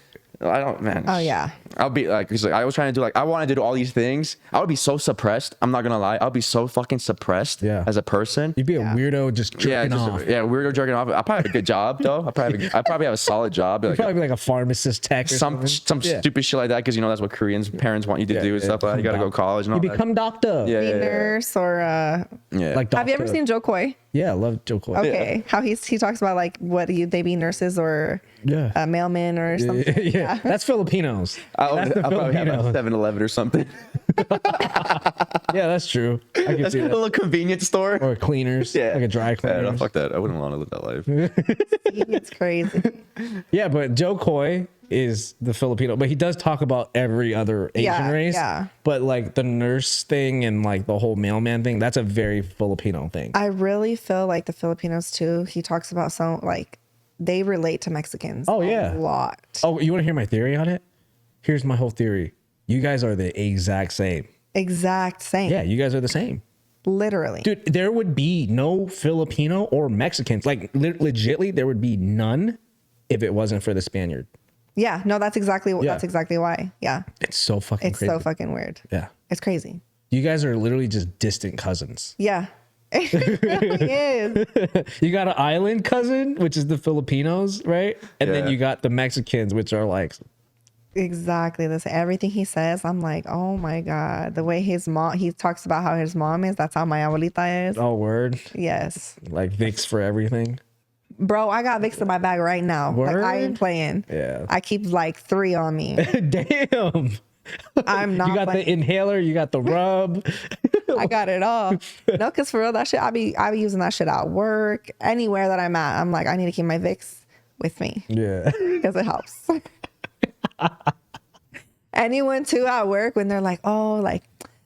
I don't, man. Oh yeah. I'll be like, 'cause, like, I was trying to do like, I wanted to do all these things. I would be so suppressed. I'm not gonna lie. I'll be so fucking suppressed as a person. You'd be a weirdo just jerking off. Yeah, weirdo jerking off. I probably have a good job though. I probably have a solid job. You'd probably be like a pharmacist tech or some stupid shit like that, because you know that's what Koreans parents want you to do and stuff like that. You gotta go to college and all You that. become doctor. Be nurse or Like have you ever doctor. seen Joe Coy? Yeah, I love Joe Coy. Okay, how he talks about like what they be nurses or mailmen or something. Yeah, that's Filipinos. I'll That's the probably have a Filipinos. 7-Eleven or something. Yeah, that's true. I can That's see a that. little convenience store. Or cleaners. Yeah, Like a dry Yeah, cleaner. no, fuck that. I wouldn't want to live that life. It's crazy. Yeah, but Joe Coy is the Filipino, but he does talk about every other Asian race. Yeah. But like the nurse thing and like the whole mailman thing, that's a very Filipino thing. I really feel like the Filipinos too. He talks about some like they relate to Mexicans. Oh, yeah. a lot. Oh, you want to hear my theory on it? Here's my whole theory. You guys are the exact same. Exact same. Yeah, you guys are the same. Literally. Dude, there would be no Filipino or Mexicans. Like legitly, there would be none if it wasn't for the Spaniard. Yeah. No, that's exactly why. Yeah. It's so fucking It's crazy. so fucking weird. Yeah. It's crazy. You guys are literally just distant cousins. Yeah. It really is. You got an island cousin, which is the Filipinos, right? And then Yeah. you got the Mexicans, which are like, Exactly. This everything he says, I'm like, oh my God. The way his mom, he talks about how his mom is. That's how my abuelita is. oh, word. Yes. Like Vicks for everything. Bro, I got Vicks in my bag right now. Like I ain't Word? playing. Yeah. I keep like 3 on me. Damn. I'm not You got playing. the inhaler, you got the rub. I got it all. No, because for real, that shit, I be using that shit at work, anywhere that I'm at. I'm like, I need to keep my Vicks with me Yeah. because it helps. Anyone too at work when they're like, oh, like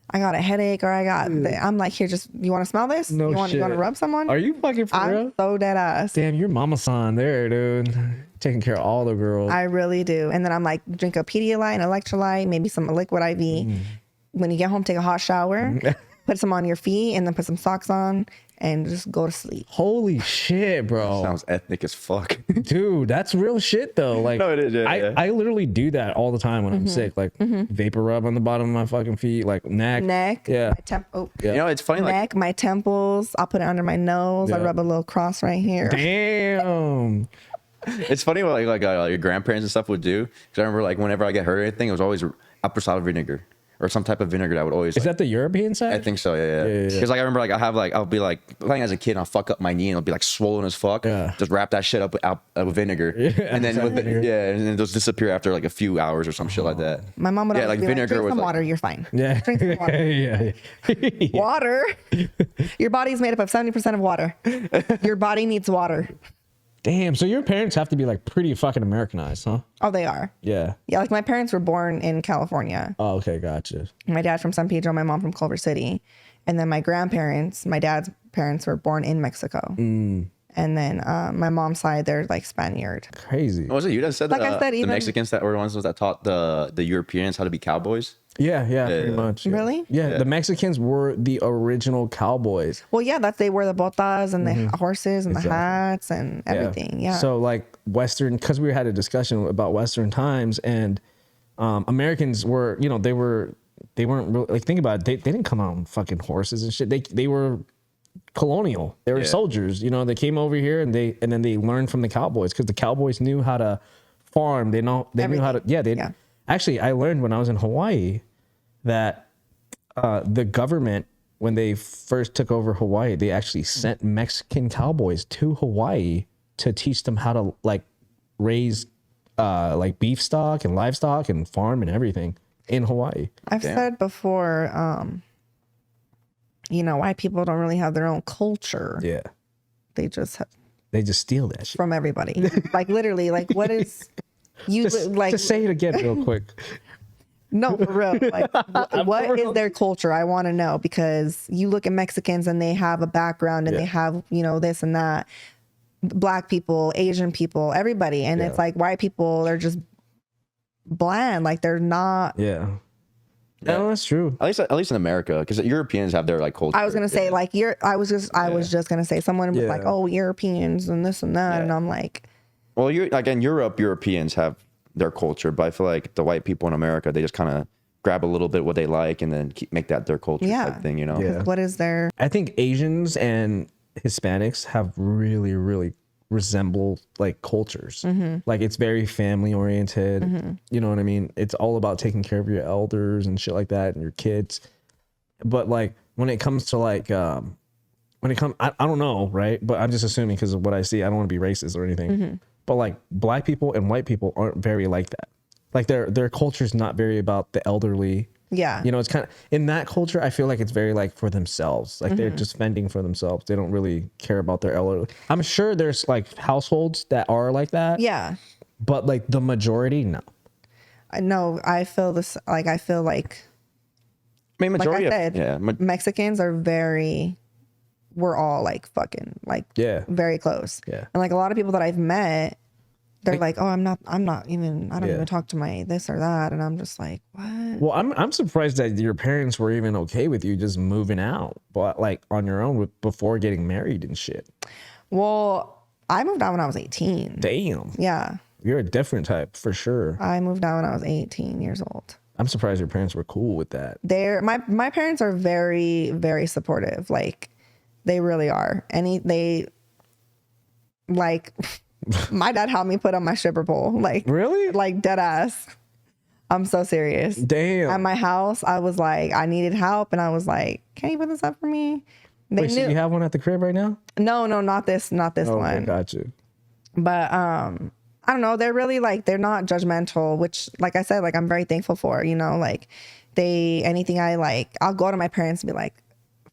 I got a headache or I got, I'm like, here, just you want to smell this? No you want shit. to rub someone? Are you fucking for I'm real? so dead ass. Damn, your mama-san there, dude. Taking care of all the girls. I really do. And then I'm like, drink a Pedialyte, an electrolyte, maybe some liquid IV. When you get home, take a hot shower, put some on your feet, and then put some socks on and just go to sleep. Holy shit, bro. Sounds ethnic as fuck. Dude, that's real shit though. Like, No, it is, yeah, yeah. I literally do that all the time when I'm sick. Like vapor rub on the bottom of my fucking feet, like neck. Yeah. My You know, it's funny. Like, neck, my temples. I'll put it under my nose. I Yeah. rub a little cross right here. Damn. it's funny what your grandparents and stuff would do. Because I remember like whenever I get hurt or anything, it was always apple cider vinegar or some type of vinegar that would always. Is that the European side? I think so, yeah. Because like I remember, like I'll be like playing as a kid, and I'll fuck up my knee, and it'll be like swollen as fuck. Yeah. Just wrap that shit up with vinegar, and then and then those disappear after like a few hours or some shit like that. My mom would Yeah, always like be vinegar like, drink was some like- water, you're fine. Yeah. Drink some water. yeah. Water? Your body's made up of 70% of water. Your body needs water. Damn. So your parents have to be like pretty fucking Americanized, huh? Oh, they are. Yeah. Yeah, like my parents were born in California. Oh, okay. Gotcha. My dad from San Pedro, my mom from Culver City. And then my grandparents, my dad's parents were born in Mexico. And then my mom's side, they're like Spaniard. Crazy. Was it you that said Like I said, the even- Mexicans that were the ones that taught the Europeans how to be cowboys? Yeah. Pretty much. Yeah. Really? Yeah. The Mexicans were the original cowboys. Well, yeah, they wear the botas and the horses and the hats and everything. Yeah. So like Western, because we had a discussion about Western times, and Americans were, you know, they weren't really, like, think about it, they didn't come out on fucking horses and shit. They were colonial. They were soldiers. You know, they came over here and then they learned from the cowboys, because the cowboys knew how to farm. They knew how to. Yeah. Actually, I learned when I was in Hawaii that the government, when they first took over Hawaii, they actually sent Mexican cowboys to Hawaii to teach them how to like raise like beef stock and livestock and farm and everything in Hawaii. I've said before, you know, white people don't really have their own culture. Yeah. They just have They just steal that shit. from everybody. Like literally, like what is you like? Just say it again real quick. No, for real. Like, what is their culture? I want to know, because you look at Mexicans and they have a background and they have, you know, this and that. Black people, Asian people, everybody. And it's like white people, they're just bland. Like they're not. Yeah. No, that's true. At least in America, because Europeans have their like culture. I was gonna say like I was just gonna say someone was like, oh, Europeans and this and that, and I'm like, Well, like in Europe, Europeans have their culture. But I feel like the white people in America, they just kind of grab a little bit what they like and then make that their culture type thing, you know? Yeah. What is their... I think Asians and Hispanics have really, really resemble like cultures. Like it's very family oriented. You know what I mean? It's all about taking care of your elders and shit like that and your kids. But like when it comes to like, I don't know, right? But I'm just assuming because of what I see. I don't want to be racist or anything. But like black people and white people aren't very like that. Like their culture is not very about the elderly. Yeah. You know, it's kind of in that culture. I feel like it's very like for themselves. Like they're just fending for themselves. They don't really care about their elderly. I'm sure there's like households that are like that. Yeah. But like the majority, no. No, I feel this. Like I feel like, I mean, majority like I said, Mexicans are very. We're all like fucking like very close. Yeah. And like a lot of people that I've met, they're like, oh, I don't even talk to my this or that. And I'm just like, what? Well, I'm surprised that your parents were even okay with you just moving out, but like on your own before getting married and shit. Well, I moved out when I was 18. Damn. Yeah. You're a different type for sure. I moved out when I was 18 years old. I'm surprised your parents were cool with that. My parents are very, very supportive. Like they really are. My dad helped me put on my stripper pole. Like really? Like dead ass. I'm so serious. Damn. At my house, I was like, I needed help, and I was like, can you put this up for me? Wait, so you have one at the crib right now? No, not this one. Okay, got you. But I don't know. They're really like, they're not judgmental, which, like I said, like I'm very thankful for. You know, like anything I like, I'll go to my parents and be like,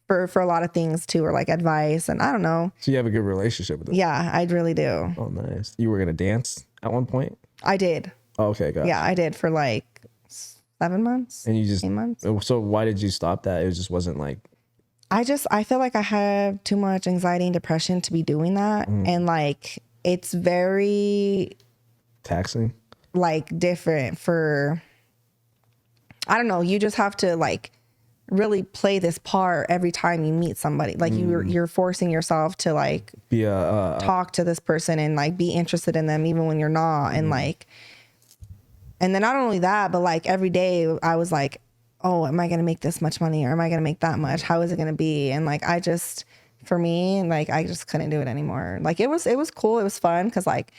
for a lot of things too, or like advice, and I don't know. So you have a good relationship with them? Yeah, I really do. Oh, nice. You were gonna dance at one point? I did. Oh, okay, got Yeah, I did for like 7 months. And you just 8 months. So why did you stop that? It just wasn't like. I feel like I have too much anxiety and depression to be doing that, and like it's very taxing. Like different for. I don't know. You just have to like really play this part every time you meet somebody. Like you're forcing yourself to like be talk to this person and like be interested in them even when you're not. And like, and then not only that, but like every day I was like, oh, am I going to make this much money or am I going to make that much? How is it going to be? And like, for me, like I just couldn't do it anymore. Like it was cool. It was fun. Cause like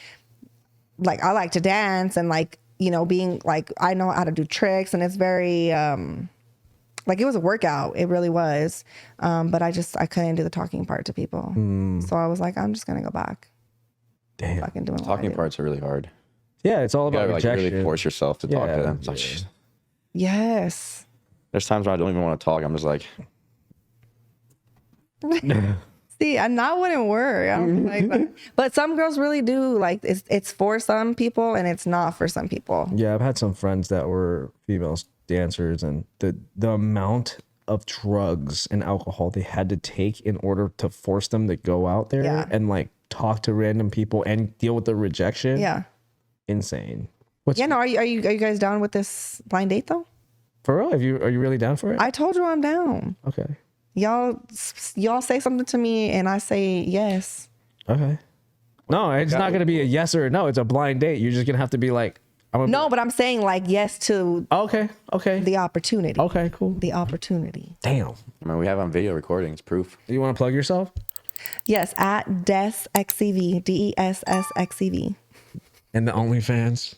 I like to dance and like, you know, being like, I know how to do tricks and it's very, like it was a workout. It really was. But I couldn't do the talking part to people. So I was like, I'm just going to go back. Damn. Fucking doing Talking parts are really hard. Yeah. It's all about You gotta, like, rejection. really force yourself to talk to them. It's like, yes. there's times when I don't even want to talk. I'm just like. See, and that wouldn't work. I don't like that. But some girls really do. Like it's for some people and it's not for some people. Yeah. I've had some friends that were female dancers, and the amount of drugs and alcohol they had to take in order to force them to go out there and like talk to random people and deal with the rejection. Yeah. Insane. No, are you guys down with this blind date though? For real? Are you really down for it? I told you I'm down. Okay. Y'all say something to me and I say yes. Okay. No, it's not going to be a yes or a no. It's a blind date. You're just going to have to be like, no, but I'm saying like yes to okay. the opportunity. Okay, cool. The opportunity. Damn. I mean, we have on video recording. It's proof. You want to plug yourself? Yes, at DessXCV, DessXCV. And the OnlyFans?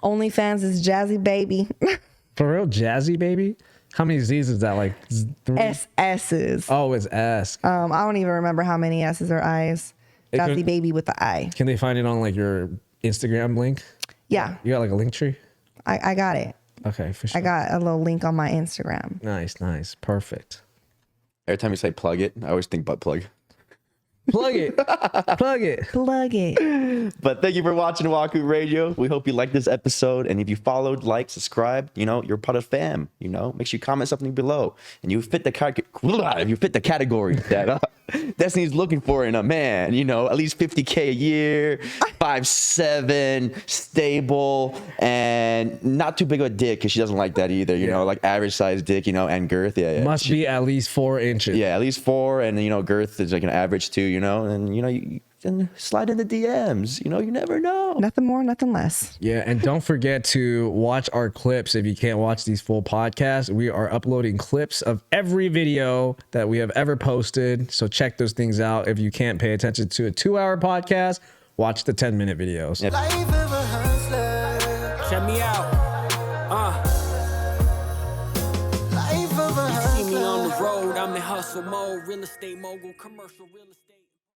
OnlyFans is Jazzy Baby. For real? Jazzy Baby? How many Z's is that? Like 3? SS's. Oh, it's S. I don't even remember how many S's or I's. Jazzy Baby with the I. Can they find it on like your Instagram link? Yeah. You got like a link tree? I got it. Okay, for sure. I got a little link on my Instagram. Nice. Perfect. Every time you say plug it, I always think butt plug. Plug it. Plug it. But thank you for watching WakuRadio. We hope you liked this episode. And if you followed, like, subscribe, you're part of fam. Make sure you comment something below. And you fit the category that Destiny's looking for in a man. At least $50K a year, 5'7", stable, and not too big of a dick because she doesn't like that either. Like average size dick, and girth. Yeah. Must be at least 4 inches. Yeah, at least 4, and girth is like an average too. you know, and you can slide in the DMs. You never know. Nothing more, nothing less. Yeah, and don't forget to watch our clips if you can't watch these full podcasts. We are uploading clips of every video that we have ever posted. So check those things out. If you can't pay attention to a 2-hour podcast, watch the 10-minute videos. Yeah. Check me out. You see me on the road, I'm in hustle mode, real estate mogul, commercial real estate.